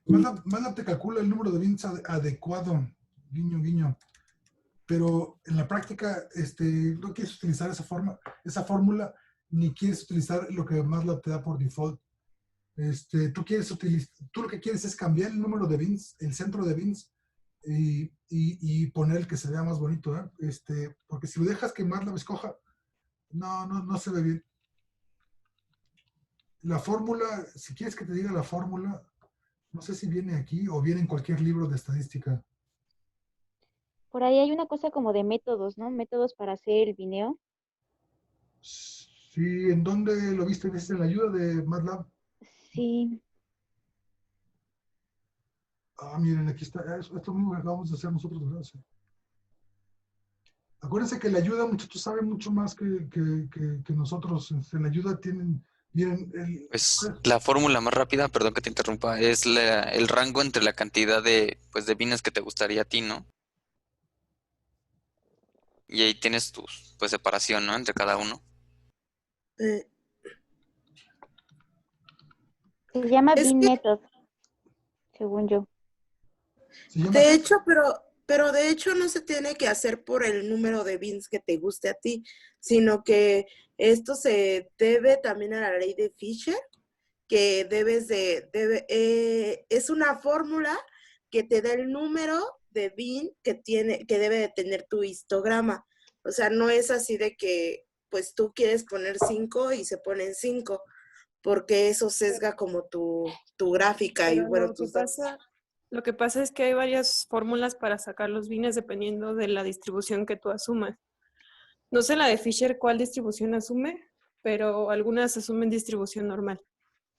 MATLAB te calcula el número de bins adecuado, guiño, guiño. Pero en la práctica, no quieres utilizar esa fórmula, ni quieres utilizar lo que MATLAB te da por default. Tú lo que quieres es cambiar el número de bins, el centro de bins, y poner el que se vea más bonito, ¿eh? Porque si lo dejas que MATLAB escoja, no se ve bien. La fórmula, si quieres que te diga la fórmula, no sé si viene aquí o viene en cualquier libro de estadística. Por ahí hay una cosa como de métodos, ¿no? Métodos para hacer el bineo. Sí, ¿en dónde lo viste? ¿Viste en la ayuda de MATLAB? Sí. Miren, aquí está. Esto mismo que acabamos de hacer nosotros, ¿verdad? Sí. Acuérdense que la ayuda, muchachos, sabe mucho más que nosotros. En la ayuda miren, Pues la fórmula más rápida, perdón que te interrumpa, es el rango entre la cantidad de bines que te gustaría a ti, ¿no? Y ahí tienes tu separación, ¿no? Entre cada uno. Se llama bin method, según yo. De hecho, pero de hecho no se tiene que hacer por el número de bins que te guste a ti, sino que esto se debe también a la ley de Fisher, que es una fórmula que te da el número de bin que debe de tener tu histograma. O sea, no es así de que pues tú quieres poner 5 y se ponen 5, porque eso sesga como tu gráfica. Pero Y bueno, lo que pasa es que hay varias fórmulas para sacar los bines dependiendo de la distribución que tú asumas. No sé la de Fisher cuál distribución asume, pero algunas asumen distribución normal.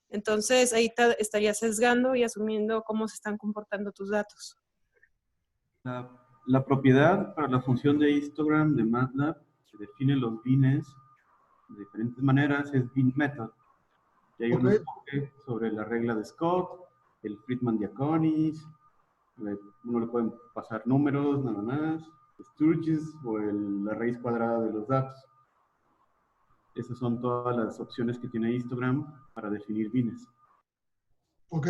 Entonces ahí estarías sesgando y asumiendo cómo se están comportando tus datos. La propiedad para la función de histogram de MATLAB que define los bines de diferentes maneras es bin method. Y hay un enfoque sobre la regla de Scott, el Friedman-Diaconis, uno le pueden pasar números nada más, Sturges o la raíz cuadrada de los datos. Esas son todas las opciones que tiene Histogram para definir bines. Ok,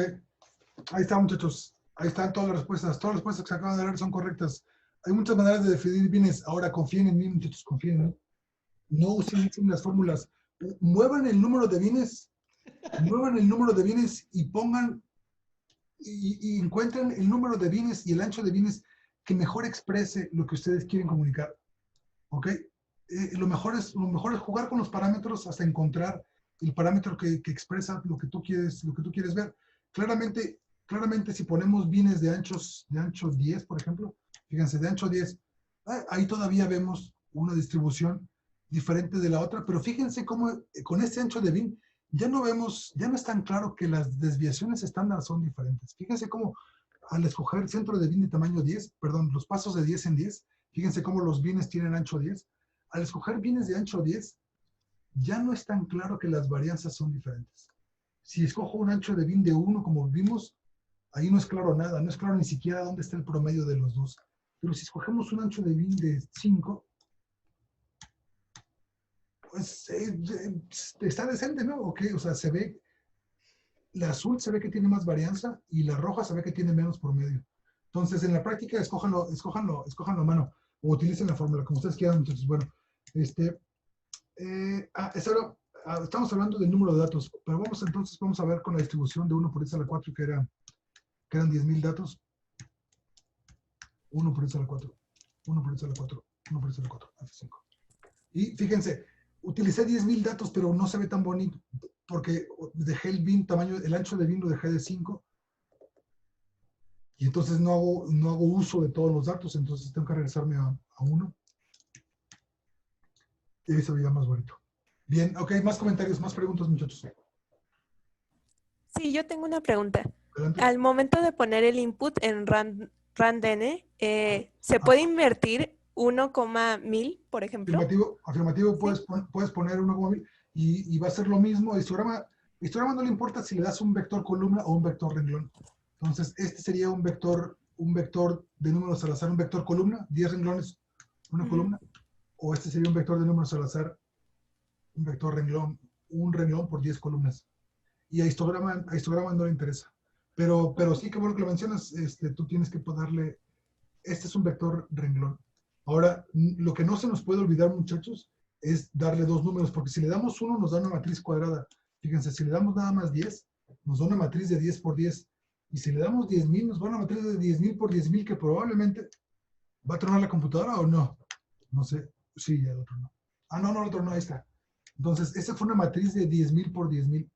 ahí está, muchachos. Ahí están todas las respuestas. Todas las respuestas que se acaban de dar son correctas. Hay muchas maneras de definir bines. Ahora confíen en mí, muchachos, confíen en mí. No usen las fórmulas. Muevan el número de bines. Muevan el número de bines y pongan y encuentren el número de bines y el ancho de bines que mejor exprese lo que ustedes quieren comunicar. ¿Ok? Lo mejor es jugar con los parámetros hasta encontrar el parámetro que expresa lo que tú quieres ver. Claramente, si ponemos bines de ancho 10, por ejemplo, fíjense, de ancho 10, ahí todavía vemos una distribución diferente de la otra, pero fíjense cómo con este ancho de bin ya no es tan claro que las desviaciones estándar son diferentes. Fíjense cómo al escoger centro de bin de tamaño 10, perdón, los pasos de 10 en 10, fíjense cómo los bines tienen ancho 10. Al escoger bines de ancho 10, ya no es tan claro que las varianzas son diferentes. Si escojo un ancho de bin de 1, como vimos, ahí no es claro nada, no es claro ni siquiera dónde está el promedio de los dos. Pero si escogemos un ancho de bin de 5, pues está decente, ¿no? ¿O qué? O sea, se ve, la azul se ve que tiene más varianza y la roja se ve que tiene menos promedio. Entonces, en la práctica, escójanlo a mano o utilicen la fórmula, como ustedes quieran. Entonces, bueno, estamos hablando del número de datos, pero vamos a ver con la distribución de 1 por 10 a la 4, que eran 10.000 datos. 1 por 10 a la 4, 1 por 10 a la 4, 1 por 10 a la 4, F5. Y fíjense, utilicé 10.000 datos, pero no se ve tan bonito, porque dejé el bin tamaño, el ancho de bin lo dejé de 5, y entonces no hago uso de todos los datos, entonces tengo que regresarme a 1. Y ahí se veía más bonito. Bien, ok, más comentarios, más preguntas, muchachos. Sí, yo tengo una pregunta. Adelante. Al momento de poner el input en RANDN, ¿se puede invertir 1,1000, por ejemplo? Afirmativo, puedes poner 1,1000 y va a ser lo mismo. Histograma no le importa si le das un vector columna o un vector renglón. Entonces, este sería un vector de números al azar, un vector columna, 10 renglones, una columna. O este sería un vector de números al azar, un vector renglón, un renglón por 10 columnas. Y a histograma no le interesa. Pero sí, que bueno que lo mencionas, tú tienes que darle, este es un vector renglón. Ahora, lo que no se nos puede olvidar, muchachos, es darle dos números, porque si le damos 1 nos da una matriz cuadrada. Fíjense, si le damos nada más 10, nos da una matriz de 10 por 10. Y si le damos 10.000, nos da una matriz de 10.000 por 10.000, que probablemente va a tronar la computadora o no. No sé. Sí, ya el otro no. No, el otro no, ahí está. Entonces, esa fue una matriz de 10.000 por 10.000.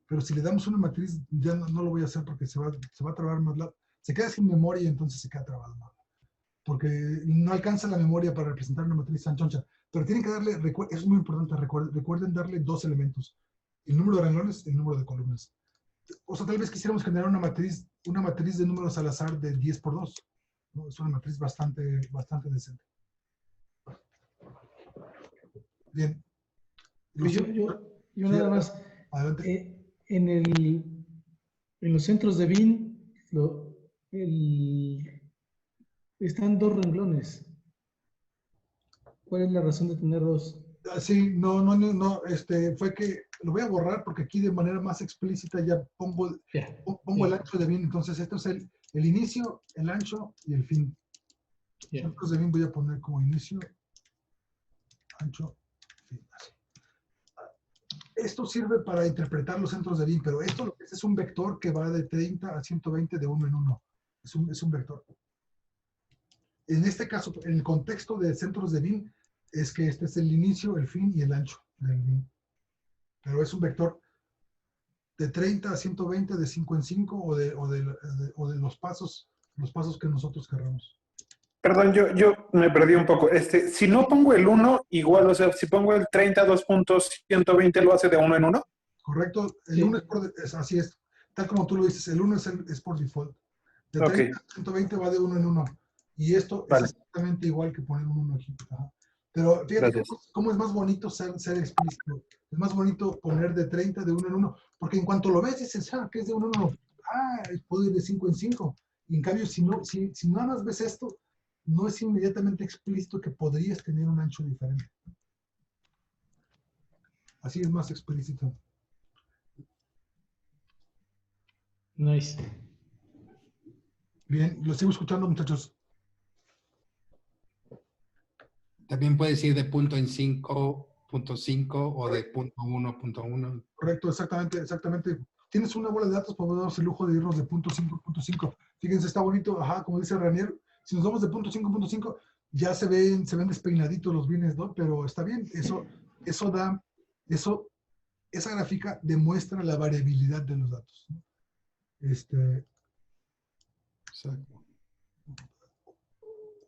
Pero si le damos una matriz, ya no lo voy a hacer porque se va a trabar más. Se queda sin memoria y entonces se queda trabado más. Porque no alcanza la memoria para representar una matriz tan choncha. Pero tienen que darle, es muy importante, recuerden darle dos elementos. El número de renglones y el número de columnas. O sea, tal vez quisiéramos generar una matriz de números al azar de 10 por 2. ¿No? Es una matriz bastante decente. Bien. Yo nada más. Adelante. En los centros de bin están dos renglones. ¿Cuál es la razón de tener dos? Sí, no, fue que lo voy a borrar porque aquí de manera más explícita ya pongo el ancho de bin. Entonces, esto es el inicio, el ancho y el fin. Centros de bin voy a poner como inicio, ancho, fin. Así. Esto sirve para interpretar los centros de bin, pero esto lo que es un vector que va de 30 a 120 de uno en uno. Es un vector. En este caso, en el contexto de centros de bin, es que este es el inicio, el fin y el ancho del bin. Pero es un vector de 30 a 120, de 5 en 5 o de los pasos que nosotros querramos. Perdón, yo me perdí un poco. Si no pongo el 1, igual, o sea, si pongo el 30, 2.120, ¿lo hace de uno en uno? Correcto. El 1 así es. Tal como tú lo dices, el 1 es por default. De 30 a 120 va de uno en uno. Y esto es exactamente igual que poner un 1 aquí. Ajá. Pero fíjate cómo es más bonito ser explícito. Es más bonito poner de 30 de uno en uno. Porque en cuanto lo ves, dices, que es de uno en uno. Puedo ir de 5 en 5. Y en cambio, si nada más ves esto, no es inmediatamente explícito que podrías tener un ancho diferente. Así es más explícito. Nice. Bien, lo sigo escuchando, muchachos. También puedes ir de punto en 5.5 o de punto 1.1. Correcto, exactamente. Tienes una bola de datos, podemos darnos el lujo de irnos de punto 5.5. Fíjense, está bonito, como dice Ranier. Si nos vamos de punto 5.5, ya se ven despeinaditos los bines, ¿no? Pero está bien, esa gráfica demuestra la variabilidad de los datos, ¿no? Exacto.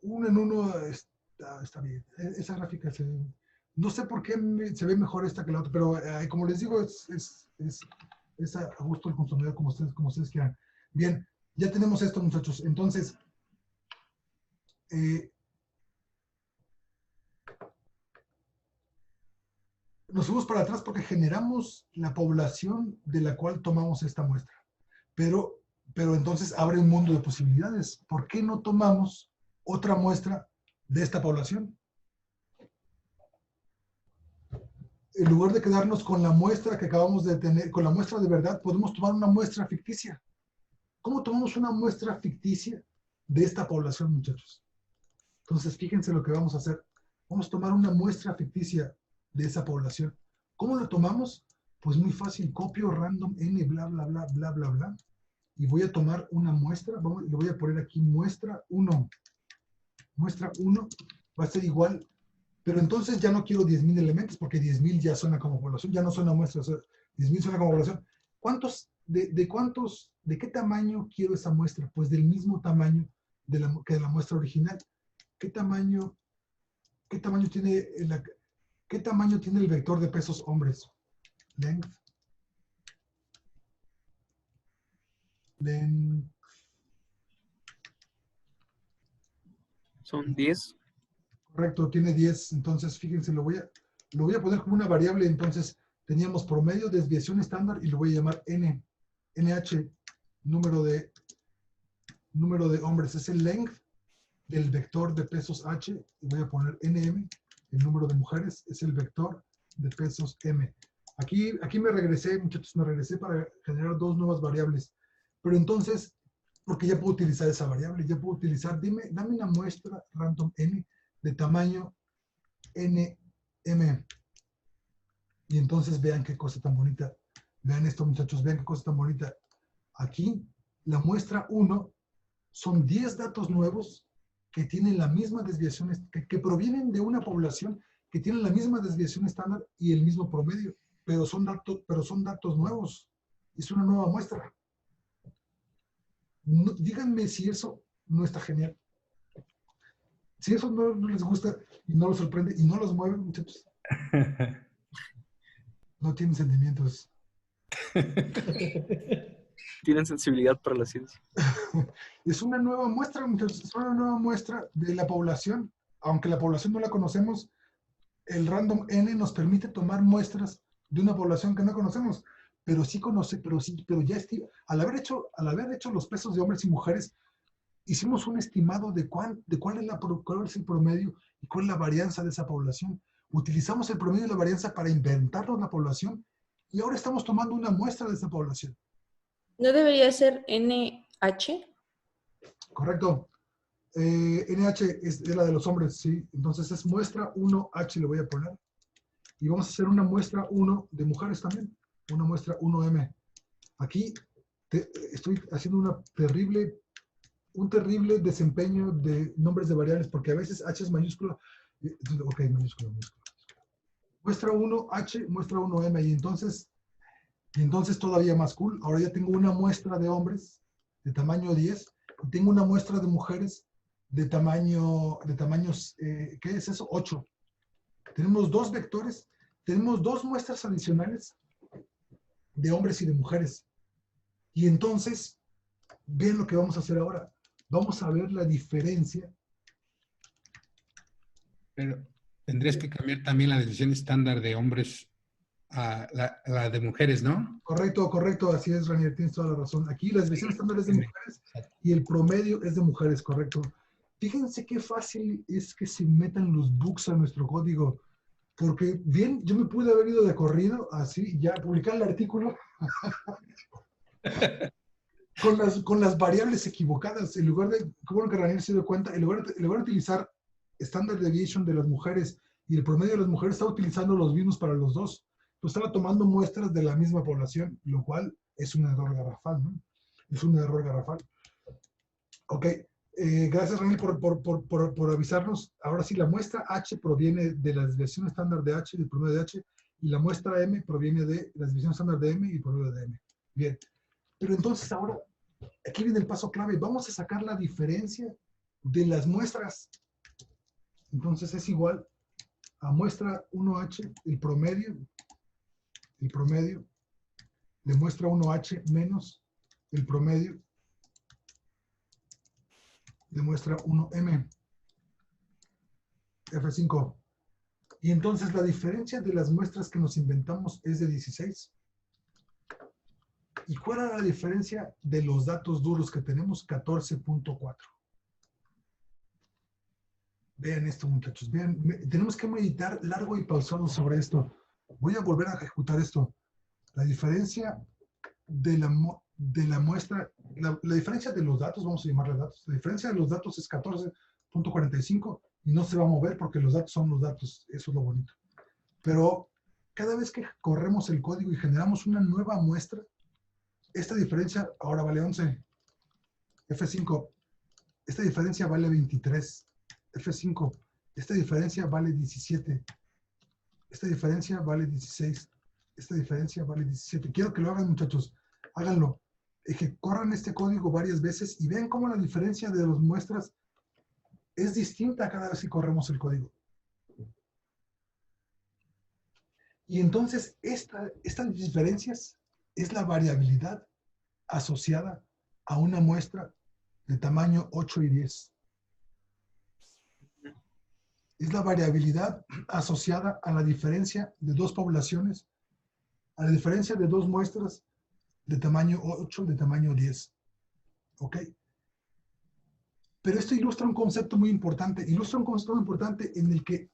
Uno en uno está bien. Esa gráfica No sé por qué se ve mejor esta que la otra, pero como les digo, es a gusto del consumidor, como ustedes quieran. Bien, ya tenemos esto, muchachos. Entonces, nos fuimos para atrás porque generamos la población de la cual tomamos esta muestra. Pero entonces abre un mundo de posibilidades. ¿Por qué no tomamos otra muestra de esta población? En lugar de quedarnos con la muestra que acabamos de tener, con la muestra de verdad, podemos tomar una muestra ficticia. ¿Cómo tomamos una muestra ficticia de esta población, muchachos? Entonces, fíjense lo que vamos a hacer. Vamos a tomar una muestra ficticia de esa población. ¿Cómo lo tomamos? Pues muy fácil. Copio random n, bla, bla, bla, bla, bla, bla. Y voy a tomar una muestra. Le voy a poner aquí muestra 1. Muestra 1 va a ser igual. Pero entonces ya no quiero 10,000 elementos porque 10,000 ya suena como población. Ya no suena muestra. O sea, 10,000 suena como población. ¿De qué tamaño quiero esa muestra? Pues del mismo tamaño que de la muestra original. ¿Qué tamaño tiene el vector de pesos hombres? Length. Son 10. Correcto, tiene 10. Entonces, fíjense, lo voy a poner como una variable. Entonces, teníamos promedio, desviación estándar y lo voy a llamar N. NH, número de hombres. Es el length del vector de pesos H. Y voy a poner NM, el número de mujeres. Es el vector de pesos M. Aquí me regresé, muchachos, para generar dos nuevas variables. Pero entonces, porque ya puedo utilizar esa variable, ya puedo utilizar, dame una muestra random N de tamaño NM. Y entonces vean qué cosa tan bonita. Vean esto, muchachos, vean qué cosa tan bonita. Aquí, la muestra 1 son 10 datos nuevos que tienen la misma desviación, que provienen de una población que tienen la misma desviación estándar y el mismo promedio, pero son datos nuevos. Es una nueva muestra. No, díganme si eso no está genial. Si eso no les gusta y no los sorprende y no los mueve, muchachos, no tienen sentimientos. Tienen sensibilidad para la ciencia. Es una nueva muestra, muchachos. Es una nueva muestra de la población. Aunque la población no la conocemos, el random N nos permite tomar muestras de una población que no conocemos. Pero ya al haber hecho los pesos de hombres y mujeres, hicimos un estimado de cuál es el promedio y cuál es la varianza de esa población. Utilizamos el promedio y la varianza para inventarnos la población y ahora estamos tomando una muestra de esa población. ¿No debería ser NH? Correcto. NH es la de los hombres, sí. Entonces es muestra 1H, le voy a poner. Y vamos a hacer una muestra 1 de mujeres también. Una muestra 1M. Aquí estoy haciendo un terrible desempeño de nombres de variables, porque a veces H es mayúscula. Ok, mayúscula. Muestra 1H, muestra 1M. Y entonces todavía más cool. Ahora ya tengo una muestra de hombres de tamaño 10 y tengo una muestra de mujeres de tamaños, ¿qué es eso? 8. Tenemos dos vectores, tenemos dos muestras adicionales de hombres y de mujeres. Y entonces, vean lo que vamos a hacer ahora. Vamos a ver la diferencia. Pero tendrías que cambiar también la desviación estándar de hombres a la de mujeres, ¿no? Correcto, así es, Ranier, tienes toda la razón. Aquí la desviación estándar es de mujeres y el promedio es de mujeres, correcto. Fíjense qué fácil es que se metan los bugs a nuestro código, porque bien, yo me pude haber ido de corrido, así, ya publicar el artículo con las variables equivocadas, en lugar de, qué bueno que Ranier se dio cuenta, en lugar de utilizar standard deviation de las mujeres y el promedio de las mujeres, estaba utilizando los mismos para los dos. Pues estaba tomando muestras de la misma población, lo cual es un error garrafal, ¿no? Es un error garrafal. Ok, gracias, Ranier, por avisarnos. Ahora sí, la muestra H proviene de la desviación estándar de H, del promedio de H, y la muestra M proviene de la desviación estándar de M y el promedio de M. Bien, pero entonces ahora, aquí viene el paso clave. Vamos a sacar la diferencia de las muestras. Entonces es igual a muestra 1H, el promedio, le muestra 1H menos el promedio, le muestra 1M, F5. Y entonces la diferencia de las muestras que nos inventamos es de 16. ¿Y cuál era la diferencia de los datos duros que tenemos? 14.4. Vean esto, muchachos. Vean, tenemos que meditar largo y pausado sobre esto. Voy a volver a ejecutar esto. La diferencia de la muestra, la diferencia de los datos, vamos a llamarle datos, la diferencia de los datos es 14.45 y no se va a mover porque los datos son los datos. Eso es lo bonito. Pero cada vez que corremos el código y generamos una nueva muestra, esta diferencia ahora vale 11. F5. Esta diferencia vale 23. F5. Esta diferencia vale 17. Esta diferencia vale 16. Esta diferencia vale 17. Quiero que lo hagan, muchachos. Háganlo. Que corran este código varias veces y vean cómo la diferencia de las muestras es distinta cada vez que corremos el código. Y entonces estas diferencias es la variabilidad asociada a una muestra de tamaño 8 y 10. Es la variabilidad asociada a la diferencia de dos poblaciones, a la diferencia de dos muestras de tamaño 8, de tamaño 10. ¿Ok? Pero esto ilustra un concepto muy importante. Ilustra un concepto muy importante en el que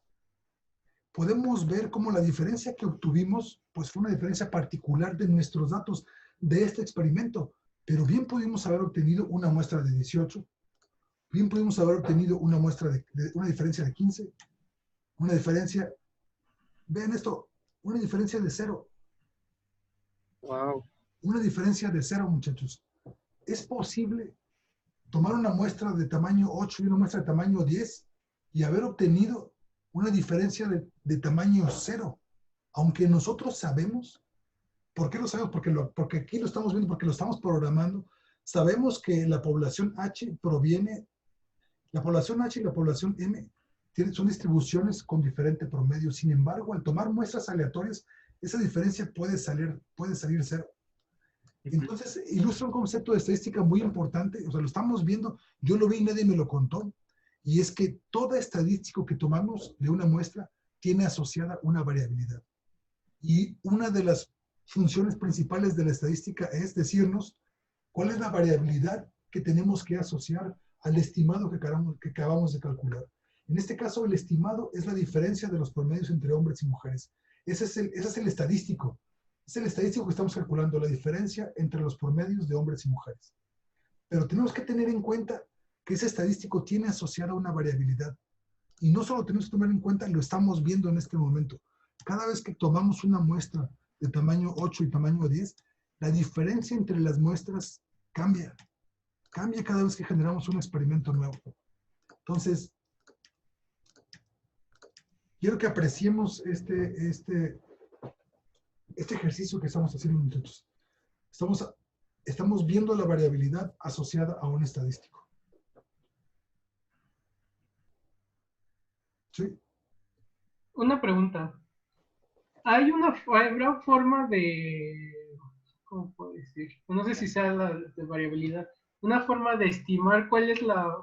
podemos ver cómo la diferencia que obtuvimos pues fue una diferencia particular de nuestros datos de este experimento. Pero bien pudimos haber obtenido una muestra de 18, bien pudimos haber obtenido una muestra una diferencia de 15, una diferencia, vean esto, una diferencia de 0. Wow. Una diferencia de 0, muchachos. Es posible tomar una muestra de tamaño 8 y una muestra de tamaño 10 y haber obtenido una diferencia de tamaño 0. Aunque nosotros sabemos, ¿por qué lo sabemos? Porque aquí lo estamos viendo, porque lo estamos programando. Sabemos que la población H proviene, la población H y la población M son distribuciones con diferente promedio. Sin embargo, al tomar muestras aleatorias, esa diferencia puede salir 0. Entonces, ilustra un concepto de estadística muy importante. O sea, lo estamos viendo, yo lo vi y nadie me lo contó. Y es que toda estadística que tomamos de una muestra tiene asociada una variabilidad. Y una de las funciones principales de la estadística es decirnos cuál es la variabilidad que tenemos que asociar al estimado que acabamos de calcular. En este caso, el estimado es la diferencia de los promedios entre hombres y mujeres. Ese es el estadístico. Es el estadístico que estamos calculando, la diferencia entre los promedios de hombres y mujeres. Pero tenemos que tener en cuenta que ese estadístico tiene asociada una variabilidad. Y no solo tenemos que tomar en cuenta, lo estamos viendo en este momento. Cada vez que tomamos una muestra de tamaño 8 y tamaño 10, la diferencia entre las muestras cambia. Cambia cada vez que generamos un experimento nuevo. Entonces, quiero que apreciemos este ejercicio que estamos haciendo, muchachos. Estamos viendo la variabilidad asociada a un estadístico. ¿Sí? Una pregunta. ¿Habrá forma de, ¿cómo puedo decir? No sé si sea la de variabilidad. Una forma de estimar cuál es la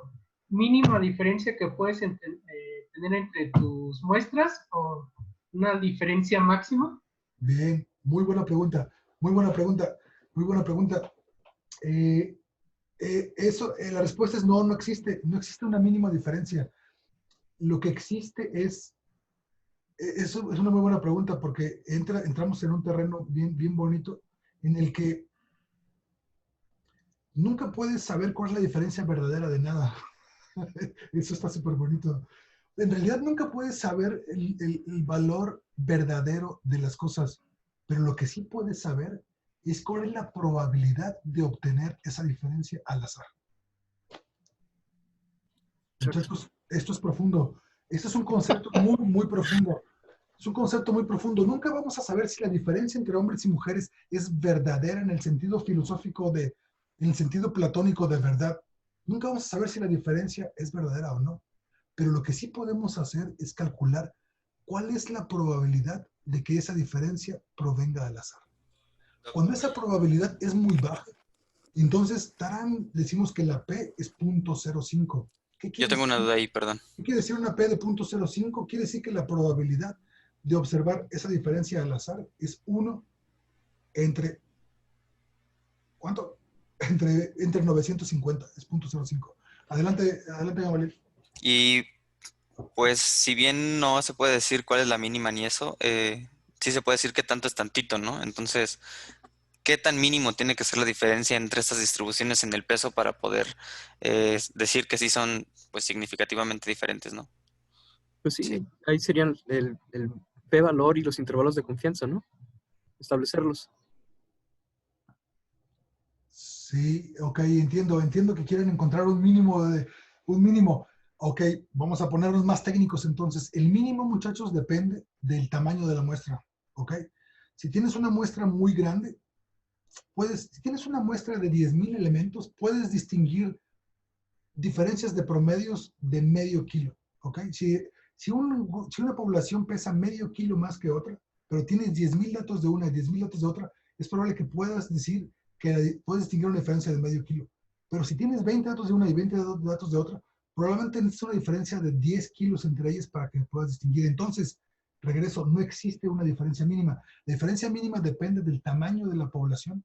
mínima diferencia que puedes tener entre tus muestras o una diferencia máxima? Bien, muy buena pregunta. Muy buena pregunta. Muy buena pregunta. La respuesta es no, no existe. No existe una mínima diferencia. Lo que existe es una muy buena pregunta porque entramos en un terreno bien bonito en el que nunca puedes saber cuál es la diferencia verdadera de nada. Eso está súper bonito. En realidad nunca puedes saber el valor verdadero de las cosas, pero lo que sí puedes saber es cuál es la probabilidad de obtener esa diferencia al azar. Entonces, esto es profundo. Este es un concepto muy profundo. Es un concepto muy profundo. Nunca vamos a saber si la diferencia entre hombres y mujeres es verdadera en el sentido filosófico, en el sentido platónico de verdad. Nunca vamos a saber si la diferencia es verdadera o no. Pero lo que sí podemos hacer es calcular ¿cuál es la probabilidad de que esa diferencia provenga del azar? Cuando esa probabilidad es muy baja, entonces decimos que la P es 0.05. Yo tengo una duda ahí, perdón. ¿Qué quiere decir una P de 0.05? Quiere decir que la probabilidad de observar esa diferencia al azar es 1 entre, ¿cuánto? Entre 950, es 0.05. Adelante, Gabriel. Y pues si bien no se puede decir cuál es la mínima ni eso, sí se puede decir que tanto es tantito, ¿no? Entonces, ¿qué tan mínimo tiene que ser la diferencia entre estas distribuciones en el peso para poder decir que sí son pues significativamente diferentes, ¿no? Pues sí, ahí serían el p-valor y los intervalos de confianza, ¿no? Establecerlos. Sí, ok, entiendo que quieren encontrar un mínimo. Ok, vamos a ponernos más técnicos entonces. El mínimo, muchachos, depende del tamaño de la muestra, ok. Si tienes una muestra muy grande, si tienes una muestra de 10,000 elementos, puedes distinguir diferencias de promedios de medio kilo, ok. Si una población pesa medio kilo más que otra, pero tienes 10,000 datos de una y 10,000 datos de otra, es probable que puedas decir que puedes distinguir una diferencia de medio kilo. Pero si tienes 20 datos de una y 20 datos de otra, probablemente necesitas una diferencia de 10 kilos entre ellas para que puedas distinguir. Entonces, regreso, no existe una diferencia mínima. La diferencia mínima depende del tamaño de la población,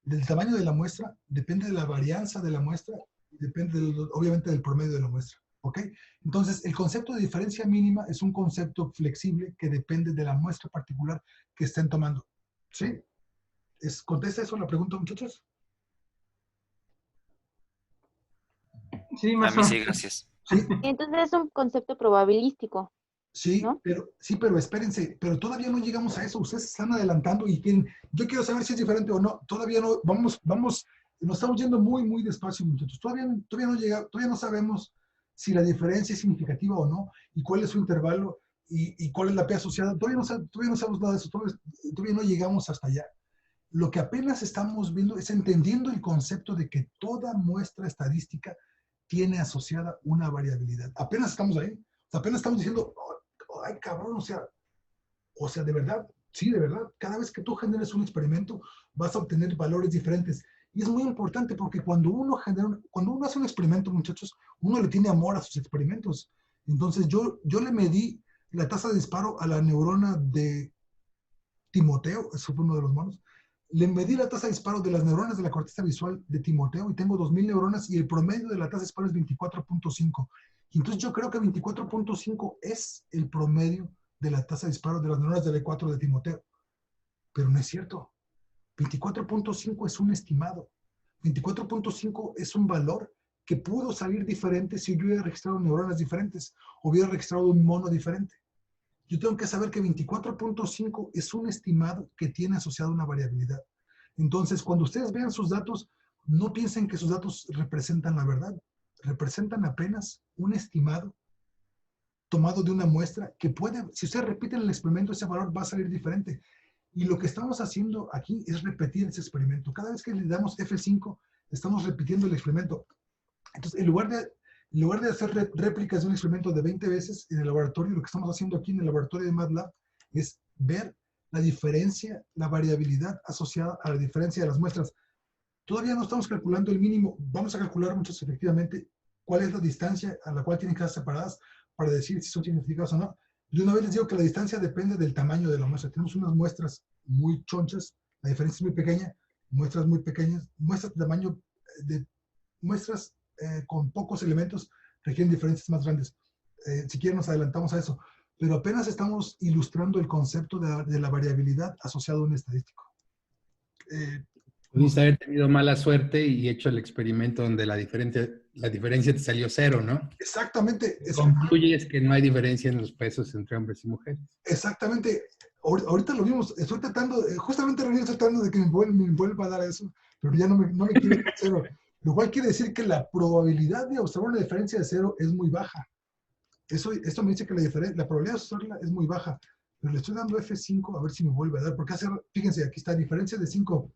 del tamaño de la muestra, depende de la varianza de la muestra, depende obviamente del promedio de la muestra. ¿Ok? Entonces, el concepto de diferencia mínima es un concepto flexible que depende de la muestra particular que estén tomando. ¿Sí? ¿Contesta eso la pregunta, muchachos? Sí, más o menos. Sí, gracias. Sí. Entonces es un concepto probabilístico. Sí, ¿no? pero espérense, pero todavía no llegamos a eso. Ustedes se están adelantando y quieren, yo quiero saber si es diferente o no. Todavía no, vamos, nos estamos yendo muy, muy despacio, muchachos. Todavía no sabemos si la diferencia es significativa o no, y cuál es su intervalo, y cuál es la P asociada. Todavía no sabemos nada de eso, todavía no llegamos hasta allá. Lo que apenas estamos viendo es entendiendo el concepto de que toda muestra estadística tiene asociada una variabilidad. Apenas estamos ahí. O sea, apenas estamos diciendo, ay, cabrón, o sea, de verdad, sí, de verdad, cada vez que tú generes un experimento, vas a obtener valores diferentes. Y es muy importante porque cuando uno hace un experimento, muchachos, uno le tiene amor a sus experimentos. Entonces, yo le medí la tasa de disparo a la neurona de Timoteo, eso fue uno de los monos. Le medí la tasa de disparo de las neuronas de la corteza visual de Timoteo y tengo 2,000 neuronas y el promedio de la tasa de disparo es 24.5. Entonces yo creo que 24.5 es el promedio de la tasa de disparo de las neuronas del E4 de Timoteo. Pero no es cierto. 24.5 es un estimado. 24.5 es un valor que pudo salir diferente si yo hubiera registrado neuronas diferentes o hubiera registrado un mono diferente. Yo tengo que saber que 24.5 es un estimado que tiene asociado una variabilidad. Entonces, cuando ustedes vean sus datos, no piensen que sus datos representan la verdad. Representan apenas un estimado tomado de una muestra que puede, si ustedes repiten el experimento, ese valor va a salir diferente. Y lo que estamos haciendo aquí es repetir ese experimento. Cada vez que le damos F5, estamos repitiendo el experimento. Entonces, en lugar de hacer réplicas de un experimento de 20 veces en el laboratorio, lo que estamos haciendo aquí en el laboratorio de MATLAB es ver la diferencia, la variabilidad asociada a la diferencia de las muestras. Todavía no estamos calculando el mínimo. Vamos a calcular muchos efectivamente cuál es la distancia a la cual tienen que estar separadas para decir si son significativas o no. De una vez les digo que la distancia depende del tamaño de la muestra. Tenemos unas muestras muy chonchas, la diferencia es muy pequeña, muestras muy pequeñas, muestras de tamaño de muestras con pocos elementos requieren diferencias más grandes. Si quieren nos adelantamos a eso, pero apenas estamos ilustrando el concepto de la variabilidad asociado a un estadístico. Pudiste haber tenido mala suerte y hecho el experimento donde la diferencia te salió 0, ¿no? Exactamente. Concluyes que no hay diferencia en los pesos entre hombres y mujeres. Exactamente. Ahorita lo vimos. Estoy tratando, justamente René, estoy tratando de que me vuelva a dar eso, pero ya no me quiere dar 0. Lo cual quiere decir que la probabilidad de observar una diferencia de 0 es muy baja. Esto me dice que la probabilidad de observarla es muy baja. Pero le estoy dando F5 a ver si me vuelve a dar. Porque fíjense, aquí está, diferencia de 5.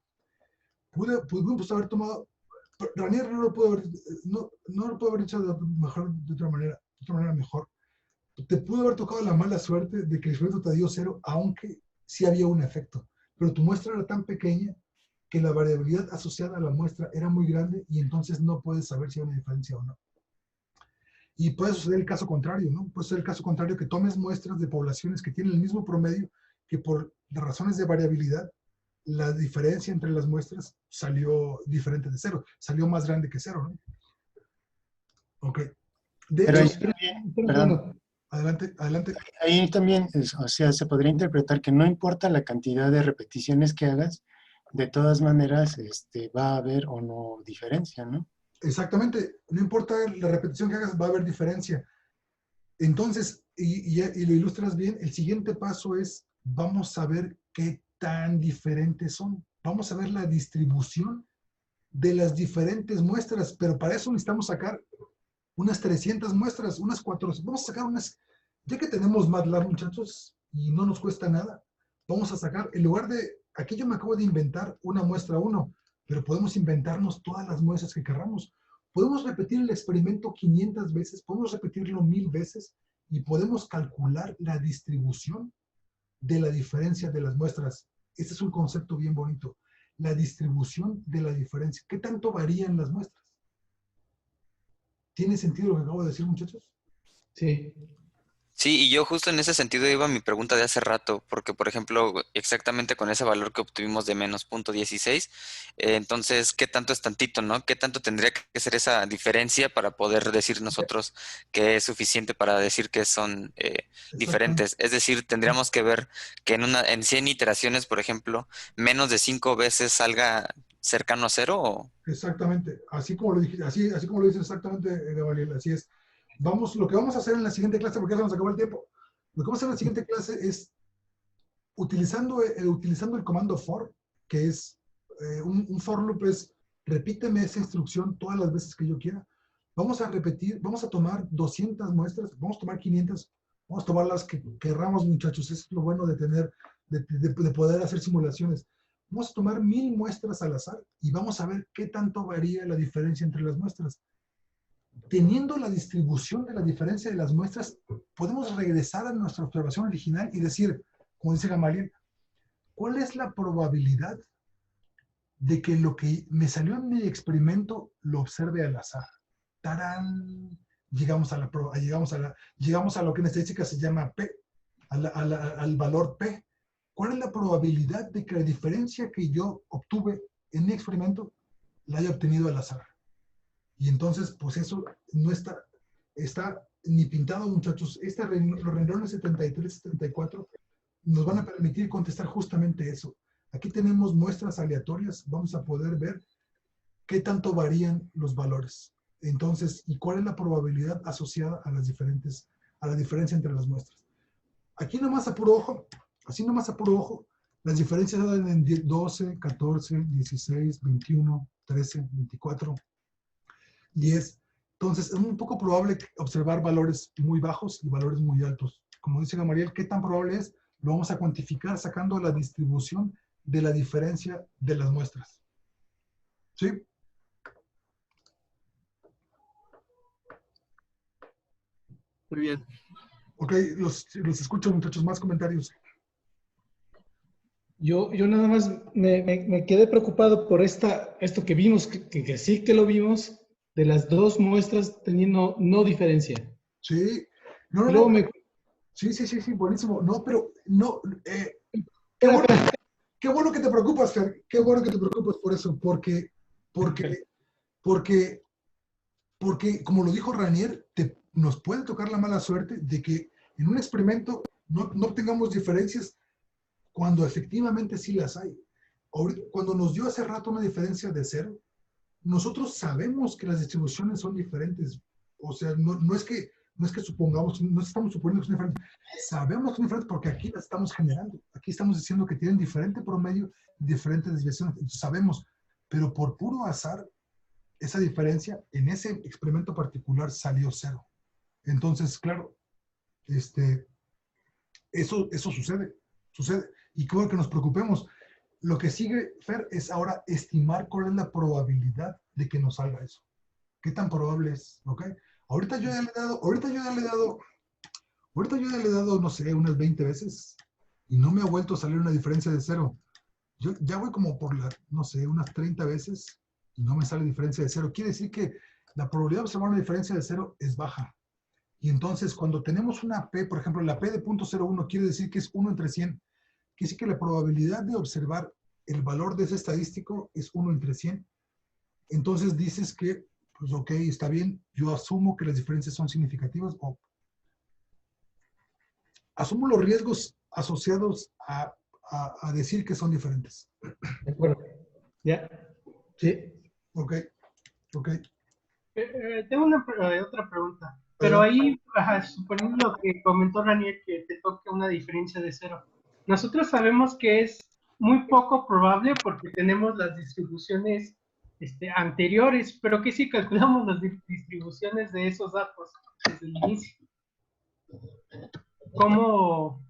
Pudimos haber tomado... Ranier no lo pudo haber hecho de otra manera mejor. te pudo haber tocado la mala suerte de que el experimento te dio 0, aunque sí había un efecto. Pero tu muestra era tan pequeña que la variabilidad asociada a la muestra era muy grande y entonces no puedes saber si hay una diferencia o no. Y puede suceder el caso contrario, ¿no? Puede ser el caso contrario que tomes muestras de poblaciones que tienen el mismo promedio, que por razones de variabilidad, la diferencia entre las muestras salió diferente de 0, salió más grande que 0, ¿no? Ok. Pero ahí también, perdón. Adelante. Ahí también, o sea, se podría interpretar que no importa la cantidad de repeticiones que hagas, de todas maneras va a haber o no diferencia, ¿no? Exactamente, no importa la repetición que hagas, va a haber diferencia. Entonces, y lo ilustras bien, el siguiente paso es, vamos a ver qué tan diferentes son. Vamos a ver la distribución de las diferentes muestras, pero para eso necesitamos sacar unas 300 muestras, unas 400. Vamos a sacar unas, ya que tenemos MATLAB, muchachos, y no nos cuesta nada, vamos a sacar, en lugar de, aquí yo me acabo de inventar una muestra 1, pero podemos inventarnos todas las muestras que queramos. Podemos repetir el experimento 500 veces, podemos repetirlo 1000 veces y podemos calcular la distribución de la diferencia de las muestras. Este es un concepto bien bonito. La distribución de la diferencia. ¿Qué tanto varían las muestras? ¿Tiene sentido lo que acabo de decir, muchachos? Sí. Sí, y yo justo en ese sentido iba a mi pregunta de hace rato, porque por ejemplo, exactamente con ese valor que obtuvimos de menos 0.16, entonces, ¿qué tanto es tantito, no? ¿Qué tanto tendría que ser esa diferencia para poder decir nosotros que es suficiente para decir que son diferentes? Es decir, tendríamos que ver que en 100 iteraciones, por ejemplo, menos de 5 veces salga cercano a 0, ¿o? Exactamente, así como lo dije, así como lo dice exactamente Gabriel, así es. Lo que vamos a hacer en la siguiente clase, porque ya se nos acabó el tiempo, lo que vamos a hacer en la siguiente clase es, utilizando el comando for, que es un for loop es, repíteme esa instrucción todas las veces que yo quiera. Vamos a repetir, vamos a tomar 200 muestras, vamos a tomar 500, vamos a tomar las que querramos, muchachos. Eso es lo bueno de tener, de poder hacer simulaciones. Vamos a tomar 1000 muestras al azar y vamos a ver qué tanto varía la diferencia entre las muestras. Teniendo la distribución de la diferencia de las muestras, podemos regresar a nuestra observación original y decir, como dice Gamaliel, ¿cuál es la probabilidad de que lo que me salió en mi experimento lo observe al azar? ¡Tarán! Llegamos a lo que en estadística se llama P, al valor P. ¿Cuál es la probabilidad de que la diferencia que yo obtuve en mi experimento la haya obtenido al azar? Y entonces, pues eso no está ni pintado, muchachos. Los renglones 73, 74 nos van a permitir contestar justamente eso. Aquí tenemos muestras aleatorias, vamos a poder ver qué tanto varían los valores. Entonces, ¿y cuál es la probabilidad asociada a la diferencia entre las muestras? Aquí nomás a puro ojo, así nomás a puro ojo, las diferencias dan en 12, 14, 16, 21, 13, 24, 10. Entonces, es un poco probable observar valores muy bajos y valores muy altos. Como dice Gamaliel, ¿qué tan probable es? Lo vamos a cuantificar sacando la distribución de la diferencia de las muestras. ¿Sí? Muy bien. Ok, los escucho, muchachos. Más comentarios. Yo nada más me quedé preocupado por esto que vimos, que sí que lo vimos, de las dos muestras teniendo no diferencia. Sí. Sí, buenísimo. No, pero no. Qué bueno que te preocupas, Fer. Qué bueno que te preocupas por eso. Porque como lo dijo Ranier, nos puede tocar la mala suerte de que en un experimento no obtengamos diferencias cuando efectivamente sí las hay. Cuando nos dio hace rato una diferencia de 0, nosotros sabemos que las distribuciones son diferentes. O sea, no es que supongamos, no estamos suponiendo que son diferentes. Sabemos que son diferentes porque aquí las estamos generando. Aquí estamos diciendo que tienen diferente promedio y diferentes desviaciones. Entonces, sabemos, pero por puro azar, esa diferencia en ese experimento particular salió 0. Entonces, claro, eso sucede. Y creo que nos preocupemos. Lo que sigue, Fer, es ahora estimar cuál es la probabilidad de que nos salga eso. ¿Qué tan probable es? ¿Ok? Ahorita yo ya le he dado Ahorita yo ya le he dado, no sé, unas 20 veces y no me ha vuelto a salir una diferencia de 0. Yo ya voy como por no sé, unas 30 veces y no me sale diferencia de 0. Quiere decir que la probabilidad de observar una diferencia de 0 es baja. Y entonces, cuando tenemos una P, por ejemplo, la P de 0.01 quiere decir que es 1 entre 100. Quiere decir que la probabilidad de observar el valor de ese estadístico es 1 entre 100. Entonces dices que, pues ok, está bien, yo asumo que las diferencias son significativas o asumo los riesgos asociados a decir que son diferentes. De acuerdo. ¿Ya? Sí. Ok. Tengo otra pregunta. Pero ahí, suponiendo lo que comentó Ranier, que te toque una diferencia de 0. Nosotros sabemos que es muy poco probable porque tenemos las distribuciones anteriores, pero que si calculamos las distribuciones de esos datos desde el inicio, ¿cómo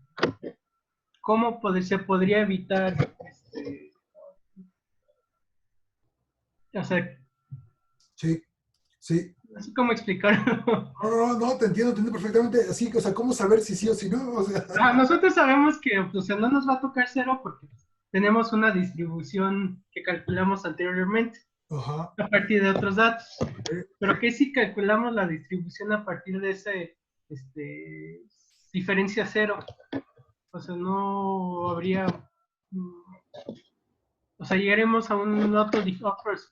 se podría evitar o sea, sí. Así como explicarlo. No, te entiendo perfectamente. Así, o sea, ¿cómo saber si sí o si no? O sea. Nosotros sabemos que no nos va a tocar 0 porque tenemos una distribución que calculamos anteriormente a partir de otros datos. Pero ¿qué si calculamos la distribución a partir de ese diferencia 0? O sea, no habría... O sea, llegaremos a un otro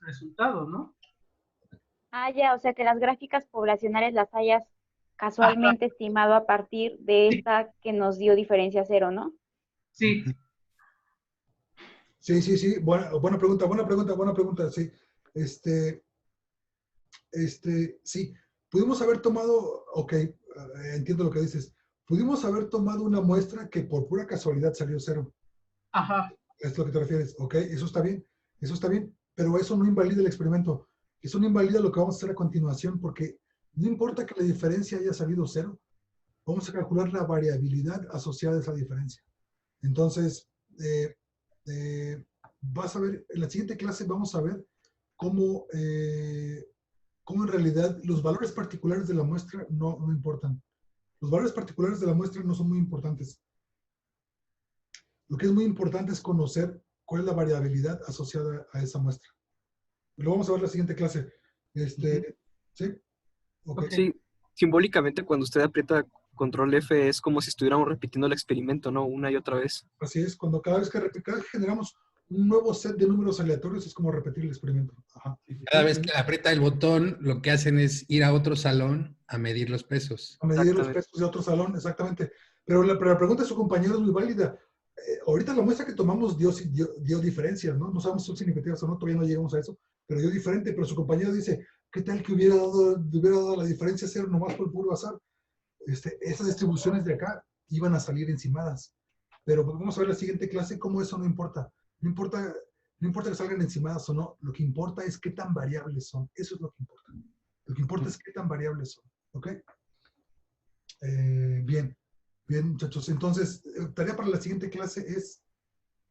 resultado, ¿no? Ya, o sea que las gráficas poblacionales las hayas casualmente estimado a partir de esta que nos dio diferencia 0, ¿no? Sí. Sí. Buena pregunta, sí. Sí. Pudimos haber tomado, ok, entiendo lo que dices. Pudimos haber tomado una muestra que por pura casualidad salió 0. Ajá. Es lo que te refieres, ok, eso está bien, pero eso no invalida el experimento. Eso no invalida lo que vamos a hacer a continuación, porque no importa que la diferencia haya salido 0, vamos a calcular la variabilidad asociada a esa diferencia. Entonces, vas a ver, en la siguiente clase vamos a ver cómo en realidad los valores particulares de la muestra no importan. Los valores particulares de la muestra no son muy importantes. Lo que es muy importante es conocer cuál es la variabilidad asociada a esa muestra. Lo vamos a ver en la siguiente clase. ¿Sí? Okay. Sí, simbólicamente cuando usted aprieta control F es como si estuviéramos repitiendo el experimento, ¿no? Una y otra vez. Así es, cada vez que generamos un nuevo set de números aleatorios es como repetir el experimento. Ajá. Cada vez que aprieta el botón, lo que hacen es ir a otro salón a medir los pesos. A medir los pesos de otro salón, exactamente. Pero la pregunta de su compañero es muy válida. Ahorita la muestra que tomamos dio diferencias, ¿no? No sabemos si son significativas o no, todavía no llegamos a eso, pero dio diferente. Pero su compañero dice, ¿qué tal que hubiera dado la diferencia 0 nomás por puro azar? Esas distribuciones de acá iban a salir encimadas. Pero vamos a ver la siguiente clase cómo eso no importa. No importa que salgan encimadas o no, lo que importa es qué tan variables son. Eso es lo que importa. Lo que importa es qué tan variables son. ¿Ok? Bien, muchachos. Entonces, tarea para la siguiente clase es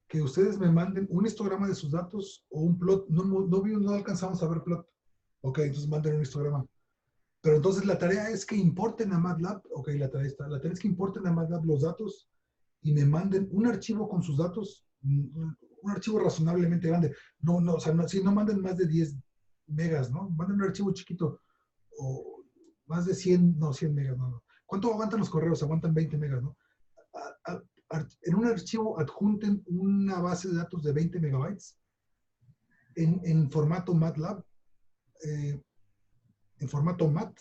que ustedes me manden un histograma de sus datos o un plot. No alcanzamos a ver plot. Ok, entonces manden un histograma. Pero entonces la tarea es que importen a MATLAB. Ok, la tarea está. La tarea es que importen a MATLAB los datos y me manden un archivo con sus datos, un archivo razonablemente grande. O sea, no manden más de 10 megas, ¿no? Manden un archivo chiquito o más de 100 megas, no. ¿Cuánto aguantan los correos? Aguantan 20 megas, ¿no? En un archivo adjunten una base de datos de 20 megabytes en formato MATLAB, en formato MAT,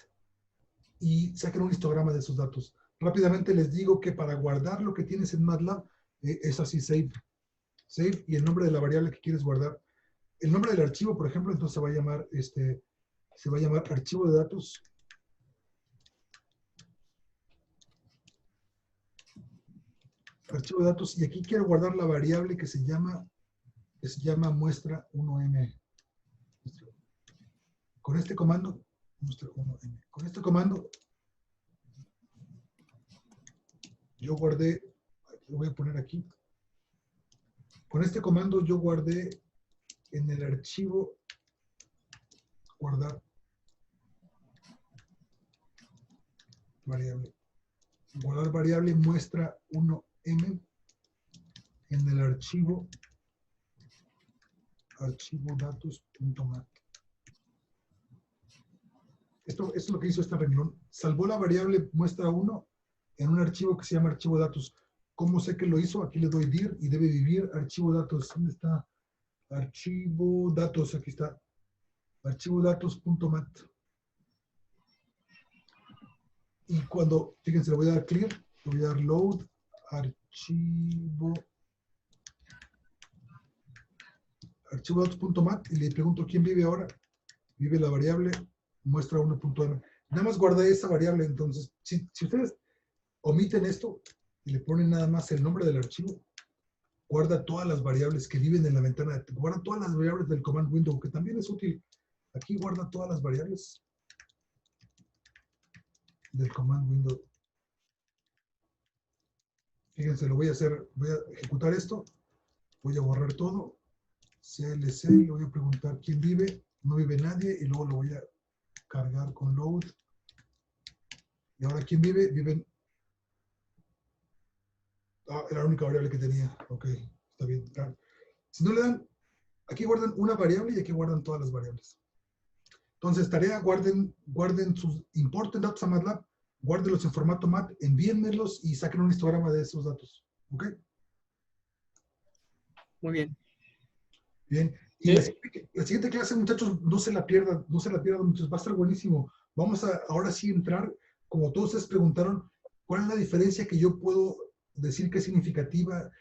y saquen un histograma de sus datos. Rápidamente les digo que para guardar lo que tienes en MATLAB es así, save y el nombre de la variable que quieres guardar. El nombre del archivo, por ejemplo, entonces se va a llamar archivo de datos. Archivo de datos, y aquí quiero guardar la variable que se llama muestra 1m. Con este comando, muestra 1m. Con este comando, yo guardé, lo voy a poner aquí. Con este comando yo guardé en el archivo, guardar variable. guardar variable muestra 1m en el archivo datos.mat. Esto es lo que hizo este renglón. Salvó la variable muestra 1 en un archivo que se llama archivo datos. ¿Cómo sé que lo hizo? Aquí le doy dir y debe vivir archivo datos. ¿Dónde está? Archivo datos, aquí está. Archivo datos.mat. Y cuando, fíjense, le voy a dar clear, le voy a dar load, archivo datos.mat y le pregunto quién vive ahora. Vive la variable muestra 1.m. Nada más guardé esa variable, entonces, si ustedes omiten esto y le ponen nada más el nombre del archivo, guarda todas las variables que viven en la ventana, guarda todas las variables del command window, que también es útil. Aquí guarda todas las variables del command window. Fíjense, lo voy a hacer, voy a ejecutar esto, voy a borrar todo, CLC, le voy a preguntar quién vive, no vive nadie, y luego lo voy a cargar con load. Y ahora quién vive, viven. Era la única variable que tenía. Ok, está bien. Si no le dan, aquí guardan una variable y aquí guardan todas las variables. Entonces, tarea, guarden sus, importen datos a MATLAB, guárdenlos en formato MAT, envíenmelos y saquen un histograma de esos datos. ¿Ok? Muy bien. Bien. Y la siguiente clase, muchachos, no se la pierdan, muchachos, va a estar buenísimo. Vamos a ahora sí entrar, como todos ustedes preguntaron, ¿cuál es la diferencia que yo puedo decir que es significativa?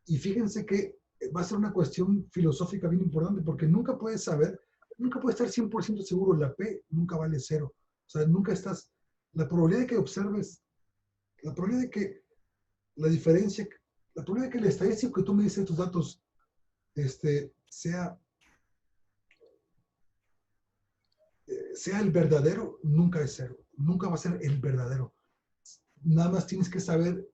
Y fíjense que va a ser una cuestión filosófica bien importante, porque nunca puedes saber, nunca puedes estar 100% seguro, la P nunca vale 0. O sea, nunca estás, la probabilidad de que observes, la probabilidad de que la diferencia, la probabilidad de que el estadístico que tú me dices de tus datos, sea el verdadero, nunca es 0. Nunca va a ser el verdadero. Nada más tienes que saber,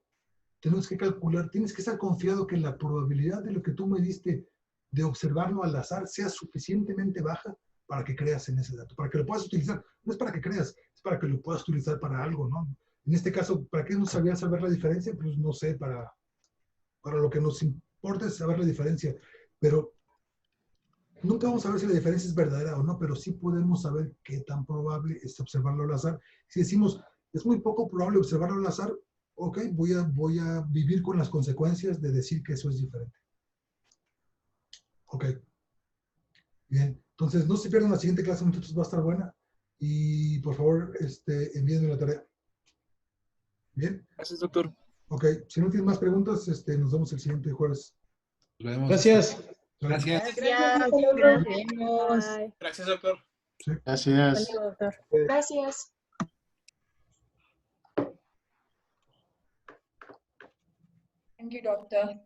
tenemos que calcular, tienes que estar confiado que la probabilidad de lo que tú me diste de observarlo al azar sea suficientemente baja para que creas en ese dato, para que lo puedas utilizar. No es para que creas, es para que lo puedas utilizar para algo, ¿no? En este caso, ¿para qué nos sabía saber la diferencia? Pues no sé, para lo que nos importa es saber la diferencia. Pero nunca vamos a ver si la diferencia es verdadera o no, pero sí podemos saber qué tan probable es observarlo al azar. Si decimos, es muy poco probable observarlo al azar, ok, voy a vivir con las consecuencias de decir que eso es diferente. Ok. Bien. Entonces, no se pierdan la siguiente clase, muchachos, va a estar buena. Y, por favor, envíenme la tarea. Bien. Gracias, doctor. Ok. Si no tienen más preguntas, nos vemos el siguiente jueves. Nos vemos. Gracias. Gracias. Gracias, doctor. Sí. Gracias. Gracias. Thank you, doctor.